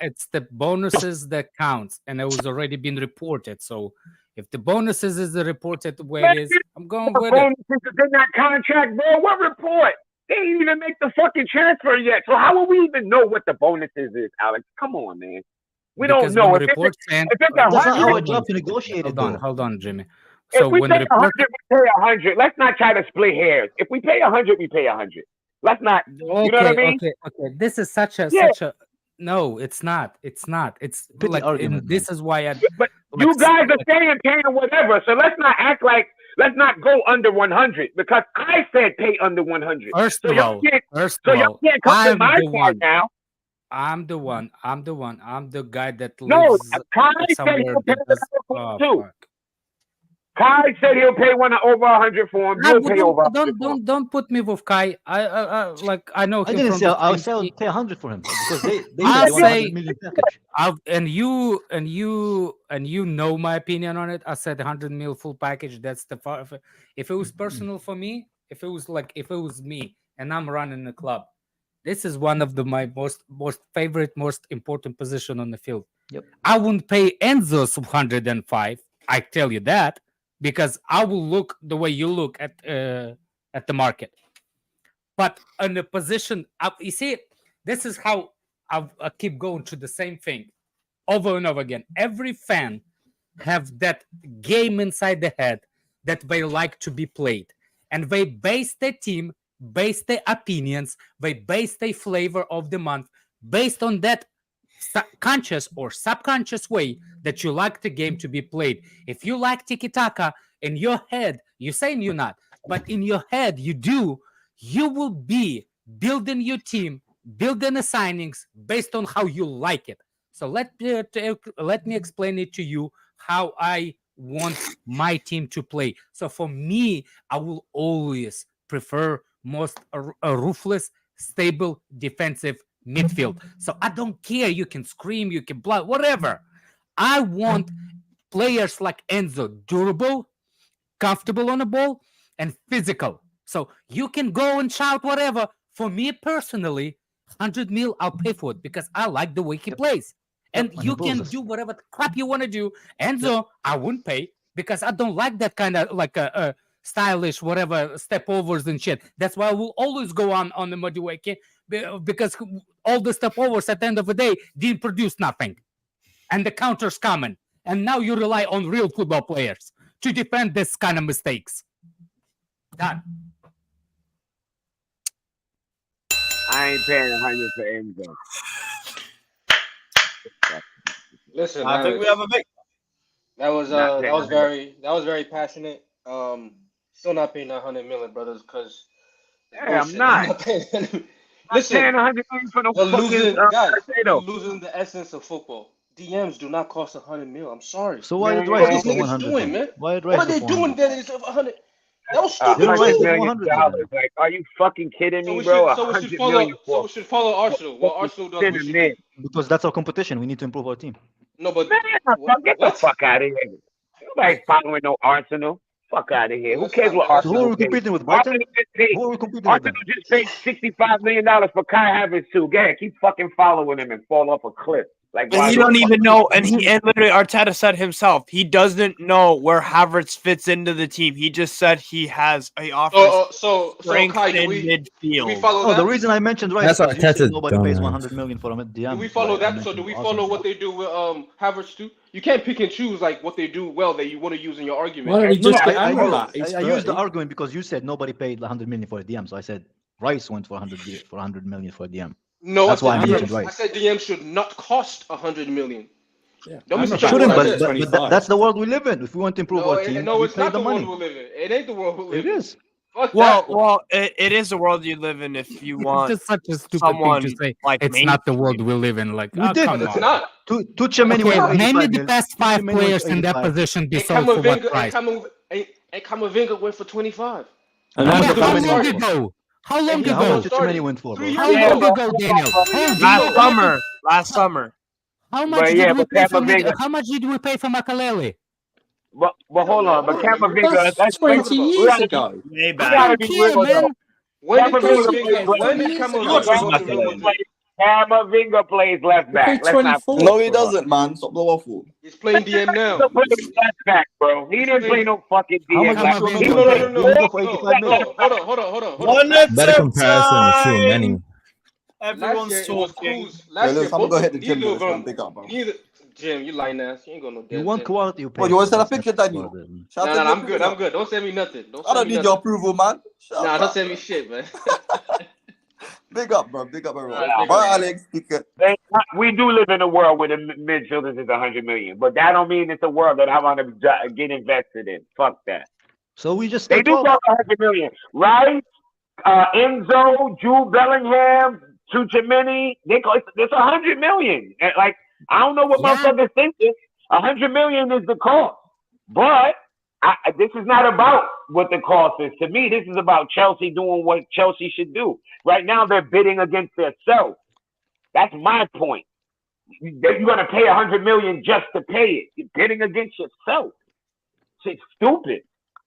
it's the bonuses that counts, and it was already been reported. So if the bonuses is the reported way it is, I'm going with it. bonuses is in that contract, bro. What report? They didn't even make the fucking transfer yet. So how will we even know what the bonuses is, Alex? Come on, man. We Because don't know. when If the report it's saying, That's not our 100, job to negotiate it. hold on, Jimmy. if So we when pay the report 100, we pay 100. Let's not try to split hairs. If we pay 100, we pay 100. Let's not. You know what I mean? Okay. This is such a no. It's not. It's Pity like argument, this is why But you guys are saying paying whatever. So let's not act like. Let's not go under 100 because I said pay under 100. First of all, y'all can't come to my side now. I'm the one. I'm the guy that No, lives Kai said somewhere he'll pay that does. too. Fuck. Kai said he'll pay over 100 for him. You'll pay over. Don't put me with Kai. I know him. I didn't from say the I'll street. pay 100 for him because they I'll want say 100 million package. And you know my opinion on it. I said 100 mil full package. That's the if it was personal for me, if it was me and I'm running the club, this is one of my most favorite, most important position on the field. Yep. I wouldn't pay Enzo's 105. I tell you that because I will look the way you look at the market. But in a position, you see, this is how I keep going to the same thing over and over again. Every fan have that game inside the head that they like to be played. And they base their team, base their opinions, they base their flavor of the month based on that conscious or subconscious way that you like the game to be played. If you like tiki-taka in your head, you're saying you're not, but in your head you do, you will be building your team, building the signings based on how you like it. So let me explain it to you how I want my team to play. So for me, I will always prefer most a ruthless, stable defensive midfield. So I don't care. You can scream, you can blow, whatever. I want players like Enzo, durable, comfortable on the ball, and physical. So you can go and shout whatever. For me personally, 100 mil, I'll pay for it because I like the way he plays. And you can do whatever crap you want to do. Enzo, I wouldn't pay because I don't like that kind of like a stylish whatever step overs and shit. That's why I will always go on the Madueke because all the step overs at the end of the day didn't produce nothing. And the counter's coming. And now you rely on real football players to defend this kind of mistakes. Done. I ain't paying 100 for Enzo. Listen, I think we have a mix. That was very passionate. Still not paying that 100 million, brothers, because I'm not. Listen, paying 100 million for no we're losing, fucking guys. We're losing the essence of football. DMs do not cost 100 mil. I'm sorry. So why did What are Rice these go for niggas 100? doing, man? Why did What Rice are they go for doing 100? that is 100? That was stupid Rice too. go for $100 100 million. Like, are you fucking kidding So me, we bro? should follow Arsenal. What Arsenal does, we should do. Because that's our competition. We need to improve our team. No, but Get the fuck out of here. Nobody's following no Arsenal. Fuck out of here. Who cares what So who Arsenal are we pays? competing with, Brighton? Who are we competing with then? Arsenal just paid $65 million for Kai Havertz too. Go ahead, keep fucking following him and fall off a cliff. Like, And he don't even know, and literally Arteta said himself, he doesn't know where Havertz fits into the team. He just said he offers strength Kai, in do we midfield. follow that? The reason I mentioned Rice That's is you said Arteta's nobody pays dumbass. 100 million for a DM. Do we follow that? So do we follow what they do with Havertz too? You can't pick and choose like what they do well that you want to use in your argument. Why don't you just get I Amrabat? He's used the 30. argument because you said nobody paid 100 million for a DM. So I said Rice went for 100 million for a DM. No, That's why I mentioned DM, I Rice. said DM should not cost 100 million. Yeah. Don't Amrabat misinterpret Shouldn't, what I was said. but 25. that's the world we live in. If we want to improve No, our team, no, we it's pay not the the money. world we live in. It ain't the world we live It in. is. Fuck that. Well, it is the world you live in if you want It's just such a stupid someone thing to say. like It's not the world mainstream. we live in. Like, We oh, did. come But it's on. not. Tuchemani Okay, went for name me 85 the mil. best 5 Tuchemani went players for in that 85. position be And sold for what price. Kamavinga went for 25. And How Yeah, much how Tuchemani long went for? ago? How long And he How ago? much Tuchemani went for, 3 bro? years How ago. long ago, Daniel? Last summer. How much But did yeah, we but pay for Camavinga. How much did we pay for Makaleli? But hold on, but Camavinga, That's let's 20 we years gotta ago. be, Way we back. gotta I be don't care, real though. man. When did Camavinga Camavinga go to Camavinga plays left He back. paid Let's not 24. No, he doesn't, man. Stop the waffle. He's playing DM now. He plays left back, bro. He didn't play no fucking How much DM. did Like, Tchouameni he go played for? Didn't he go for 85 mil? Hold on. Better comparison with Tchouameni. Last Everyone's year it was talking. Cruz. Hey, Last year listen, I'm gonna go hit the neither gym with of this man. them. Big up, bro. Neither Jim, you lying ass. You ain't going no damn You want gym. quality, you pay. What, you want to for send a it. picture, That's Daniel? what it is. Shall I Nah, send you a I'm good. picture? I'm good. Don't send me nothing. I don't need your approval, man. Shut Nah, up, don't man. send me shit, man. Big up, bro. Big up, everyone. Alright, big Bye, up. Alex. Take it. we do live in a world where the midfielders is 100 million, but that don't mean it's a world that I want to get invested in. Fuck that. So we just They stay do 12. cost 100 million, right? Enzo, Jude Bellingham, Tchouameni, it's 100 million. And, like, I don't know what motherfuckers think. 100 million is the cost, but this is not about what the cost is. To me, this is about Chelsea doing what Chelsea should do. Right now, they're bidding against themselves. That's my point. You're going to pay 100 million just to pay it. You're bidding against yourself. It's stupid.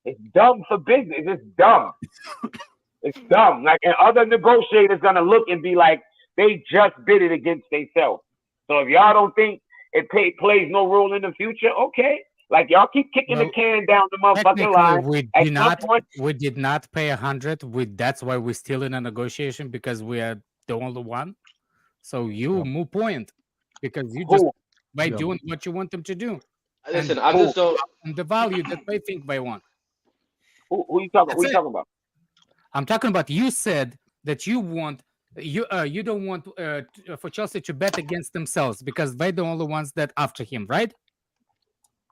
It's dumb for business. It's dumb. It's dumb. Like, and other negotiators going to look and be like, they just bid it against themselves. So if y'all don't think it plays no role in the future, okay. Like, y'all keep kicking the can down the motherfucking line. We did not pay 100. That's why we're still in a negotiation, because we are the only one. So you move point, because you just by doing what you want them to do. Listen, I just don't. And the value that they think they want. Who you talking? That's Who you it. talking about? I'm talking about you said that you don't want for Chelsea to bet against themselves because they're the only ones that after him, right?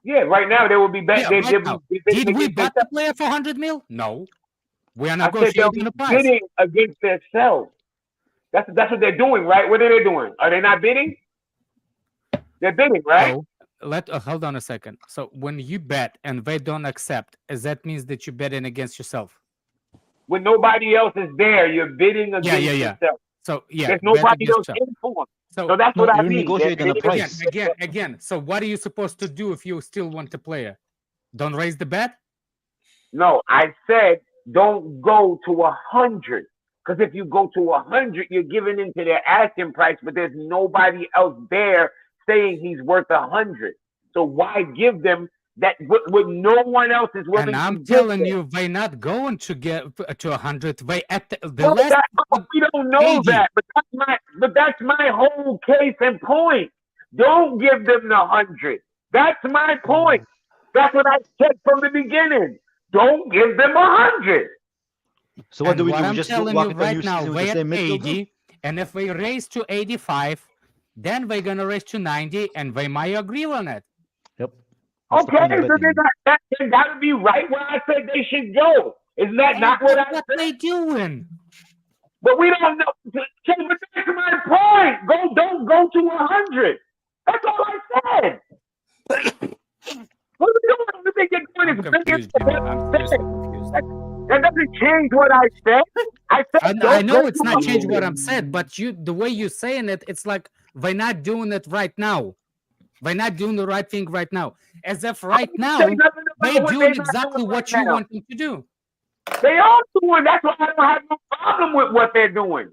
Yeah, right now they will be bet. Yeah, right now. Did we bet the player for 100 mil? No. We are I said they'll negotiating be the price. bidding against themselves. That's what they're doing, right? What are they doing? Are they not bidding? They're bidding, right? No. Hold on a second. So when you bet and they don't accept, does that means that you're betting against yourself? When nobody else is there, you're bidding against yourself. So there's nobody else in for. So that's what I mean. Negotiating a price. Again. So what are you supposed to do if you still want the player? Don't raise the bet? No, I said don't go to 100. Because if you go to 100, you're giving into their asking price, but there's nobody else there saying he's worth 100. So why give them that what no one else is willing to give? And I'm telling you, they're not going to get to 100. They at the well, last. We don't know that, but that's my whole case and point. Don't give them the 100. That's my point. That's what I said from the beginning. Don't give them 100. So what do we do? I'm Just telling walk you into right new now, season with they the at same midfielder? 80, and if we raise to 85, then we're gonna raise to 90, and they might agree on it. Yep. Okay, so they gotta be right where I said they should go. Isn't that not what I said? They doing? But we don't know. But that's my point. Don't go to 100. That's all I said. What are we doing? What they get doing is confused, I'm seriously confused. That doesn't change what I said. I know it's not changing what I'm saying, but the way you're saying it, it's like they're not doing it right now. They're not doing the right thing right now. As if right now they're doing exactly what you want them to do. They are doing. That's why I don't have no problem with what they're doing.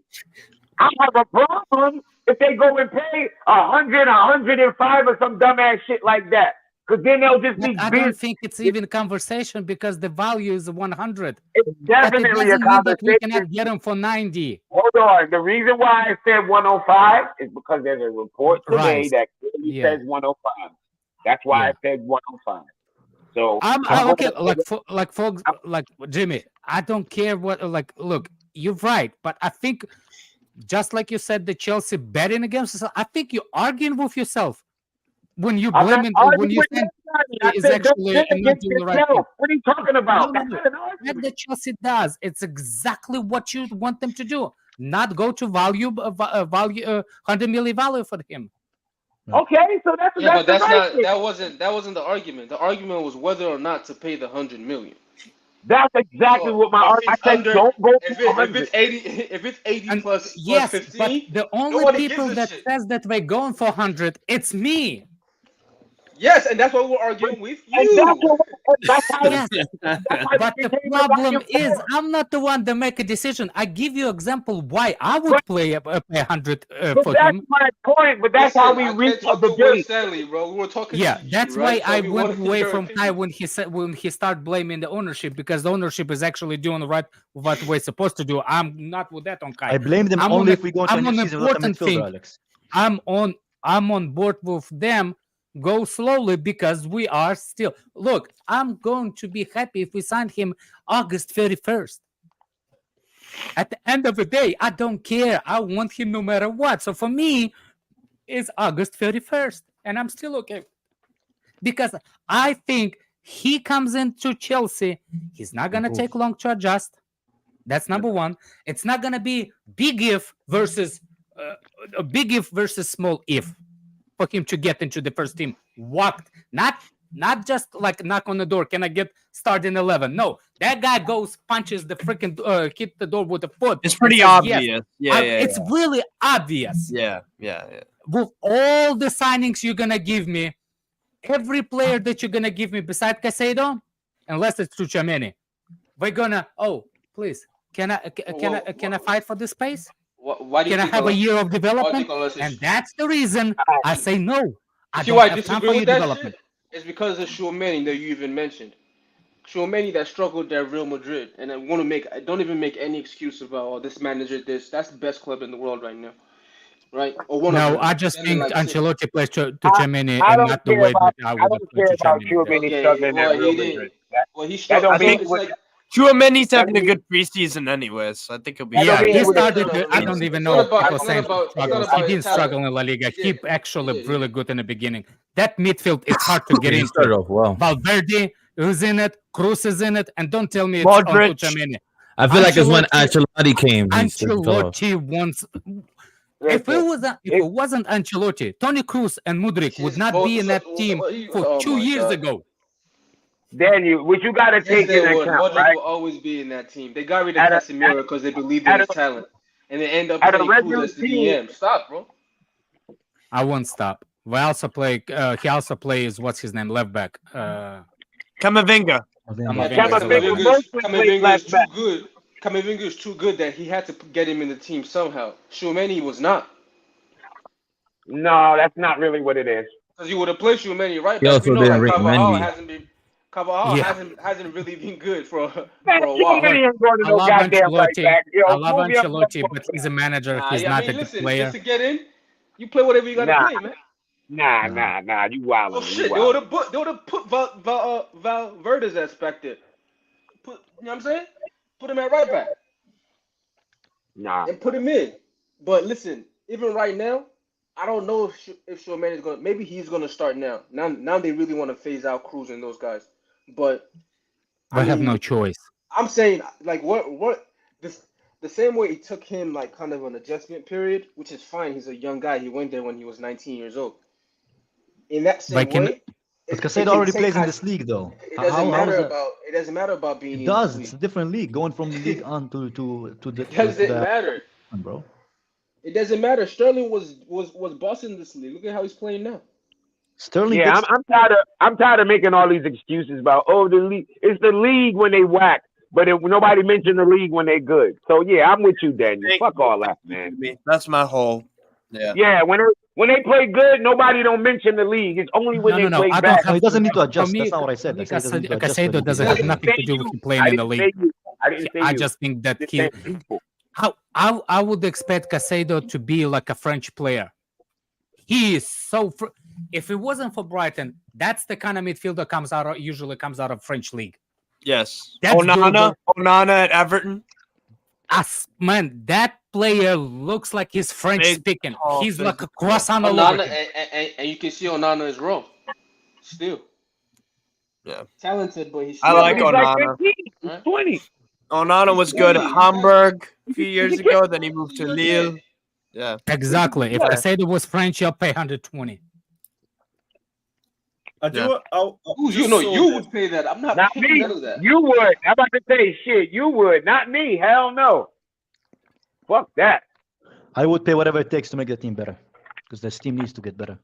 I have a problem if they go and pay 100, 105 or some dumbass shit like that. Because then they'll just be. I don't think it's even a conversation because the value is 100. It's definitely a conversation. That we cannot get them for 90. Hold on. The reason why I said 105 is because there's a report today that clearly says 105. That's why I said 105. So I'm okay. Like folks, like Jimmy, I don't care what. Like, look, you're right, but I think just like you said, the Chelsea betting against us, I think you're arguing with yourself. When you blame it, when you think is actually not doing the right thing. What are you talking about? No. What the Chelsea does, it's exactly what you want them to do. Not go to value 100 million value for him. Okay, so that's but that's not that wasn't the argument. The argument was whether or not to pay the 100 million. That's exactly what my argument. I said don't go to if it's 80 plus 15. But the only people that says that they're going for 100, it's me. Yes, and that's what we're arguing with you. Yes. But the problem is, I'm not the one that make a decision. I give you example why I would pay 100 for that's him. my point. But that's how we reach the debate, Stanley, bro. We were talking. Yeah, that's why I went away from Kai Kai when he started blaming the ownership because the ownership is actually doing right what we're supposed to do. I'm not with that on Kai. I blame them only if we go into a new season without a midfielder, Alex. I'm on board with them. Go slowly because we are still. Look, I'm going to be happy if we sign him August 31st. At the end of the day, I don't care. I want him no matter what. So for me, it's August 31st, and I'm still okay because I think he comes into Chelsea. He's not gonna take long to adjust. That's number one. It's not gonna be big if versus small if. For him to get into the first team, walked, not just like knock on the door. Can I get started in 11? No, that guy goes, punches the freaking hit the door with the foot. It's pretty obvious. Yes. It's really obvious. Yeah. With all the signings you're gonna give me, every player that you're gonna give me beside Caicedo, unless it's Tchouaméni, we're gonna. Oh, please, can I fight for this space? Why do you Can I have a year of development? And that's the reason I say no. I don't have time for your development. It's because of Tchouaméni that you even mentioned. Tchouaméni that struggled at Real Madrid, and I don't even make any excuse about this manager. That's the best club in the world right now. right? Or one of No, them. I just Spending think like six. Ancelotti plays to I Tchouaméni I and don't not the care way about that I I would don't have played care about Tchouaméni there. Tchouaméni Okay, struggling at well, Real he didn't. Madrid. Well, he That struggled. don't I mean think he It's was. like Chouameni's That having don't a mean good preseason anyways. I think he'll be that don't Yeah, mean he he was. no, started. I don't even It's know not if about. people It's not saying he about. It's not struggles. about He his didn't talent. struggle in La Liga. He He did. actually He did. really good in the beginning. That midfield, it's hard to get He into. started off well. Valverde is in it. Cruz is in it, and don't tell me it's on Modric. Tchouaméni. I feel like it's when Ancelotti- Ancelotti came, he fell off. Ancelotti wants. If it wasn't Ancelotti, Toni Kroos and Mudryk would not be in that team for Oh 2 my years God. ago. Daniel, what you got to Yes, take they into would. account, Modric right? will always be in that team. They got rid of At a, Casemiro because they believed in at his a, talent, and they end up at a playing Cruz regular as the team, DM. Stop, bro. I won't stop. We also play. He also plays. What's his name? Left back. Camavinga. Camavinga mostly plays Camavinga is left too back. good. Camavinga is too good that he had to get him in the team somehow. Tchouaméni was not, No, that's not really what it is. because you would have played Tchouaméni right He back. also We know didn't like rate Carvajal Mendy. hasn't been. Carvajal Yeah. hasn't really been good for a Man, while. Tchouaméni ain't going to I no love goddamn right Ancelotti. back. Yo, I love move your Ancelotti, motherfucker but he's a back. manager. Nah, He's I not mean, a good listen, player. just to get in, you play whatever you gotta Nah, play, man. nah. You wildin'. Oh You shit, wildin'. they would have put Valverde's ass back there. You know what I'm saying? Put him at right back Nah. and put him in. But listen, even right now, I don't know if Tchouaméni is going. Maybe he's going to start now. Now they really want to phase out Cruz and those guys. But I have no choice. I'm saying like what the same way it took him like kind of an adjustment period, which is fine. He's a young guy. He went there when he was 19 years old. In that same way, But Casado already plays in this league, though. It doesn't matter about being. It in does. this It's a league. different league. Going from the league on to the. It doesn't matter, bro. It doesn't matter. Sterling was bossing this league. Look at how he's playing now. Sterling. Yeah, I'm tired of making all these excuses about the league. It's the league when they whack, but nobody mentioned the league when they good. So yeah, I'm with you, Daniel. Fuck all that, man. That's my whole. Yeah. Yeah, when they play good, nobody don't mention the league. It's only when they play bad. No, he doesn't need to adjust. me, That's not what I said. Casado doesn't have nothing to do with him playing in the league. I just think that I would expect Casado to be like a French player. He is so. If it wasn't for Brighton, that's the kind of midfielder usually comes out of French league. Yes. That's Onana at Everton. Man, that player looks like he's French speaking. He's like a croissant all over him. And you can see Onana is wrong. Still. Yeah. Talented, but he's. I like Onana. He's 20. Onana was good at Hamburg a few years ago. Then he moved to Lille. Yeah. Exactly. If Casado was French, you'll pay 120. I do. Yeah. You would pay that. I'm not me. none of that. You would. I'm about to say shit. You would, not me. Hell no. Fuck that. I would pay whatever it takes to make the team better, because this team needs to get better.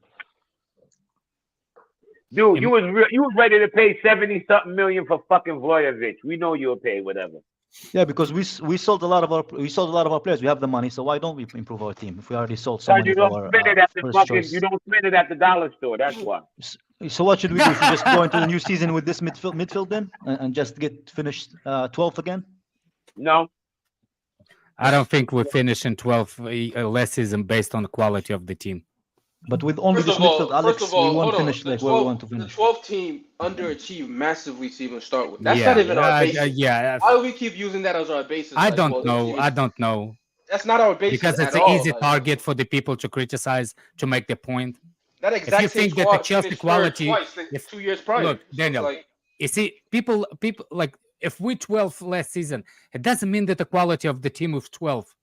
Dude, you was ready to pay 70-something million for fucking Vlahovic. We know you'll pay whatever. Yeah, because we sold a lot of our players. We have the money, so why don't we improve our team if we already sold so many You of don't our spend it at the first fucking. choice? You don't spend it at the dollar store. That's why. So what should we do? Should we just go into the new season with this midfield then, and just get finished 12th again? No. I don't think we finish in 12th last season based on the quality of the team. But with only this midfield, Alex, we won't finish like where we want to finish. The 12th team underachieved massively to even start with. That's not even our basis. Why do we keep using that as our basis? I don't know. That's not our basis. Because it's an easy target for the people to criticize, to make the point. That exact if you think that the Chelsea quality, 2 years prior. Look, Daniel, you see, people like if we 12th last season, it doesn't mean that the quality of the team was 12th.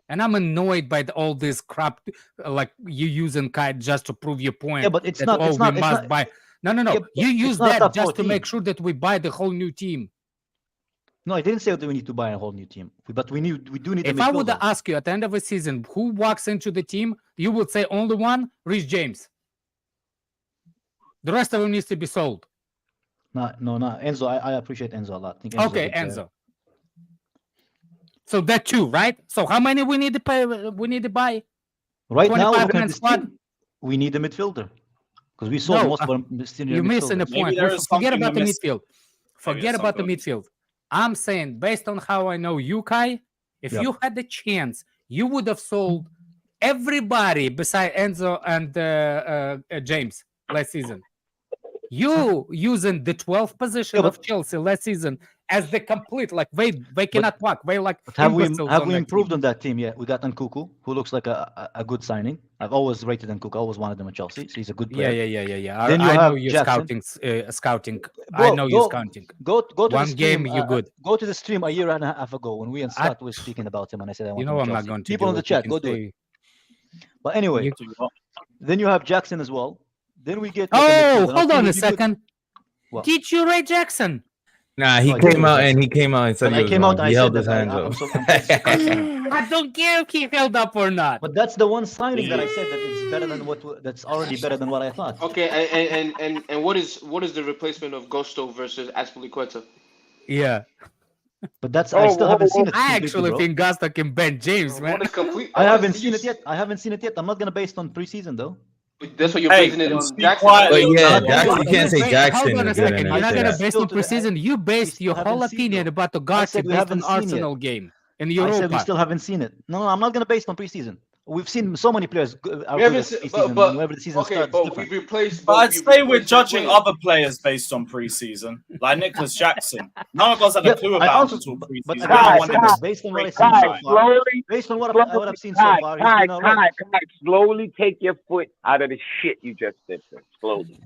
And I'm annoyed by all this crap, like you using Kite just to prove your point. Yeah, but it's not. It's not. Buy. No. Yeah, you use that just to 14. make sure that we buy the whole new team. No, I didn't say that we need to buy a whole new team, but we do need. If I would ask you at the end of the season who walks into the team, you would say only one, Reece James. The rest of them needs to be sold. No, Enzo. I appreciate Enzo a lot. Okay, Enzo. So that too, right? So how many we need to pay? We need to buy. Right now, looking at this team, we need a midfielder because we sold most of our senior. You're missing the point. Forget about the midfield. Forget about the midfield. midfield. I'm saying, based on how I know you, Kai, if you had the chance, you would have sold everybody beside Enzo and James last season. You using the 12th position of Chelsea last season as the complete, like they cannot walk. They like have we imbeciles have on we that improved team. on that team? Yeah, we got Nkuku, who looks like a good signing. I've always rated Nkuku. I always wanted him at Chelsea. So he's a good player. Yeah. Then I know have you're Jackson. scouting. Bro, I know you're scouting. Go to One the stream. game, you're good. Go to the stream a year and a half ago when we and Scott were speaking about him, and I said I want You know him at I'm not Chelsea. going to People do in the it. You chat, can go do say- it. But anyway, You- then you have Jackson as well. Then we get. Oh, midfield, and hold I on think a if you could- second. What? Did you rate Jackson? Nah, he No, I came didn't. out and said But he I was came wrong. out and He I held said his that hands I'm up. so confused. I don't care if he held up or not. But that's the one signing that I said that it's better than that's already better than what I thought. Okay, and what is the replacement of Gusto versus Azpilicueta? Yeah. But that's I still haven't seen it. I completely, actually bro. think Gusta can bench James, man. What is complete? I haven't seen it yet. I'm not gonna base it on preseason though. That's what you're Hey, basing it on. speak Jackson. quietly. But yeah, Not Jackson, yet. you can't say Jackson Hold on a is good second. enough You're not to gonna that. base on Still to- preseason. You based still your haven't whole seen opinion though. about the I Garcia said we based on haven't seen Arsenal game in I Europa. said we still haven't seen it. No, I'm not gonna base it on preseason. We've seen so many players are We good haven't at seen, preseason. but Whenever the season okay, starts, but it's different. we replaced. But I'd we say we're replaced judging players. other players based on preseason, like Nicholas Jackson. None of us had a Yeah, clue I about also- him until but preseason. again, No I one said had this a based on what great I've seen so time. far. Slowly, Based on what I've seen so far, he's doing all right. slowly take your foot out of the shit you just did. Slowly.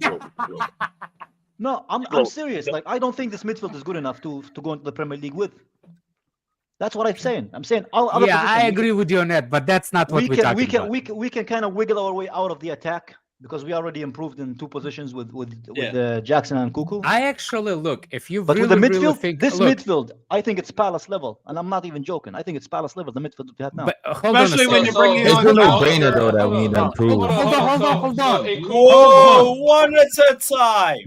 No, I'm serious. Like I don't think this midfield is good enough to go into the Premier League with. That's what I'm saying. I'm saying all other Yeah, positions, I agree with you on that, but that's not what we're talking about. we can kind of wiggle our way out of the attack because we already improved in two positions with Jackson and Kuku. I actually look if you But really, with the really midfield, think this look, midfield, I think it's Palace level, and I'm not even joking. I think it's Palace level. The midfield that we have now. but hold on a Especially when second. you're bringing It's on a Mount. no-brainer though that we need to improve. Hold on. Whoa, one at a time.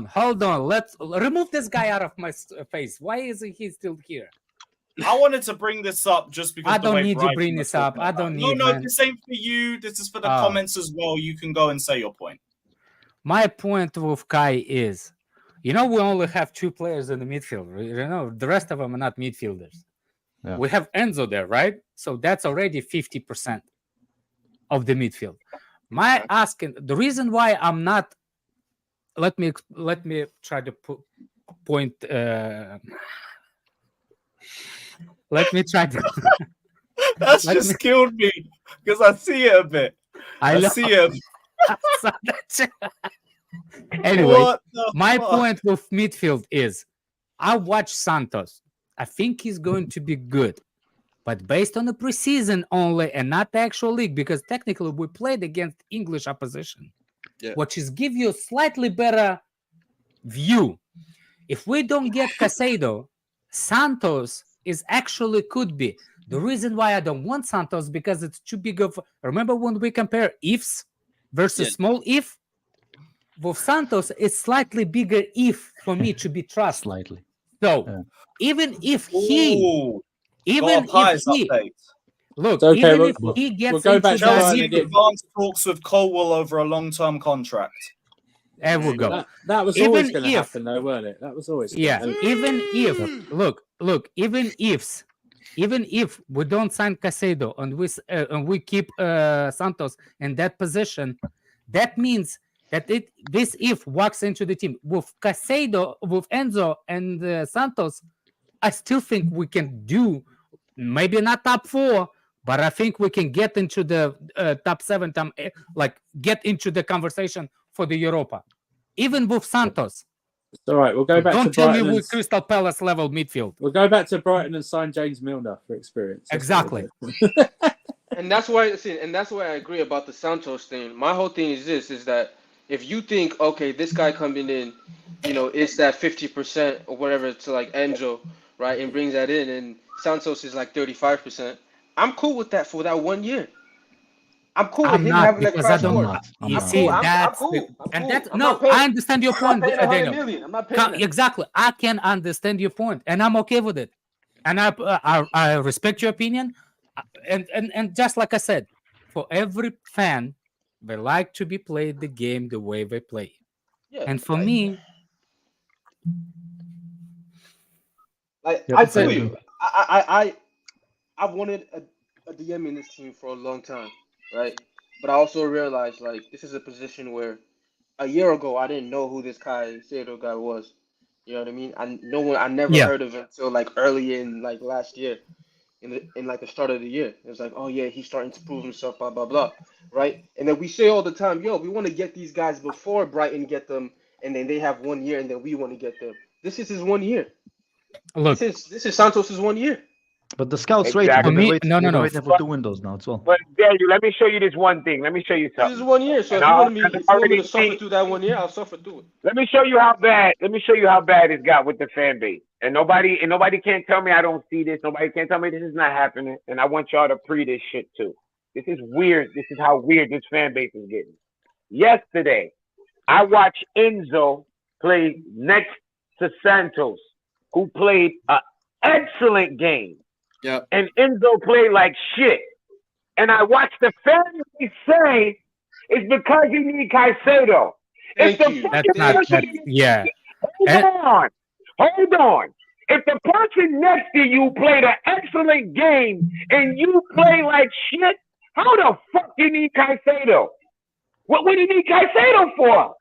Hold on. Let's remove this guy out of my face. Why is he still here? I wanted to bring this up just because I the don't way need you Brighton bring are this up. talking I about don't it. need, No, man. this ain't for you. This is for the Oh. comments as well. You can go and say your point. My point with Kai is, we only have two players in the midfield. The rest of them are not midfielders. Yeah. We have Enzo there, right? So that's already 50% of the midfield. The reason why I'm not. Let me try to point. Let me try to. That's just killed me because I see it a bit. I see it. Anyway, my point with midfield is I watch Santos. I think he's going to be good, but based on the preseason only and not the actual league, because technically we played against English opposition, which is give you a slightly better view. If we don't get Caicedo, Santos is actually could be. The reason why I don't want Santos because it's too big of. Remember when we compare ifs versus small if? With Santos, it's slightly bigger if for me to be trusted. Slightly. So even if look, okay, even we'll- if he gets we'll go back into to that, Chelsea again. advanced talks with Colwell over a long-term contract. there we go. That was Even always going to if- happen, though, weren't it? That was always gonna Yeah, happen. even if even if we don't sign Caicedo and we keep Santos in that position, that means that this if walks into the team with Caicedo, with Enzo and Santos, I still think we can do maybe not top 4, but I think we can get into the top 7, like get into the conversation for the Europa, even with Santos. It's all right. We'll go back Don't to tell me Brighton. we're Crystal Palace level midfield. We'll go back to Brighton and sign James Milner for experience. That's what Exactly. we'll do. And that's why I agree about the Santos thing. My whole thing is this: is that if you think, okay, this guy coming in, it's that 50% or whatever to like Enzo, right, and brings that in, and Santos is like 35%. I'm cool with that for that 1 year. I'm cool with I'm him not having a because crash I don't. course. You I'm see, cool. I'm that's cool. the- I'm and cool. that's I'm no. not paying- I understand your point, I'm not paying 100 Daniel. million. I'm not paying that. Exactly, I can understand your point, and I'm okay with it, and I respect your opinion, and just like I said, for every fan, they like to be played the game the way they play, Yeah, and for me, like Yeah, I but feel I you. I wanted a DM in this team for a long time, right? But I also realized like this is a position where a year ago I didn't know who this Caicedo guy was. You know what I mean? I never Yeah. heard of him until like early in like last year, in like the start of the year. It was like, oh yeah, he's starting to prove himself, blah blah blah, right? And then we say all the time, yo, we want to get these guys before Brighton get them, and then they have 1 year, and then we want to get them. This is his 1 year. Look, This is Santos's 1 year. But the scouts Exactly. rate. For me, no. Rating for 2 windows now as well. But Daniel, let me show you this one thing. Let me show you This is something. 1 year. So if And you I'll- want me, and if you want me already to suffer see- through that 1 year, I'll suffer through it. Let me show you how bad. Let me show you how bad it's got with the fan base. And nobody can't tell me I don't see this. Nobody can't tell me this is not happening. And I want y'all to pre this shit too. This is weird. This is how weird this fan base is getting. Yesterday, I watched Enzo play next to Santos, who played an excellent game. Yep. And Enzo played like shit. And I watched the fan base say it's because you need Caicedo. Thank If the you. fucking that's not. person- That, yeah. Hold on. If the person next to you played an excellent game and you play like shit, how the fuck you need Caicedo? What do you need Caicedo for?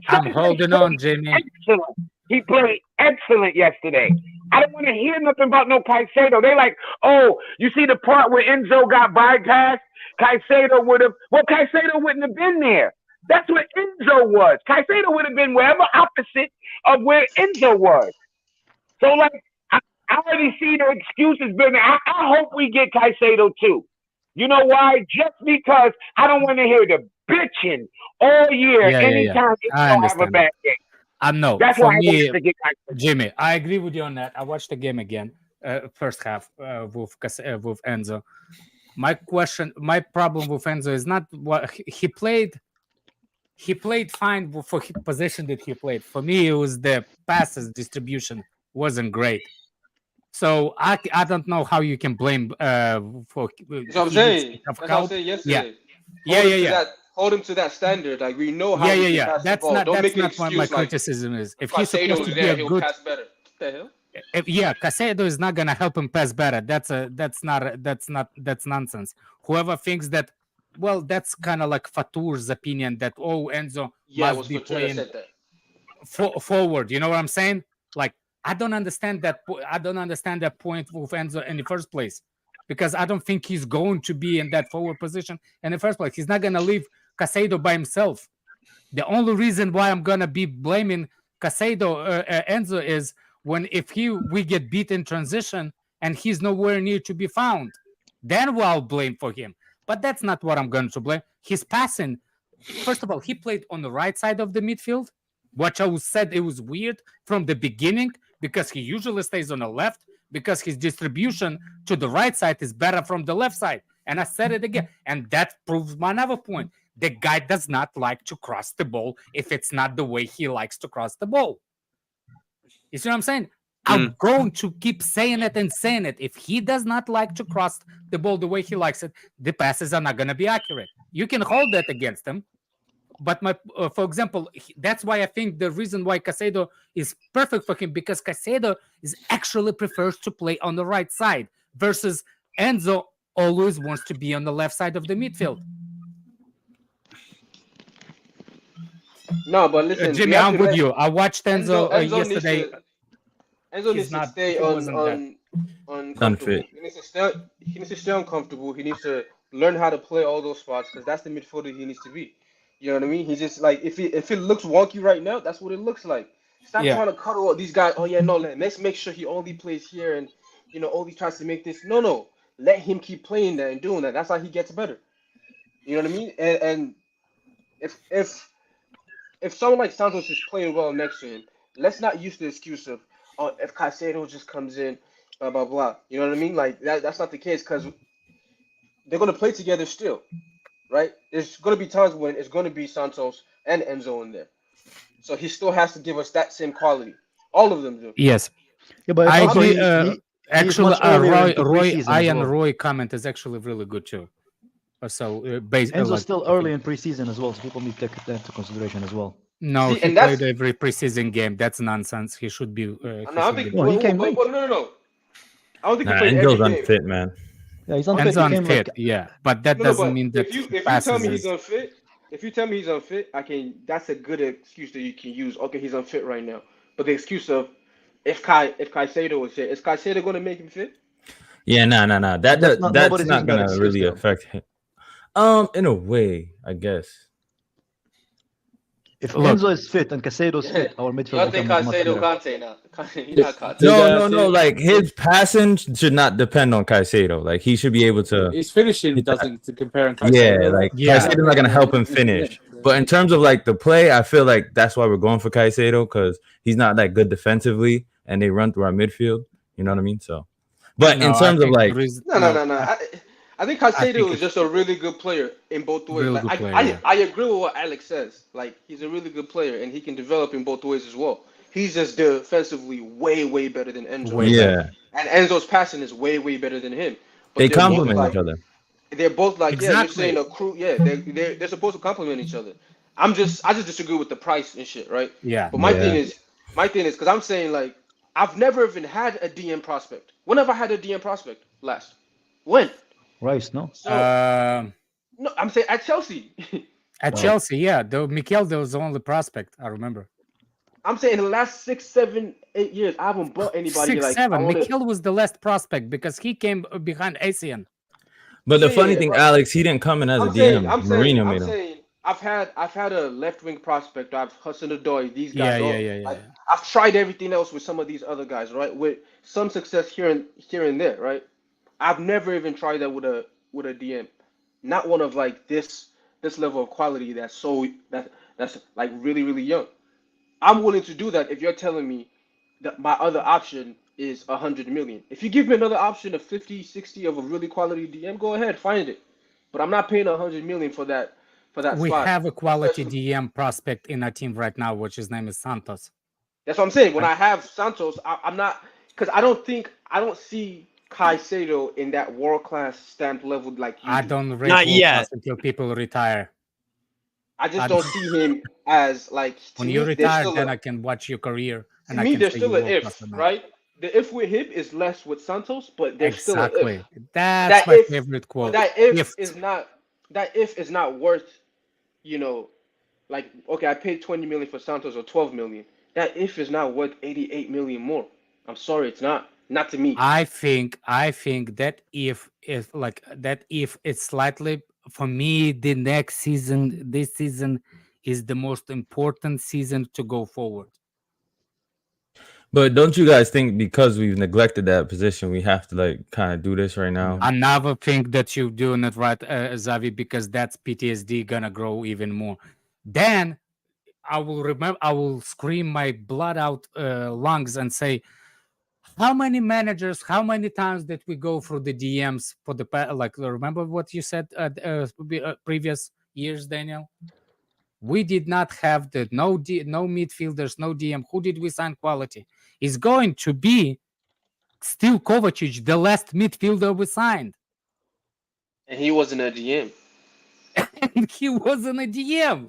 I'm holding on, Jimmy. Excellent. He played excellent yesterday. I don't want to hear nothing about no Caicedo. They like, oh, you see the part where Enzo got bypassed? Caicedo wouldn't have been there. That's what Enzo was. Caicedo would have been wherever opposite of where Enzo was. So, like, I already see the excuses building. I hope we get Caicedo too. You know why? Just because I don't want to hear the bitching all year Yeah. anytime I Enzo have a understand bad game. No. That's For why I me, want to get Caicedo. Jimmy, I agree with you on that. I watched the game again, first half with Enzo. My problem with Enzo is not what he played. He played fine for his position that he played. For me, it was the passes distribution wasn't great. So I don't know how you can blame for. That's what I'm saying. That's what I'm saying yesterday. Yeah. Hold him to that standard. Like we know how. Yeah. Pass That's the ball. not. Don't That's make an not what excuse my like criticism is. If he's supposed Caicedo's to be there, a he'll good, pass better. What the hell? Caicedo is not gonna help him pass better. That's nonsense. Whoever thinks that, well, that's kind of like Fatur's opinion that Enzo must be playing forward. You know what I'm saying? Like I don't understand that. I don't understand that point with Enzo in the first place, because I don't think he's going to be in that forward position in the first place. He's not gonna leave Caicedo by himself. The only reason why I'm gonna be blaming Enzo is if we get beat in transition and he's nowhere near to be found, then I'll blame for him. But that's not what I'm going to blame. His passing, first of all, he played on the right side of the midfield, which I said it was weird from the beginning because he usually stays on the left because his distribution to the right side is better from the left side. And I said it again. And that proves my another point. The guy does not like to cross the ball if it's not the way he likes to cross the ball. You see what I'm saying? I'm going to keep saying it and saying it. If he does not like to cross the ball the way he likes it, the passes are not going to be accurate. You can hold that against him. But for example, that's why I think the reason why Caicedo is perfect for him, because Caicedo actually prefers to play on the right side versus Enzo always wants to be on the left side of the midfield. No, but listen, Jimmy, I'm with you. I watched Enzo yesterday. Enzo needs to stay unfit. He needs to stay uncomfortable. He needs to learn how to play all those spots because that's the midfielder he needs to be. You know what I mean? He's just like if it looks wonky right now, that's what it looks like. Stop trying to cuddle these guys. Oh yeah, no, let's make sure he only plays here and only tries to make this. No. Let him keep playing that and doing that. That's how he gets better. You know what I mean? And if someone like Santos is playing well next to him, let's not use the excuse of if Caicedo just comes in, blah blah blah. You know what I mean? Like that's not the case because they're gonna play together still, right? There's gonna be times when it's gonna be Santos and Enzo in there, so he still has to give us that same quality. All of them do. Yes. Yeah, but I also agree. Actually, Roy Roy comment is actually really good too. So Enzo's still early in preseason as well, so people need to take that into consideration as well. No, he played every preseason game. That's nonsense. He should be. No. I don't think he played every Enzo's game. unfit, man. Yeah, he's unfit. Enzo He came unfit, like yeah, but that No, doesn't but mean that if you tell passes me he's is unfit, if you tell me he's unfit, I can. That's a good excuse that you can use. Okay, he's unfit right now. But the excuse of if Caicedo was fit, is Caicedo going to make him fit? Yeah, nah. that's That's not, not nobody's using that gonna excuse really though. affect him. In a way, I guess. If Look. Enzo is fit and Caicedo's fit, our midfield Y'all will think come much Caicedo better. Kante now? He's not Kante. No. Like his passing should not depend on Caicedo. Like he should be able to. His finishing doesn't to compare and Yeah, like Yeah. Caicedo's not gonna help him finish. But in terms of like the play, I feel like that's why we're going for Caicedo because he's not that good defensively, and they run through our midfield. You know what I mean? So, but No, in terms of like, No. I think Caicedo is just a really good player in both ways. Really Like, good player, I yeah. agree with what Alex says. Like he's a really good player and he can develop in both ways as well. He's just defensively way better than Enzo. Way yeah, And Enzo's passing is way better than him. But they they're both complement like each other. they're both like yeah, you're Exactly. saying a crew. Yeah, they're supposed to complement each other. I just disagree with the price and shit, right? Yeah. But my Yeah. thing is because I'm saying like I've never even had a DM prospect. When have I had a DM prospect last? When? Rice, no? So Um, no, I'm saying at Chelsea. at Wow. Chelsea, yeah, though Mikel was the only prospect I remember. I'm saying in the last 6, 7, 8 years, I haven't bought anybody 6, like 7. I wanna, Mikel was the last prospect because he came behind Asian. But the Yeah, funny yeah, thing, but Alex, he didn't come in as a I'm saying, DM. I'm saying, Mourinho I'm made him. saying, I've had a left wing prospect. I've Hudson Odoi, these Yeah, guys. yeah. I've tried everything else with some of these other guys, right? With some success here and there, right? I've never even tried that with a DM. Not one of like this level of quality that's like really young. I'm willing to do that if you're telling me that my other option is 100 million. If you give me another option of 50, 60 of a really quality DM, go ahead, find it. But I'm not paying 100 million for that We spot. have a quality Especially- DM prospect in our team right now, which his name is Santos. That's what I'm saying. When I have Santos, I'm not because I don't see Caicedo in that world class stamp level like you I do. don't rate Not world yet. class until people retire. I just I don't don't- see him as like to When me, you there's retire, still then a- I can watch your career and to I me can there's say still you an world class if, or not. right? The if with him is less with Santos, but there's still an if. Exactly. That's That my if- favorite quote. That if If. is not worth, like okay, I paid 20 million for Santos or 12 million. That if is not worth 88 million more. I'm sorry, it's not. Not to me. I think that if it's slightly for me this season is the most important season to go forward. But don't you guys think because we've neglected that position, we have to like kind of do this right now? I never think that you're doing it right, Xavi, because that's PTSD gonna grow even more. Then I will scream my blood out lungs and say, how many times did we go through the DMs for the remember what you said previous years, Daniel? We did not have no midfielders, no DM. Who did we sign quality? It's going to be still Kovacic, the last midfielder we signed. And he wasn't a DM. And he wasn't a DM.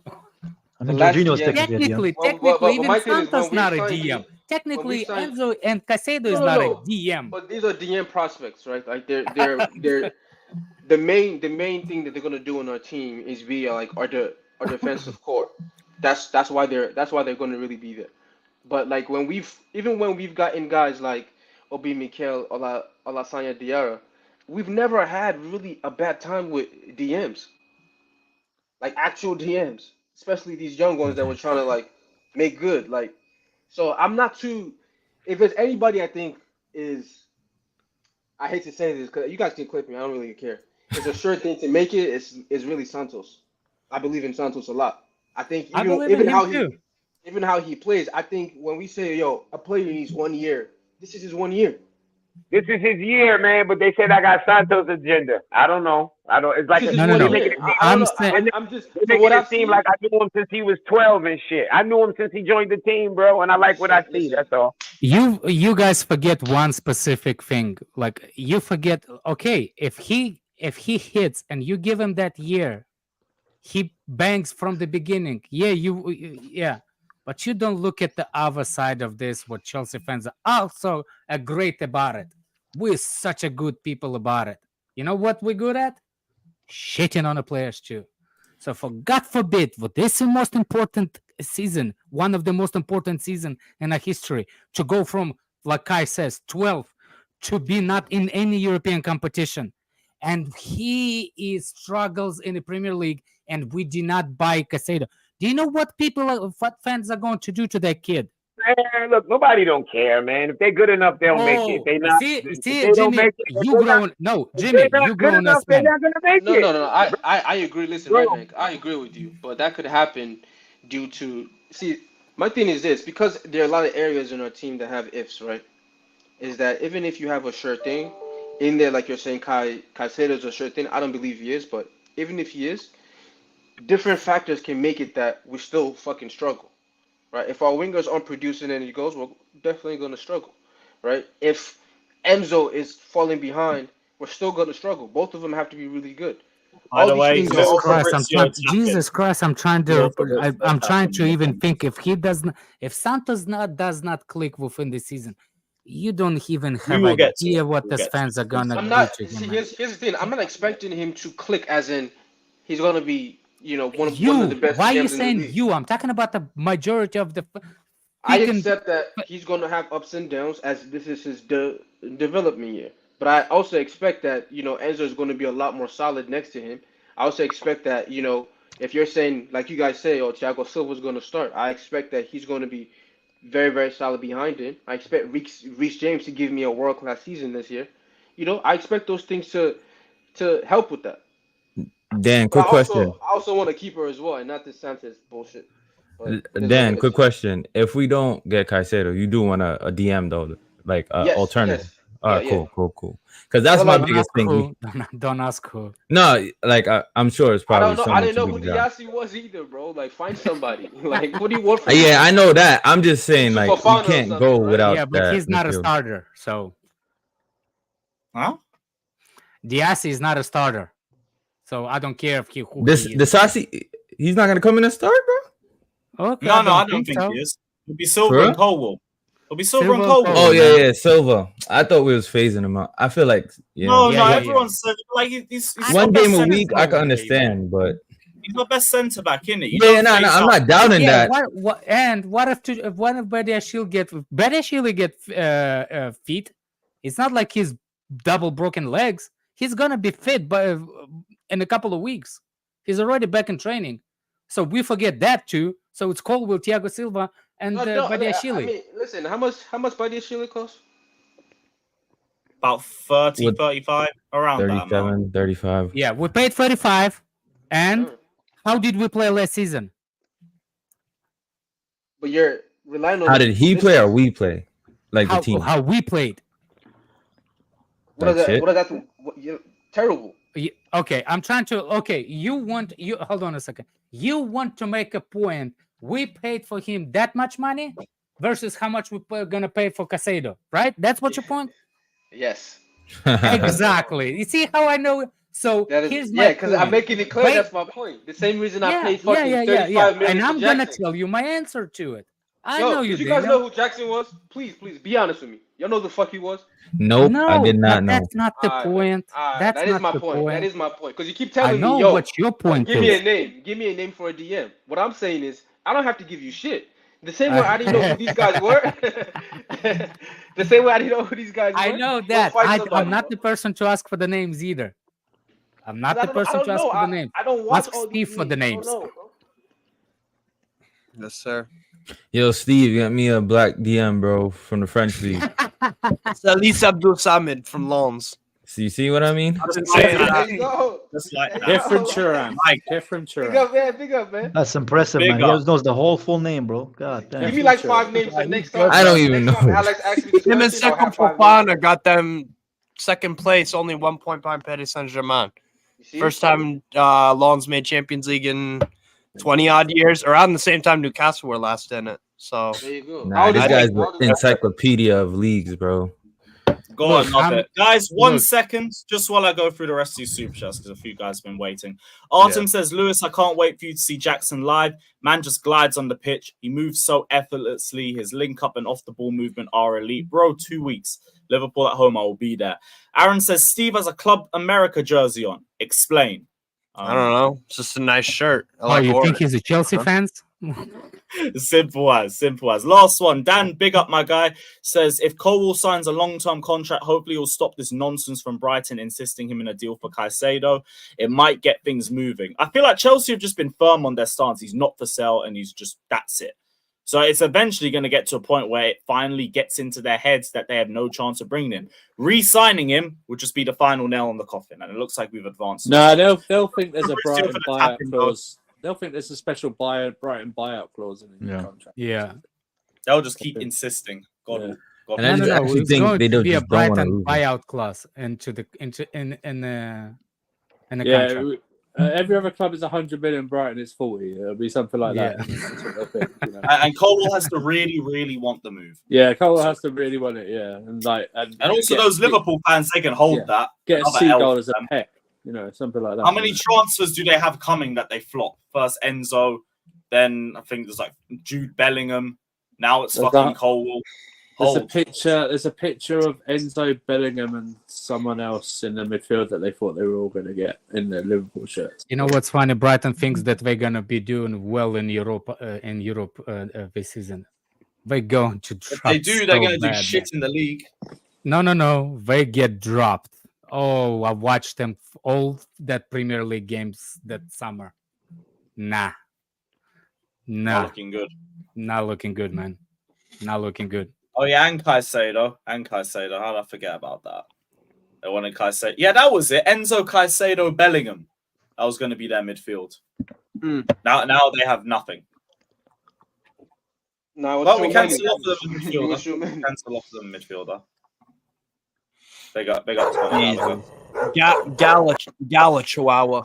I mean, The last Jorginho was DM technically a DM. Technically, but my even thing is, Santos when we not a signed DM. Technically, signed- Enzo and Caicedo is No, not no. a DM. But these are DM prospects, right? Like they're the main thing that they're gonna do on our team is be like our defensive core. That's why they're gonna really be there. But like when we've gotten guys like Obi Mikel or Lasagna Diarra, we've never had really a bad time with DMs. Like actual DMs, especially these young ones that were trying to like make good. Like, so I'm not too. If there's anybody I think is, I hate to say this because you guys can clip me. I don't really care. It's a sure thing to make it. It's really Santos. I believe in Santos a lot. I think I believe in him too. even how he plays. I think when we say yo, a player needs 1 year, this is his 1 year. This is his year, man. But they said I got Santos' agenda. I don't know. It's like This is No, his no, 1 no. year. I I'm don't know. saying- I'm just They from making what it I've seem seen. like I knew him since he was 12 and shit. I knew him since he joined the team, bro. And I like what I see. Listen. That's all. You guys forget one specific thing. Like you forget, okay, if he hits and you give him that year, he bangs from the beginning. Yeah. But you don't look at the other side of this, what Chelsea fans are also great about it. We're such a good people about it. You know what we're good at? Shitting on the players too. So for God forbid, for this most important season, one of the most important season in our history, to go from, like Kai says, 12 to be not in any European competition. And he struggles in the Premier League, and we did not buy Caicedo. Do you know what fans are going to do to that kid? Man, look, nobody don't care, man. If they're good enough, they'll make it. If they not, See, if they don't Jimmy, make it, you grown. No, Jimmy, you grown as they're man. not gonna make it. No. I agree. Listen, Bro. right, Hank, I agree with you, but that could happen due to my thing is this, because there are a lot of areas in our team that have ifs, right? Is that even if you have a sure thing in there, like you're saying, Caicedo's a sure thing. I don't believe he is, but even if he is, different factors can make it that we still fucking struggle, right? If our wingers aren't producing any goals, we're definitely going to struggle, right? If Enzo is falling behind, we're still going to struggle. Both of them have to be really good. By the way, things are Jesus all Christ, Jesus Christ, I'm trying to I'm trying to even tapping. think if Santos does not click within the season, you don't even have will get to idea it. what We'll the get to fans it. are gonna I'm do not. to him. See, man. here's the thing. I'm not expecting him to click, as in he's gonna be, one of the best. Why are you DMs in the saying league. you? I'm talking about the majority of the. I He can- accept that he's gonna have ups and downs as this is his development year. But I also expect that Enzo is going to be a lot more solid next to him. I also expect that if you're saying, like you guys say, Thiago Silva's going to start, I expect that he's going to be very, very solid behind him. I expect Reece James to give me a world-class season this year. I expect those things to help with that. Dan, But quick I question. also want a keeper as well, and not this Sanchez bullshit. But it is what Dan, it quick is. question. If we don't get Caicedo, you do want a DM though, like Yes, alternative. yes. All right, Yeah. cool. Because that's Well, my like, Don't biggest ask thing. who. Don't ask who. No, like I'm sure it's I probably don't know. I someone didn't know to who be down. Diassi was either, bro. Like, find somebody. Like, what do you want from me? Yeah, I know that. I'm just saying, Yusuf like, we Fofana or can't something, go right? without Yeah, but that he's not a midfield. starter. So Huh? Diassi is not a starter. So I don't care if who This he is. Sassi, he's not gonna come in and start, bro. Okay, No, I don't think think so. he is. It'll be Silva For and real? Colwell. It'll be Silva and Silva and Colwell. Oh man. yeah, Silva. I thought we was phasing him out. I feel like No, Yeah, yeah, everyone said like he's one the best game a centre week back. I can understand, but He's the best centre back in it. yeah, no, I'm not doubting Yeah, that. what if one of Badiashile get feet? It's not like he's double broken legs. He's gonna be fit by in a couple of weeks. He's already back in training. So we forget that too. So it's Colwell, Thiago Silva, and Badiashile. I mean, listen, how much Badiashile cost? About 30, With 35, around that amount. 37, 35. Yeah, we paid 35. And how did we play last season? But you're relying on. How did he play or we play? Like the team. How we played. What is shit. that? You're terrible. Okay, I'm trying to. Okay, hold on a second. You want to make a point? We paid for him that much money versus how much we're gonna pay for Caicedo, right? That's what your point. Yes. Exactly. You see how I know? So here's my because I'm making it clear. Wait. That's my point. The same reason I paid fucking 35 million And I'm for gonna Jackson. tell you my answer to it. I Yo, know you did you did. guys know who Jackson was? Please, be honest with me. Y'all know who the fuck he was? Nope, I did not know. That's not the point. That's that is not my the point. point. That is my point. Because you keep I telling know me, yo, what your point give me is. a name. Give me a name for a DM. What I'm saying is, I don't have to give you shit. The same way I didn't know who these guys were. The same way I didn't know who these guys were. I know Go that. find somebody, I'm not bro. the person to ask for the names either. I'm not the person to ask for the names. I don't watch Ask all these Steve for the leagues. names. I don't know, bro. Yes, sir. Yo, Steve, get me a black DM, bro, from the French league. It's Elise Abdul Samid from Lons. So you see what I mean? Just like There that. you go. Just like that. Different Turan. Like Different Big Turan. up, man. Big up, man. That's impressive, Big man. up. He knows the whole full name, bro. God damn. Give me like 5 names for next time. I don't even Next time know. Alex asks me this Him and question, I'll Seko have 5 names. Fofana got them second place, only 1 point behind Paris Saint-Germain. You see? First time Lons made Champions League in 20 odd years, around the same time Newcastle were last in it. So There you go. Nah, this guy's How the encyclopedia of leagues, bro. Go on, love I'm- it. Guys, one look. second, just while I go through the rest of these super chats, because a few guys have been waiting. Artem says, Lewis, I can't wait for you to see Jackson live. Man just glides on the pitch. He moves so effortlessly. His link up and off the ball movement are elite. Bro, 2 weeks. Liverpool at home, I will be there. Aaron says Steve has a Club America jersey on. Explain. I don't know. It's just a nice shirt. I Oh, like you think orange. he's a Chelsea fan? Simple as. Last one. Dan, big up my guy, says if Colwell signs a long-term contract, hopefully he'll stop this nonsense from Brighton insisting him in a deal for Caicedo. It might get things moving. I feel like Chelsea have just been firm on their stance. He's not for sale and he's just, that's it. So it's eventually going to get to a point where it finally gets into their heads that they have no chance of bringing him. Re-signing him would just be the final nail on the coffin, and it looks like we've advanced. No, they'll think there's a Brighton buyout clause. They'll think there's a special Brighton buyout clause in the contract. Yeah. They'll just keep insisting. And I just actually it's think going they to be a just don't want to Brighton lose him. buyout clause in the Yeah, contract. every other club is 100 million. Brighton is 40. It'll be something like that. Yeah. That's what they'll think, you know. And Colwell has to really, really want the move. Yeah, Cole has to really want it. Yeah, and also those Liverpool fans, they can hold that. Get a Another seagull L as a for them. pet, you know, something like that. How many transfers do they have coming that they flop? First Enzo, then I think there's like Jude Bellingham. Now it's There's fucking that. Colwell. There's a picture of Enzo, Bellingham, and someone else in the midfield that they thought they were all going to get in their Liverpool shirts. You know what's funny? Brighton thinks that they're gonna be doing well in Europe this season. They're going to drop. If they do, they're going to do shit in the league. No. They get dropped. Oh, I watched them all that Premier League games that summer. Not looking good. Not looking good, man. Not looking good. Oh yeah, and Caicedo. How did I forget about that? They wanted Caicedo. Yeah, that was it. Enzo, Caicedo, Bellingham. That was going to be their midfield. Now they have nothing. No, well, we cancel off the midfielder. Cancel off the midfielder. They got Gala Chihuahua.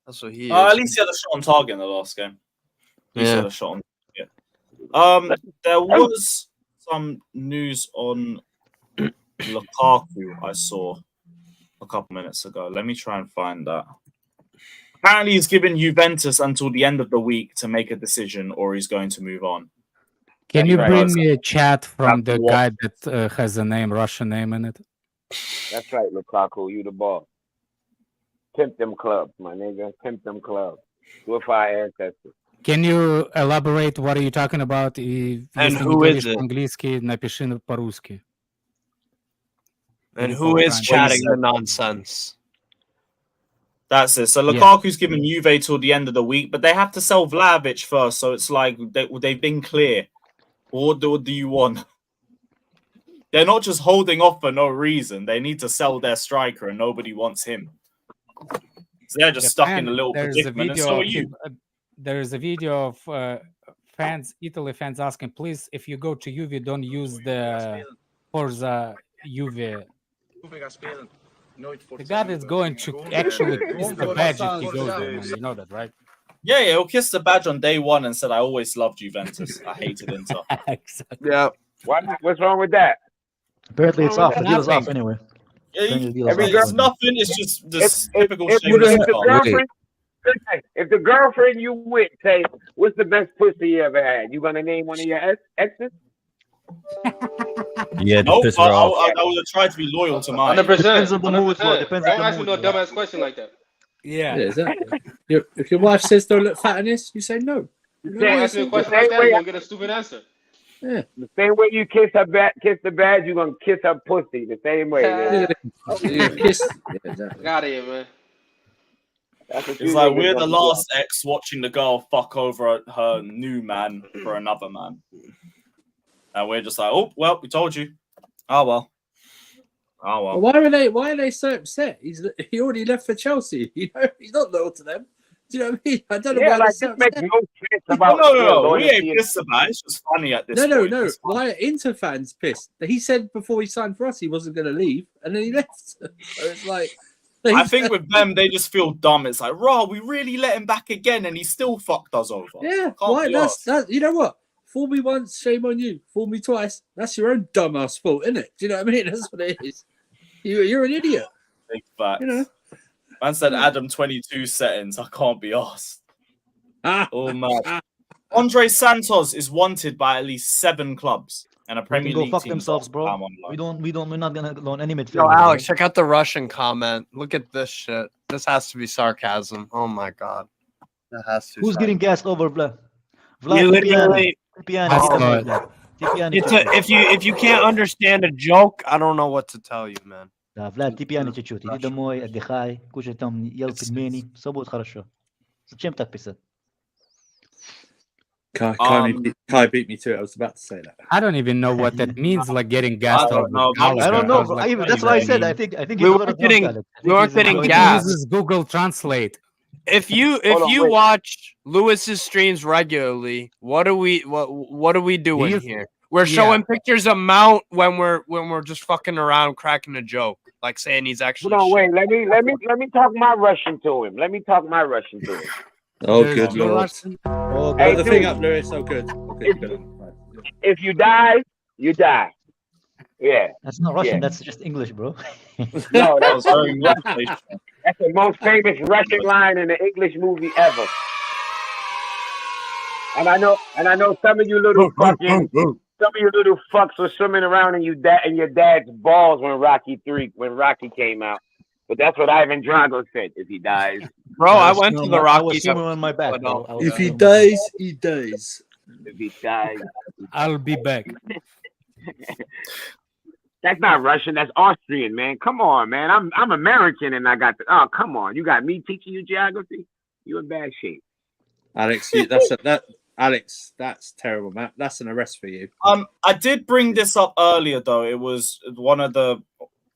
That's what he is. At least he had a shot on target in the last game. He had a shot on. There was some news on Lukaku I saw a couple minutes ago. Let me try and find that. Apparently, he's given Juventus until the end of the week to make a decision, or he's going to move on. Can you bring me a chat from the guy that has a name, Russian name in it? That's right, Lukaku. You the ball. Pimp them clubs, my nigga. Pimp them clubs. Do it for our ancestors. Can you elaborate what are you talking about? And who is it? Английский, напиши по-русски. And who is chatting the nonsense? That's it. So Lukaku's given Juve till the end of the week, but they have to sell Vlahovic first. So it's like they've been clear. What do you want? They're not just holding off for no reason. They need to sell their striker, and nobody wants him. So they're just stuck in a little predicament. And so are you. There is a video of Italy fans asking, please, if you go to Juve, don't use the Forza Juve. The guy is going to actually kiss the badge if he goes there, man. You know that, right? Yeah, he'll kiss the badge on day one and said, I always loved Juventus. I hated Inter. Exactly. Yeah. What's wrong with that? Apparently it's off. The deal is off anyway. Yeah, Every it's nothing. It's just this typical if the shame. girlfriend you with say, what's the best pussy you ever had? You gonna name one of your exes? Yeah, nope, piss her off. I would have tried to be loyal to mine. 100%. Depends on the mood, bro. Depends on the Ask me mood. no dumbass question like that. Yeah, exactly. If your wife says don't look fat in this, you say no. Ask me a question like that, you're gonna get a stupid answer. Yeah. The same way you kiss the badge, you're gonna kiss her pussy. The same way. Kiss. Get out of here, man. It's like we're the last ex watching the girl fuck over her new man for another man. And we're just like, oh, well, we told you. Oh, well. Why are they so upset? He already left for Chelsea. You know, he's not loyal to them. Do you know what I mean? I don't know why they're so upset. No. We ain't pissed about it. It's just funny at this point. No. Why are Inter fans pissed? He said before he signed for us he wasn't going to leave, and then he left. So it's like... I think with them, they just feel dumb. It's like, raw, we really let him back again, and he still fucked us over. Yeah, why? That's you know what? Fool me once, shame on you. Fool me twice, that's your own dumbass fault, isn't it? Do you know what I mean? That's what it is. You're an idiot. Big facts. You know. Man said Adam 22 settings. I can't be asked. Oh man. Andrey Santos is wanted by at least 7 clubs, and a They Premier can go League fuck team's themselves, lost bro. Palm on loan. We're not gonna loan any midfield. Yo, Alex, check out the Russian comment. Look at this shit. This has to be sarcasm. Oh my god. That has to be Who's getting gassed over, Vlad? You literally if you can't understand a joke, I don't know what to tell you, man. Да, Влад, ты пьяный чуть-чуть. Иди домой, отдыхай, кушай там, ел пельмени, все будет хорошо. Зачем так писать? Kai beat me to it. I was about to say that. I don't even know what that means, like getting gassed over. I don't know, bro. That's why I said. I think we weren't getting gassed. Uses Google Translate. If you watch Lewis's streams regularly, what are we doing here? We're showing pictures of Mount when we're just fucking around cracking a joke, like saying he's actually. No, wait. Let me talk my Russian to him. Oh, good lord! Oh, hey, the thing up, Lewis. Oh, good. If you die, you die. Yeah. That's not Russian. That's just English, bro. No, that was very English. That's the most famous Russian line in the English movie ever. And I know some of you little fucks were swimming around in your dad's balls when Rocky came out. But that's what Ivan Drago said. If he dies, bro, I went to the Rocky. I was swimming on my back. If he dies, he dies. If he dies, I'll be back. That's not Russian. That's Austrian, man. Come on, man. I'm American, and I got the. Oh, come on. You got me teaching you geography. You in bad shape, Alex. Alex, that's terrible, man. That's an arrest for you. I did bring this up earlier, though. It was one of the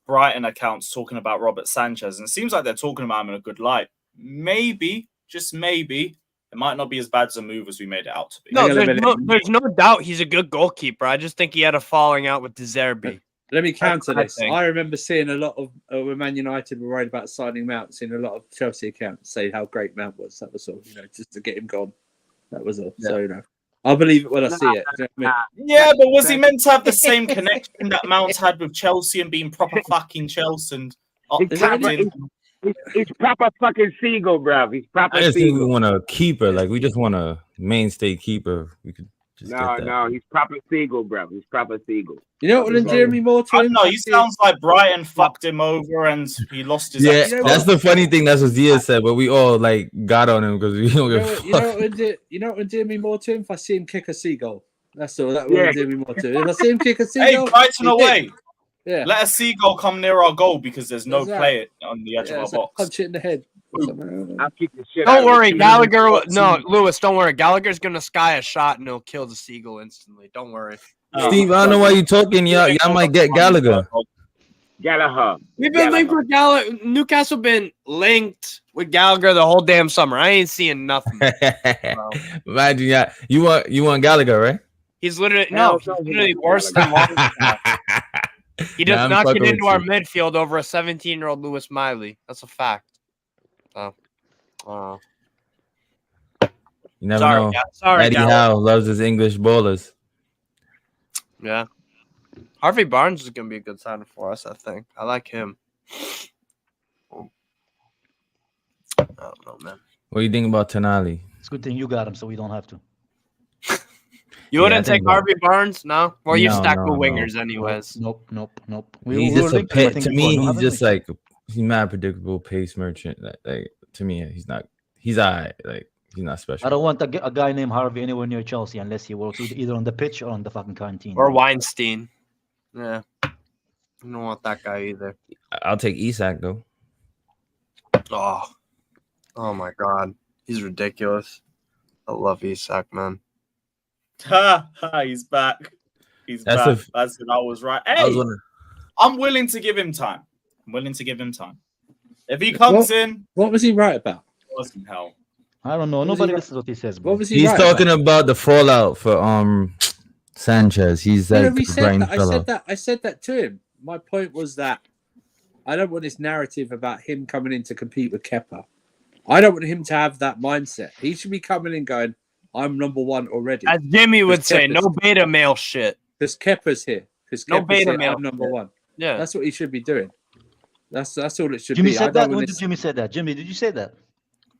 Brighton accounts talking about Robert Sanchez, and it seems like they're talking about him in a good light. Maybe, just maybe, it might not be as bad as a move as we made it out to be. No, there's no doubt he's a good goalkeeper. I just think he had a falling out with De Zerbi. Let me counter this. I remember seeing a lot of when Man United were worried about signing Mount, seeing a lot of Chelsea accounts say how great Mount was. That was all, just to get him gone. That was all. Yeah. So, I'll believe it when I see it. You know what I mean? Yeah, but was he meant to have the same connection that Mount had with Chelsea and being proper fucking Chelsea and captain? He's proper fucking Seagull, bro. He's proper. I just think we Seagull. want a keeper. Like we just want a mainstay keeper. We could just get that. No, he's proper Seagull, bro. He's proper Seagull. You know what? When Jeremy Moore to him, no, he sounds like Brighton fucked him over and he lost his. Yeah, that's the funny thing. That's what Zia said, but we all like got on him because we don't give a fuck. You know what would do me more to him? If I see him kick a seagull, that's all. That would do me more to him. If I see him kick a seagull, hey, Brighton away. Yeah, let a seagull come near our goal because there's no player on the edge of our box. Punch it in the head. I'll kick the shit. Don't worry, Gallagher. No, Lewis, don't worry. Gallagher's gonna sky a shot and he'll kill the seagull instantly. Don't worry. Steve, I don't know why you're talking. Y'all might get Gallagher. We've been linked with Gallagher. Newcastle been linked with Gallagher the whole damn summer. I ain't seeing nothing. Imagine, you want Gallagher, right? He's literally worse than Longstaff. He does not get into our midfield over a 17-year-old Lewis Miley. That's a fact. So, you never know. Sorry, Eddie Howe loves his English bowlers. Yeah. Harvey Barnes is going to be a good signing for us, I think. I like him. I don't know, man. What do you think about Tonali? It's a good thing you got him, so we don't have to. You wouldn't take Harvey Barnes? No? Well, you stack with wingers anyways. Nope. He's just a pet. To me, he's just like, he's mad predictable pace merchant. Like to me, he's not. He's all right. Like he's not special. I don't want a guy named Harvey anywhere near Chelsea unless he works either on the pitch or on the fucking canteen. Or Weinstein. Yeah. I don't want that guy either. I'll take Isak though. Oh my god. He's ridiculous. I love Isak, man. He's back. He's back. I said I was right. Hey, I'm willing to give him time. If he comes in, what was he right about? It wasn't hell. I don't know. Nobody listens what he says. Bro. What was he? He's talking about the fallout for Sanchez. He's like I said that to him. My point was that I don't want this narrative about him coming in to compete with Kepa. I don't want him to have that mindset. He should be coming in going, I'm number one already. As Jimmy would say, no beta male shit. Because Kepa's here. No beta male. I'm number one. Yeah. That's what he should be doing. That's all it should Jimmy be. Said that? When did Jimmy say that? Jimmy, did you say that?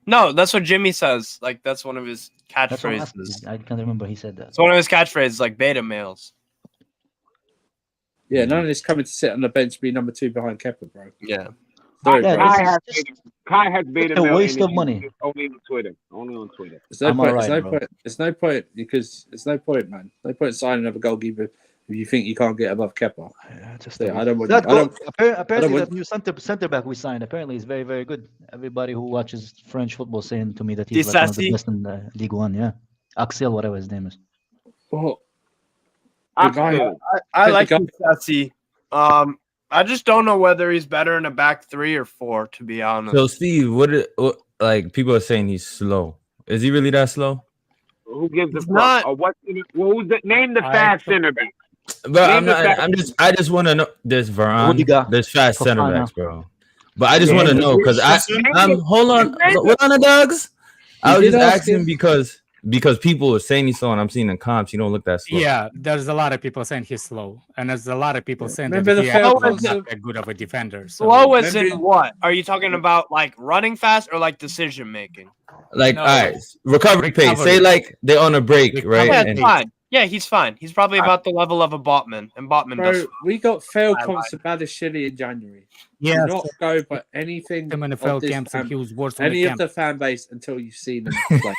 No, that's what Jimmy says. Like, that's one of his catchphrases. I can't remember he said that. It's one of his catchphrases, like beta males. Yeah, none of this coming to sit on the bench, be number 2 behind Kepa, bro. Yeah. Sorry, Yeah, bro. Kai has beta a male waste of energy. money. Only on Twitter. Only on Twitter. There's no I'm point. alright, There's no bro. point. There's no point because there's no point, man. No point signing another goalkeeper if you think you can't get above Kepa. Yeah, just Yeah, I don't want. that I don't. apparently want- that new center back we signed apparently is very, very good. Everybody who watches French football saying to me that he's like one of the Disasi? best in the League One. Yeah, Axel, whatever his name is. Well, I the guy- feel- I like the Disasi. I just don't know whether he's better in a back 3 or 4, to be honest. So Steve, what like people are saying he's slow. Is he really that slow? Who gives a It's fuck? not- Or who's the name the fast center back? But Name the fact- I just want to know. There's Varane. Rudiger, There's fast center Fofana. backs, bro. But I just Yeah, want to know because I'm hold on, what on the dogs? I was did just ask asking him. because people are saying he's slow, and I'm seeing in comps you don't look that slow. Yeah, there's a lot of people saying he's slow, and there's a lot of people saying Remember that the he fail actually concept? not that good of a defender. So Slow as in Remember- what? Are you talking about like running fast or like decision making? Like, No. all right, recovery pace. Recovery. Say like they're on a break, Recovery right? Yeah, And it's fine. Yeah, he's fine. He's probably about the level of a Botman, and Botman does. Bro, we got failed I comps to Badashili in January. yeah, Do not go by anything him in the of failed this camps, and fan- he was worse than any the of camp. the fan base until you've seen them play.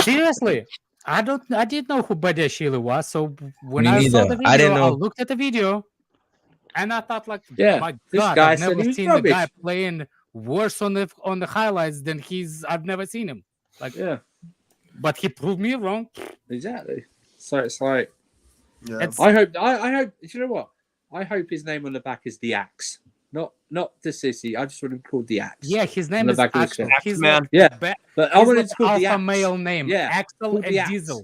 Seriously, I didn't know who Badiashile was. So when Me I saw neither. the video, I didn't know. looked at the video, and I thought, like, Yeah, my this God, guy I've said never he was seen the guy rubbish. playing worse on the highlights than I've never seen him. Like, Yeah, but he proved me wrong. exactly. So it's like It's, I hope. You know what? I hope his name on the back is the Axe, not the Sissy. I just want him called the Axe. yeah, his On name the is back of his Axel. chest. He's Man. like Yeah, ba- but I he's want like it to call the alpha Axe. male name. Yeah, Axel called the and Axe. Diesel.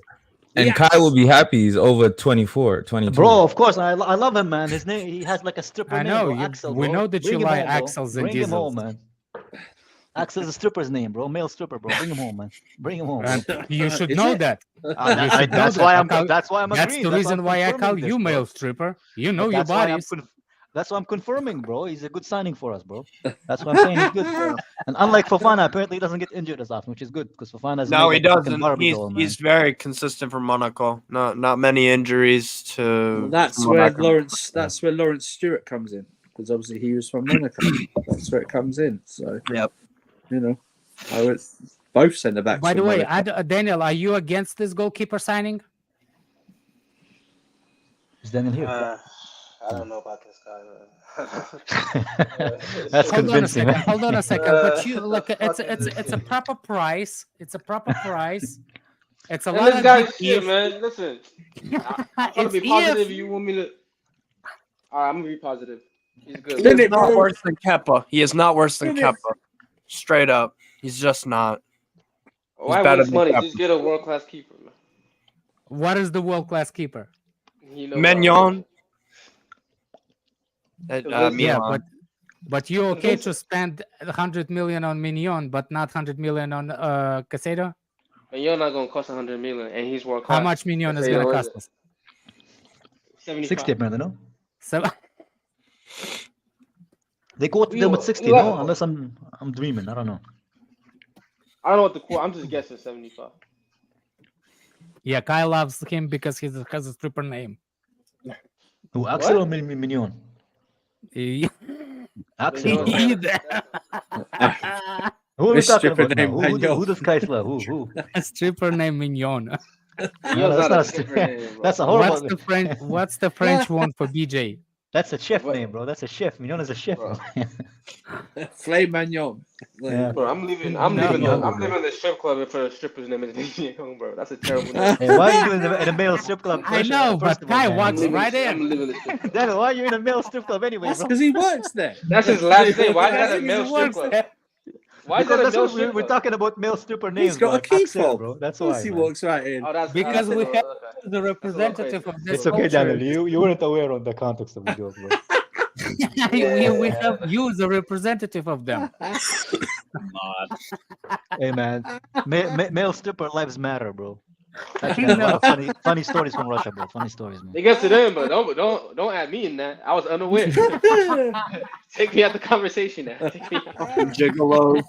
And Yeah. Kai will be happy. He's over 24, 22. Bro, of course, I love him, man. His name, he has like a stripper I name, know, bro. you- Axel, we bro. know that Bring you him like home, bro. Axels and Bring him home, Diesels. man. Axel's a stripper's name, bro. Male stripper, bro. Bring him home, man. Bring him home. And Bro. you should Is know it? that. That's know why that. I'm. That's why I'm That's agreeing. the reason why I call confirming you this, bro. male stripper. You know But your that's why I'm bodies. That's why I'm confirming, bro. He's a good signing for us, bro. That's what I'm saying. He's good. And unlike Fofana, apparently he doesn't get injured as often, which is good because Fofana's No, he made like a fucking doesn't. Barbie doll, man. He's very consistent for Monaco. Not many injuries to. That's from where Monaco. Lawrence. That's where Lawrence Stewart comes in because obviously he was from Monaco. That's where it comes in. So Yep. you know, I would both centre backs. By the from way, Monaco. Daniel, are you against this goalkeeper signing? Is Daniel here? I don't know about this guy. That's Hold on a convincing. second. Hold on a second. But you like it's a proper price. It's a proper price. It's a And lot this of guy's big shit, if. man. Listen, I'm trying to It's be positive. if. You want me to? All right, I'm gonna be positive. He's good. He is not worse than Kepa. He is not worse than Finish. Kepa. Straight up, he's just not. Why better waste than money? Kepa. Just get a world class keeper, man. What is the world class keeper? You know, Mignon. Yeah, Milan. but you okay to spend 100 million on Mignon, but not 100 million on Casado? and you're not gonna cost 100 million, and he's world class. How much Mignon is Casado gonna is cost us? 75. 60 apparently, no? So They quoted them at 60, no? Unless I'm dreaming. I don't know. I don't know what the quote. I'm just guessing 75. yeah, Kyle loves him because he has a stripper name. Who, Axel or Mignon? He- Axel. Either. Who are we This talking stripper about now? named Mignon. Who does Kais love? Who? A stripper named Mignon. No, Mignon's that's not not a a stripper stripper. name, bro. That's a horrible. What's the French one for BJ? That's a chef What? name, bro. That's a chef. Mignon is a chef. Bro. Flame Magnon. Yeah. Bro, I'm leaving No, the strip club for a stripper's name is Young, bro. That's a terrible name. Hey, why are you in a male strip club? I know, First but of all, Kai man? walks right I'm in. living the strip club. Daniel, why are you in a male strip club anyway, That's bro? because he works there. That's his last name. Why is that a He male strip works club? there. Why is Because that a that's male what strip we're club? talking about male stripper names. He's got bro. a key Axel, fob. bro. That's Of course why. he man. walks right in. Oh, that's Because we okay. have the representative of this It's okay, culture. Daniel. You weren't aware of the context of the joke, bro. we have you the representative of them. Hey, man. Male stripper lives matter, bro. Actually, a lot of funny stories from Russia, bro. Funny stories, man. They get to them, but don't add me in that. I was unaware. Take me out the conversation now. Take me out. Gigolos.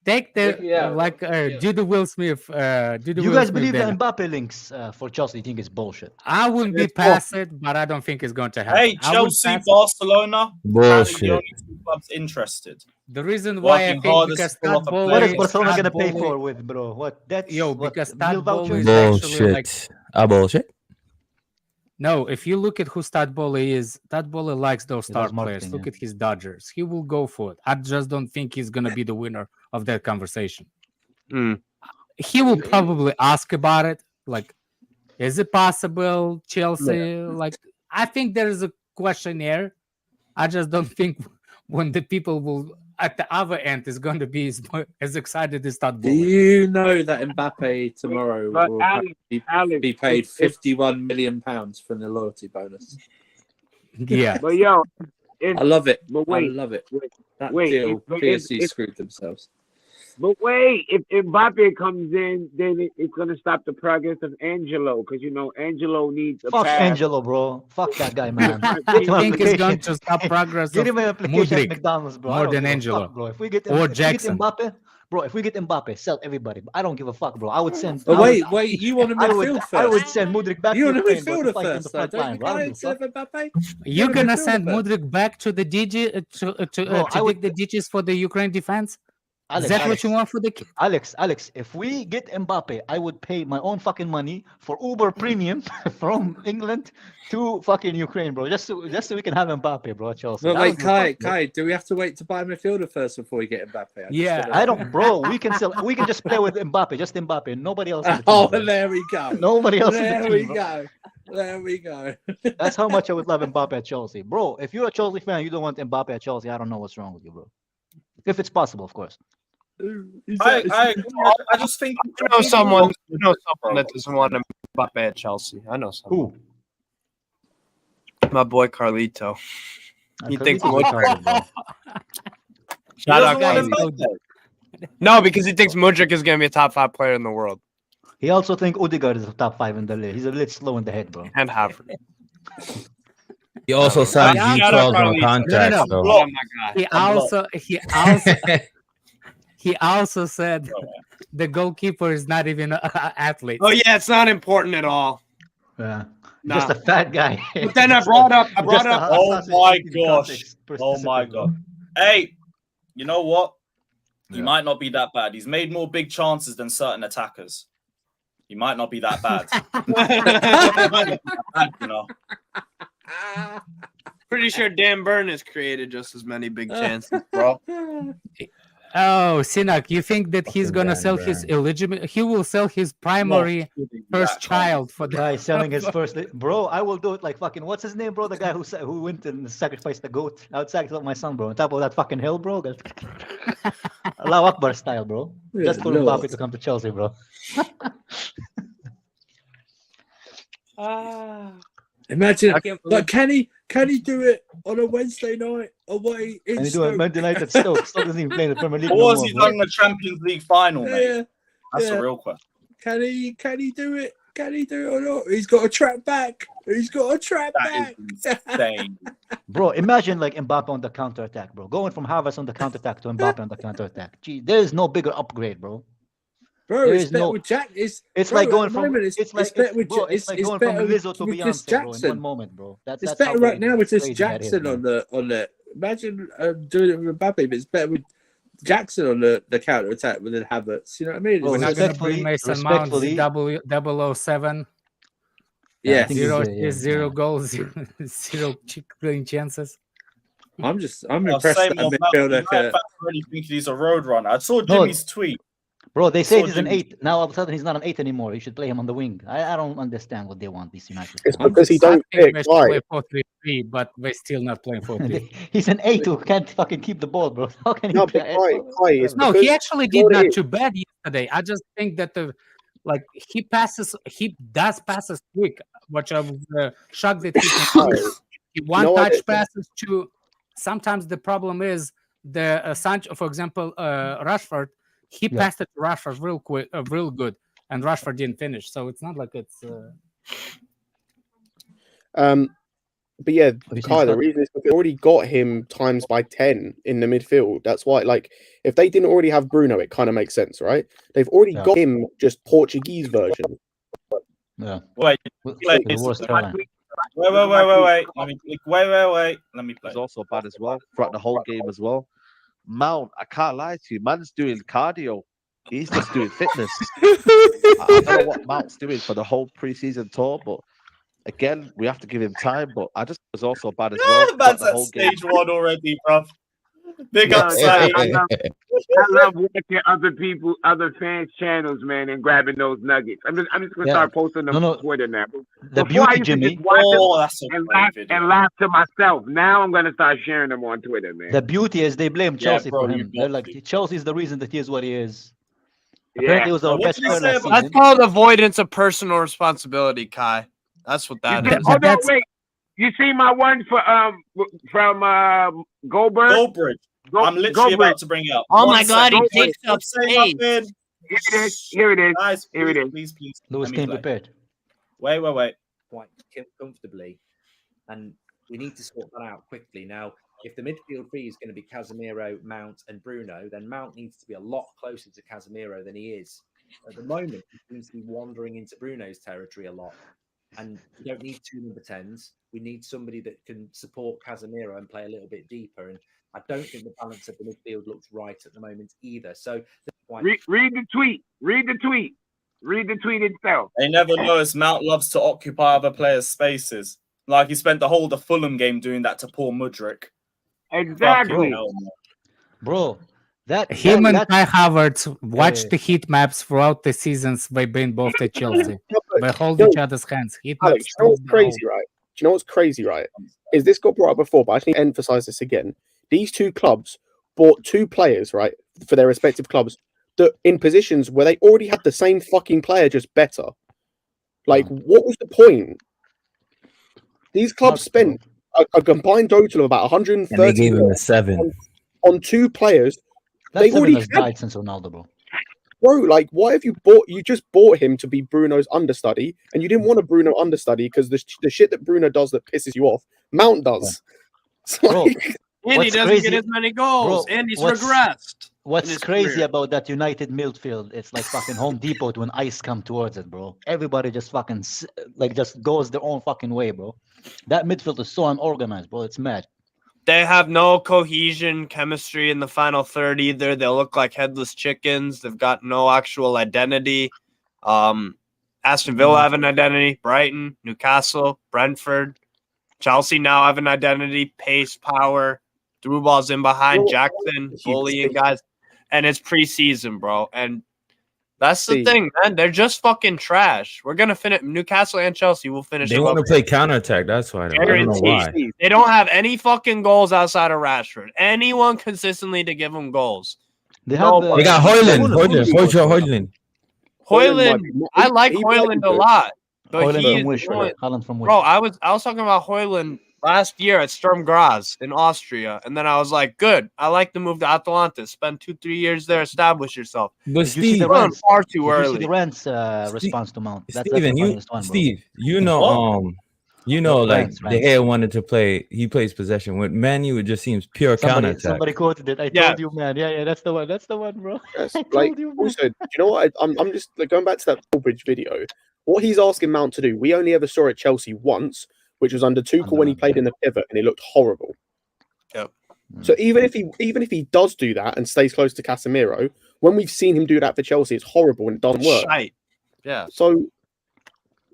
Take the do the Will Smith. Do you guys believe the Mbappe links for Chelsea? You think it's bullshit? I wouldn't be past it, but I don't think it's going to happen. Hey, Chelsea, Barcelona. Bullshit. The only two clubs interested. The reason why I think because what is Barcelona gonna pay for with, bro? What? That's because that ball is bullshit. Actually bullshit. No, if you look at who Stadbole is, Stadbole likes those star players. marketing, Look at his Dodgers. He will go for it. I just don't think he's going to be the winner of that conversation. He will probably ask about it. Like, is it possible, Chelsea? Yeah. Like, I think there is a questionnaire. I just don't think when the people will at the other end is going to be as excited as Stadbole. Do you know that Mbappe tomorrow will be paid £51 million for the loyalty bonus? Yeah. But yo, I love it. But wait, I love it. That wait, deal, PSG screwed themselves. But wait, if Mbappe comes in, then it's going to stop the progress of Angelo, because, you know, Angelo needs a Fuck pass. Angelo, bro. Fuck that guy, man. I think it's going to stop progress Get him an application Mudryk at McDonald's, bro. more than Angelo. Fuck, bro. If we get Jackson. Mbappe, bro, if we get Mbappe, sell everybody. I don't give a fuck, bro. I would send. But wait, you want a midfield first? I would send Mudryk back. You want a Ukraine, bro, midfielder to fight in first? the front line, bro. You're gonna send Mudryk back to the DG to dig the ditches for the Ukraine defense? Is that what you want for the Alex, if we get Mbappe, I would pay my own fucking money for Uber Premium from England to fucking Ukraine, bro. Just so we can have Mbappe, bro. Chelsea. But wait, Kai, do we have to wait to buy a midfielder first before we get Mbappe? I don't, bro. We can just play with Mbappe, just Mbappe, nobody else. There we go. Nobody else. There we go. There we go. That's how much I would love Mbappe at Chelsea, bro. If you're a Chelsea fan, you don't want Mbappe at Chelsea. I don't know what's wrong with you, bro. If it's possible, of course. I just think I know someone that doesn't want Mbappe at Chelsea. I know someone. Who? My boy Carlito. He thinks Mudryk. Shout out Carlito. No, because he thinks Mudryk is going to be a top 5 player in the world. He also thinks Odegaard is the top 5 in the league. He's a little slow in the head, bro. And Havertz. He also signed G12 on contract. Oh my God. He also said the goalkeeper is not even an athlete. Oh yeah, it's not important at all. Yeah, just a fat guy. But then I brought up. Oh my gosh! Oh my God! Hey, you know what? He might not be that bad. He's made more big chances than certain attackers. He might not be that bad. You know. Pretty sure Dan Burn has created just as many big chances, bro. Oh, Sinak, you think that he's gonna sell his illegitimate? He will sell his primary first child for the guy selling his first. Bro, I will do it like fucking. What's his name, bro? The guy who went and sacrificed the goat. I would sacrifice my son, bro. On top of that fucking hill, bro. Allahu Akbar style, bro. Just for Mbappe to come to Chelsea, bro. Imagine, but can he do it on a Wednesday night away in Can he do Stoke? it Monday night at Stoke? Stoke doesn't even play in the Premier League. Or has he done the Champions League final, mate? That's a real question. Can he do it? Can he do it or not? He's got a trap back. He's got a trap back. Insane. Bro, imagine like Mbappe on the counter attack, bro. Going from Havertz on the counter attack to Mbappe on the counter attack. Gee, there is no bigger upgrade, bro. Bro, it's better with Jack. It's like going from better with going from Lizzo to Beyonce, Jackson. bro, in one moment, bro. It's better right now with this Jackson on the. Imagine doing it with Mbappe, but it's better with Jackson on the counter attack than Havertz. You know what I mean? We're not going to bring Mason Mount 007. Yeah, zero goals, zero clean chances. I'm impressed that midfielder. I really think he's a road runner. I saw Jimmy's tweet. Bro, they say he's an 8. Now all of a sudden he's not an 8 anymore. You should play him on the wing. I don't understand what they want, these United. It's because he don't pick. Play 4-3-3, but we're still not playing 4-3. He's an 8 who can't fucking keep the ball, bro. How can he play? No, he actually did not too bad yesterday. I just think that he does passes quick, which I was shocked that he can do. He one-touch passes to. Sometimes the problem is the Sanchez, for example, Rashford. He passed it to Rashford real quick, real good, and Rashford didn't finish. So it's not like it's. But yeah, Have you seen Kai, the Scott? reason is they've already got him times by 10 in the midfield. That's why, like, if they didn't already have Bruno, it kind of makes sense, right? They've already Yeah. got him just Portuguese version. Yeah. Wait, With play the worst this. talent. Wait. Let me play. Was also bad as well throughout the whole game as well. Mount, I can't lie to you, man's doing cardio. He's just doing fitness. I don't know what Mount's doing for the whole preseason tour, but again, we have to give him time. But I just was also bad as well. throughout Man's the at whole game. stage 1 already, bruv. Big up, I Savić. love watching other fans' channels, man, and grabbing those nuggets. I'm just gonna Yeah. start posting them No, on Twitter now. The Before I beauty, used to Jimmy. just watch Oh, them that's a and great video. laugh to myself. Now I'm gonna start sharing them on Twitter, man. The beauty is they blame Yeah, Chelsea bro, for you him. They're got like, to. Chelsea's the reason that he is what he is. Yeah. Apparently, it was Bro, our what best did he player say last about- That's season. called avoidance of personal responsibility, That's what that is. Oh no, that's- wait. You see my one for from Goldberg? Goldbridge. I'm literally Goldberg. about to bring it up. Oh One my God, he second. takes Don't up say space. nothing. Here it is. Guys, Here it is. please. Lewis Let me came play. prepared. Wait. quite comfortably, and we need to sort that out quickly. Now, if the midfield three is going to be Casemiro, Mount, and Bruno, then Mount needs to be a lot closer to Casemiro than he is. At the moment, he seems to be wandering into Bruno's territory a lot. And we don't need two number 10s. We need somebody that can support Casemiro and play a little bit deeper. And I don't think the balance of the midfield looks right at the moment either. So read the tweet. Read the tweet. Read the tweet itself. They never noticed Mount loves to occupy other players' spaces. Like he spent the whole of the Fulham game doing that to poor Mudryk. Exactly. Bro, Him and Kai Havertz watch yeah. the heat maps throughout the seasons they've been both at Chelsea. They hold each other's hands. Heat Alex, maps. you know what's crazy, right? Do you know what's crazy, right? Is this got brought up before, but I just need to emphasize this again. These two clubs bought two players, right, for their respective clubs, that in positions where they already had the same fucking player, just better. Like, what was the point? These clubs spent a combined total of about 130 And they gave him a 7 on two players. That They 7 already has had, died since Ronaldo, bro. bro. Like, why have you just bought him to be Bruno's understudy, and you didn't want a Bruno understudy because the shit that Bruno does that pisses you off, Mount does. It's Bro, like- And he what's doesn't crazy- get as many goals. Bro, and he's what's- regressed. What's his crazy career. about that United midfield? It's like fucking Home Depot when ice come towards it, bro. Everybody just fucking just goes their own fucking way, bro. That midfield is so unorganized, bro. It's mad. They have no cohesion, chemistry in the final third either. They look like headless chickens. They've got no actual identity. Aston Villa have an identity. Brighton, Newcastle, Brentford, Chelsea now have an identity. Pace, power, through balls in behind, Jackson, bullying guys. And it's preseason, bro. And that's the thing, man. They're just fucking trash. We're going to finish. Newcastle and Chelsea will finish. They want to play counterattack. That's why. I don't know why. They don't have any fucking goals outside of Rashford. Anyone consistently to give them goals. They have. They got Højlund. Højlund. I like Højlund a lot, but Højlund he from is Wish, going- Haaland from Wish. Bro, I was talking about Højlund last year at Sturm Graz in Austria, and then I was like, good. I like the move to Atalanta. Spend 2-3 years there, establish yourself. But Did you see Steve, the Run Rams? far Did too you early. see the Rams' response to Mount? That's Steven, the you, funniest one, bro. Steve, you know, like Rams. De Gea wanted to play. He plays possession. With Man U, it just seems pure counterattack. Somebody quoted it. I Yeah. told you, man. Yeah, that's the one. That's the one, bro. Yes, I like, told you, man. also, do you know what? I'm just like, going back to that Bridge video. What he's asking Mount to do, we only ever saw at Chelsea once, which was under Tuchel when he played in the pivot, and it looked horrible. Yep. So even if he does do that and stays close to Casemiro, when we've seen him do that for Chelsea, it's horrible and it doesn't work. Shite. Yeah. So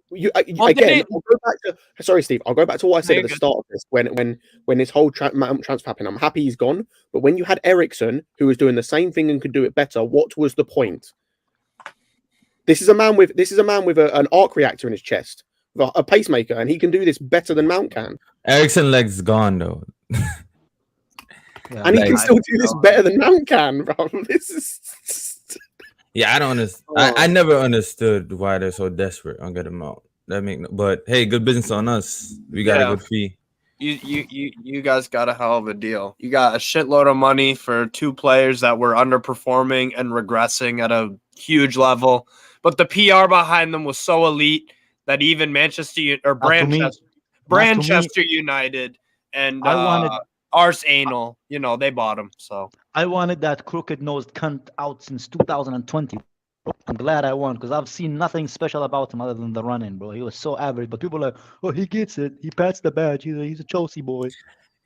Well, again, I'll go back to sorry, Steve. I'll go back to what I said No, at the you're start of this when this whole transfer happened. I'm happy he's gone, but when you had Eriksen who was doing the same thing and could do it better, what was the point? This is a man with an arc reactor in his chest, a pacemaker, and he can do this better than Mount can. Eriksen legs gone though. And he can still do this better than Mount can, bro. This is Yeah, I don't understand. I never understood why they're so desperate on getting him out. But hey, good business on us. We got a good fee. You guys got a hell of a deal. You got a shitload of money for two players that were underperforming and regressing at a huge level, but the PR behind them was so elite that even Manchester or Manchester United and I wanted Arsenal. You know, they bought him. So I wanted that crooked-nosed cunt out since 2020. I'm glad I won because I've seen nothing special about him other than the running, bro. He was so average, but people are like, oh, he gets it. He pats the badge. He's a Chelsea boy.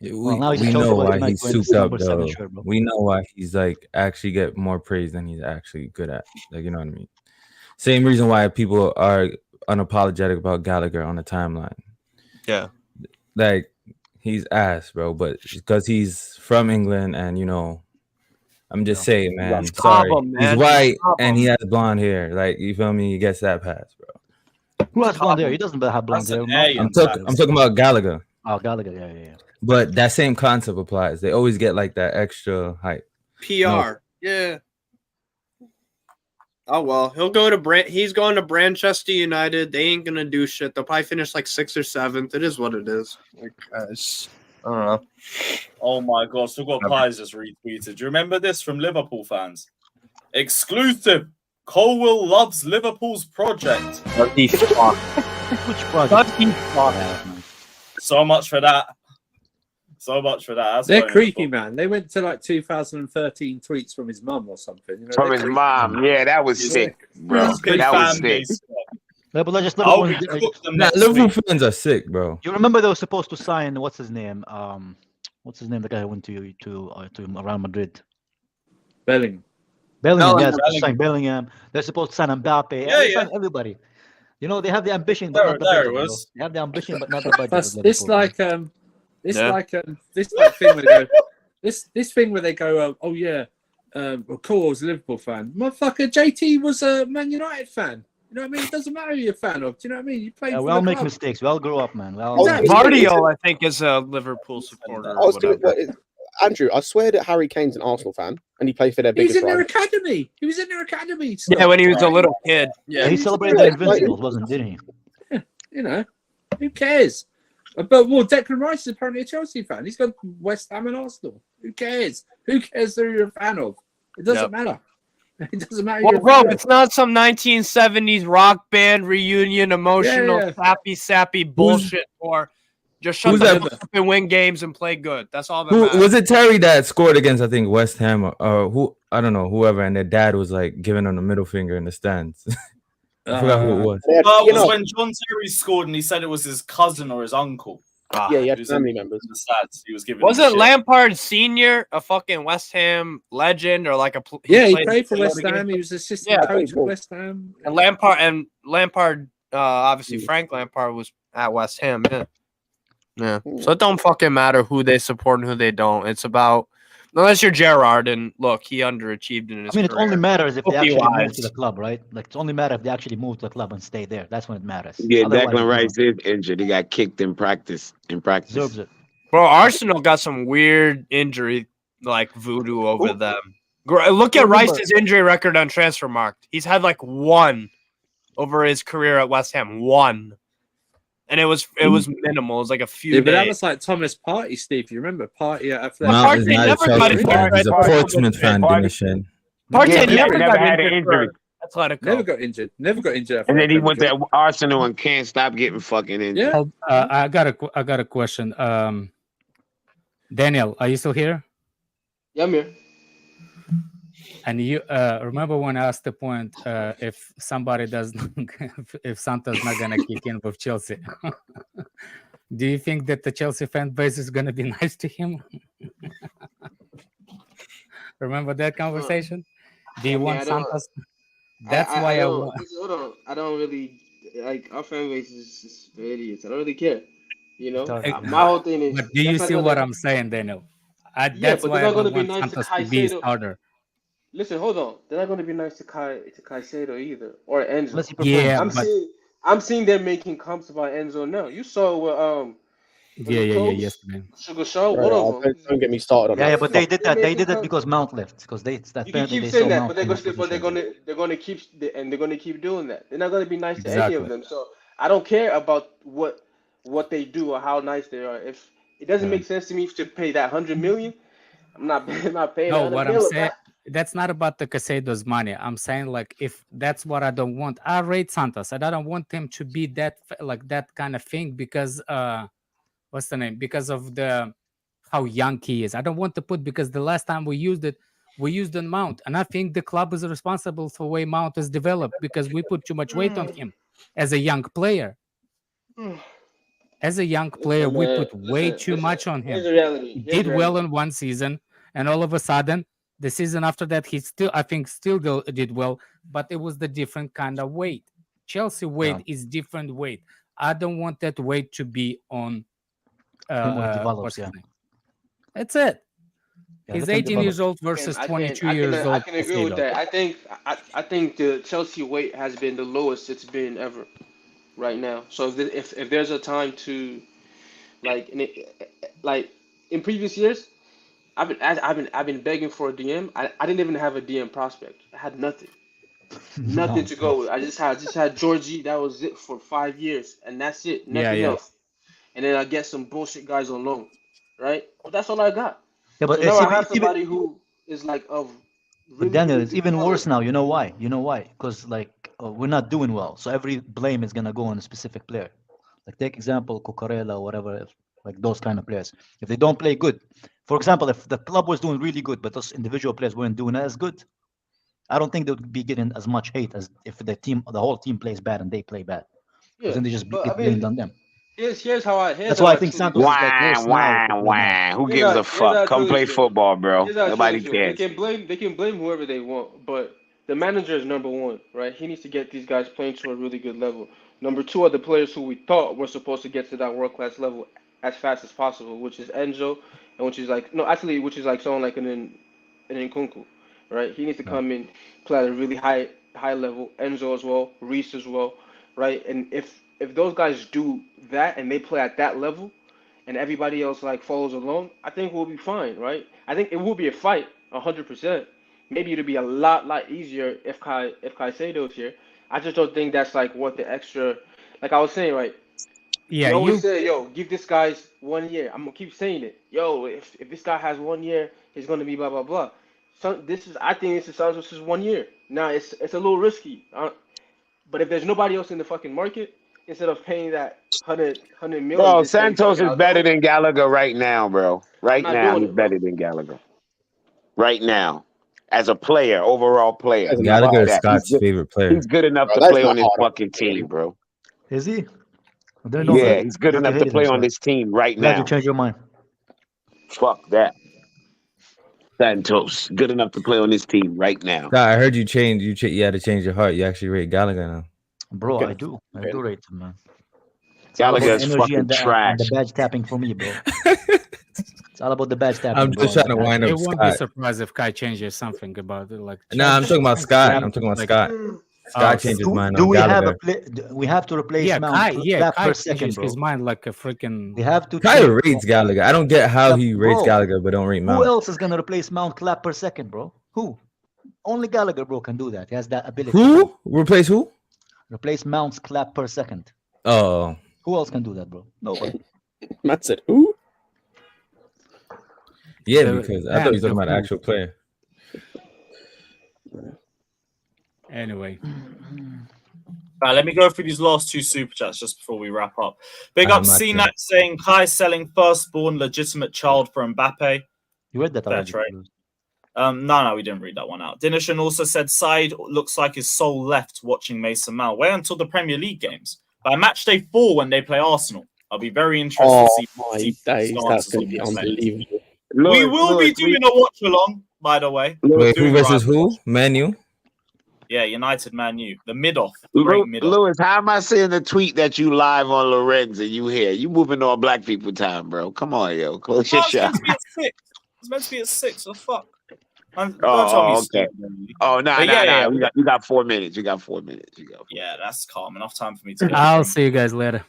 Well, now he's a We Chelsea know boy why tonight he's wearing the souped up, number 7 though. shirt, bro. We know why he's like actually get more praise than he's actually good at. Like, you know what I mean? Same reason why people are unapologetic about Gallagher on the timeline. Yeah. Like, he's ass, bro, but because he's from England and, you know, I'm just saying, man. Stop Sorry. him, man. He's white Stop and he him. has blonde hair. Like, you feel me? He gets that pass, bro. Who has blonde hair? He doesn't have blonde That's hair. an Mount alien does. I'm talking about Gallagher. Oh, Gallagher. Yeah. But that same concept applies. They always get like that extra hype. PR. No. Yeah. Oh well, he's going to Manchester United. They ain't gonna do shit. They'll probably finish like 6th or 7th. It is what it is. Like, I don't know. Oh my God, Sugar Pies just retweeted. Do you remember this from Liverpool fans? Exclusive. Colwell loves Liverpool's project. Which project? So much for that. So much for that. That's They're going creepy, on. man. They went to like 2013 tweets from his mum or something. You know, From they're his creepy. mom. Yeah, that was sick, bro. That's good That was fan sick. base. Yeah, but just I'll Liverpool. recook them Nah, next Liverpool week. fans are sick, bro. You remember they were supposed to sign what's his name? The guy who went to Real Madrid. Bellingham. Bellingham. Yeah, they're supposed to sign Bellingham. They're supposed to sign Mbappe. Yeah, They yeah. sign everybody. You know, they have the ambition, but not the There budget. it bro. was. They have the ambition, but not the budget. Plus, of this Liverpool, bro. like thing where they go, this thing where they go, oh yeah, Cole was a Liverpool fan. Motherfucker, JT was a Man United fan. You know what I mean? It doesn't matter who you're a fan of. Do you know what I mean? You play. Yeah, for we all the make club. mistakes. We all grow up, man. We all, Exactly. Vardio, I think, is a Liverpool supporter. I was Or gonna, whatever. Andrew, I swear that Harry Kane's an Arsenal fan and he played for their He was biggest in their rival. academy. He was in their academy. Yeah, when he was a little kid. Yeah, Yeah. he celebrated the Invincibles, didn't he? You know, who cares? But well, Declan Rice is apparently a Chelsea fan. He's got West Ham and Arsenal. Who cares? Who cares who you're a fan of? It doesn't matter. It doesn't matter. Well, bro, it's not some 1970s rock band reunion, emotional, sappy bullshit. Or just shut who's the that- fuck up and win games and play good. That's all that Who matters. was it? Terry that scored against, I think, West Ham or who? I don't know, whoever. And their dad was like giving them the middle finger in the stands. I forgot who it was. Yeah, Well, you it was know, when John Terry scored and he said it was his cousin or his uncle. yeah, he had He was family in members. the stats. He was giving. Was him it shit. Lampard Senior, a fucking West Ham legend, or like a? Yeah, he played played for the West game? Ham. He was assistant Yeah. coach at West Ham. And Lampard, obviously Frank Lampard was at West Ham. Yeah. So it don't fucking matter who they support and who they don't. It's about unless you're Gerrard and look, he underachieved in his. I mean, it career. only matters if they actually move Rookie-wise. to the club, right? Like, it's only matter if they actually move to the club and stay there. That's when it matters. Yeah, Otherwise, Declan you Rice know, is injured. He got kicked in practice. deserves it. Bro, Arsenal got some weird injury like voodoo over them. Look at Rice's injury record on Transfermarkt. He's had like one over his career at West Ham. One. And it was minimal. It was like a few Yeah, but that days. was like Thomas Partey, Steve. You remember Partey at Athletic? Mount is Partey not a never got Chelsea it fan. right. He's a Portsmouth fan, Dinishin. Partey Yeah, never never got had an injured injury. for Atletico. Never got injured. Never got injured. And then he went to Arsenal and can't stop getting fucking injured. Yeah. I got a question. Daniel, are you still here? Yeah, I'm here. And you remember when I asked the point if somebody if Santos not gonna kick in with Chelsea? Do you think that the Chelsea fan base is gonna be nice to him? Remember that conversation? Do you want Santos? That's why I want. Hold on. I don't really like our fan base is just for idiots. I don't really care. You know, my whole thing is. But do you see what I'm saying, Daniel? That's but why they're I not don't going to be want nice to Santos to be a Caicedo. starter. Listen, hold on. They're not going to be nice to Caicedo either, or Enzo. Yeah, I'm seeing them making comps about Enzo now. You saw what yes, man. Sugar Shaw. What of them? Don't get me started on that. Yeah, but they did that. They did it because Mount left. Because You can apparently keep they saying saw that, Mount but they're in his going to keep doing that. They're not going to be nice to any Exactly. of them. So I don't care about what they do or how nice they are. If it doesn't make sense to me to pay that 100 million, I'm not paying. No, 100 what I'm million. saying, that's not about the Caicedo's money. I'm saying like if that's what I don't want, I rate Santos, and I don't want him to be that like that kind of thing because what's the name? Because of the how young he is. I don't want to put because the last time we used it, we used on Mount, and I think the club is responsible for the way Mount is developed because we put too much weight on him as a young player. As a young player, we put way too much on him. Here's the reality. He did well in one season, and all of a sudden, the season after that, he still, I think, still did well, but it was the different kind of weight. Chelsea weight is different weight. I don't want that weight to be on. Develops, yeah. That's it. Yeah, He's let him 18 develop. years old versus 22 years old. I can agree with that. I think the Chelsea weight has been the lowest it's been ever right now. So if there's a time to like in previous years, I've been begging for a DM. I didn't even have a DM prospect. I had nothing. Nothing to go with. I just had Georgie. That was it for 5 years, and that's it. Nothing else. And then I get some bullshit guys on loan, right? But that's all I got. Yeah, but so now I have even, somebody who is like of. But Daniel, it's even worse now. You know why? Because like we're not doing well, so every blame is gonna go on a specific player. Like take example Cucurella or whatever, like those kind of players. If they don't play good, for example, if the club was doing really good, but those individual players weren't doing as good, I don't think they would be getting as much hate as if the whole team plays bad and they play bad. Because then they just get blamed on them. Here's how I. That's why I think Santos is like worse now. Who gives a fuck? Come play football, bro. Nobody cares. They can blame whoever they want, but the manager is number one, right? He needs to get these guys playing to a really good level. Number two are the players who we thought were supposed to get to that world class level as fast as possible, which is Enzo, and which is like someone like an Nkunku, right? He needs to come in, play at a really high level. Enzo as well, Reece as well, right? And if those guys do that and they play at that level, and everybody else like follows along, I think we'll be fine, right? I think it will be a fight, 100%. Maybe it'll be a lot easier if Caicedo's here. I just don't think that's like worth the extra. Like I was saying, right? Yeah, you always say, yo, give this guy 1 year. I'm gonna keep saying it. Yo, if this guy has 1 year, he's gonna be blah blah blah. So I think this is Santos' 1 year. Now it's a little risky. But if there's nobody else in the fucking market, instead of paying that 100 million. Bro, Santos is better than Gallagher right now, bro. Right now, he's better than Gallagher. Right now. As a player, overall player. Gallagher is Scott's favorite player. He's good enough to play on his fucking team, bro. Is he? Yeah, he's good enough to play on this team right now. Glad you changed your mind. Fuck that. Santos, good enough to play on this team right now. Scott, I heard you change. You had to change your heart. You actually rate Gallagher now. Bro, I do rate him, man. Gallagher's fucking trash. And the badge tapping for me, bro. It's all about the badge tapping. I'm just trying to wind up. It won't be surprised if Kai changes something about it. Like, no, I'm talking about Scott. I'm talking about Scott. Scott changes mind. Do we have we have to replace Mount? Kai per second, bro. His mind like a freaking. We have to. Kai rates Gallagher. I don't get how he rates Gallagher, but don't rate Mount. Who else is gonna replace Mount clap per second, bro? Who? Only Gallagher, bro, can do that. He has that ability. Who? Replace who? Replace Mount's clap per second. Oh. Who else can do that, bro? Nobody. Matt said who? Yeah, because I thought he was talking about an actual player. Anyway. Right, let me go through these last two super chats just before we wrap up. Big up CNAT saying Kai selling firstborn legitimate child for Mbappe. You read that already? Right. No, we didn't read that one out. Dinishan also said Side looks like his soul left watching Mason Mount. Wait until the Premier League games. By match day 4 when they play Arsenal, I'll be very interested to see. My days, that's going to be unbelievable. We will be doing a watch along, by the way. Wait, who versus who? Man U? Yeah, United Man U. The mid-off. Lewis, how am I seeing the tweet that you live on Lorenz and you here? You moving on black people time, bro. Come on, yo. Close your shop. It's meant to be at 6. So fuck. Oh, okay. Oh, no. You got 4 minutes. Yeah, that's calm. Enough time for me to get I'll see you guys later.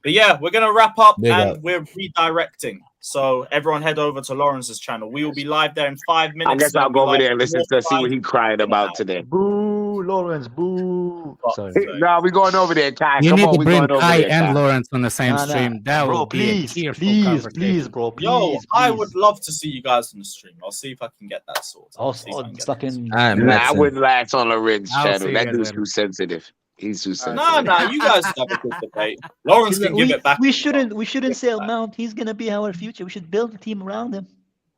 But yeah, we're going to wrap up we're redirecting. So everyone head over to Lawrence's channel. We will be live there in 5 minutes. I guess I'll go over there and listen to see what he's crying about today. Boo. Boo, Lawrence, boo. Sorry. Nah, we going over there, Kai. You Come need on, to we bring going over Kai there, and Kai. Lawrence on the same Nah, stream. That bro, would be please, a tearful please, conversation. bro, please. Yo, I please. would love to see you guys on the stream. I'll see if I can get that sorted. Oh, See if I can get fucking. All right, Nah, I Madsen. wouldn't last on Loren's I'll channel. see you That guys dude's later. too sensitive. He's too sensitive. Nah, you guys have a good debate. Lawrence can give it back. We shouldn't sell Mount. He's gonna be our future. We should build a team around him.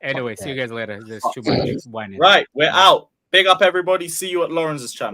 Anyway, see you guys later. There's too much whining. Right, we're out. Big up, everybody. See you at Lawrence's channel.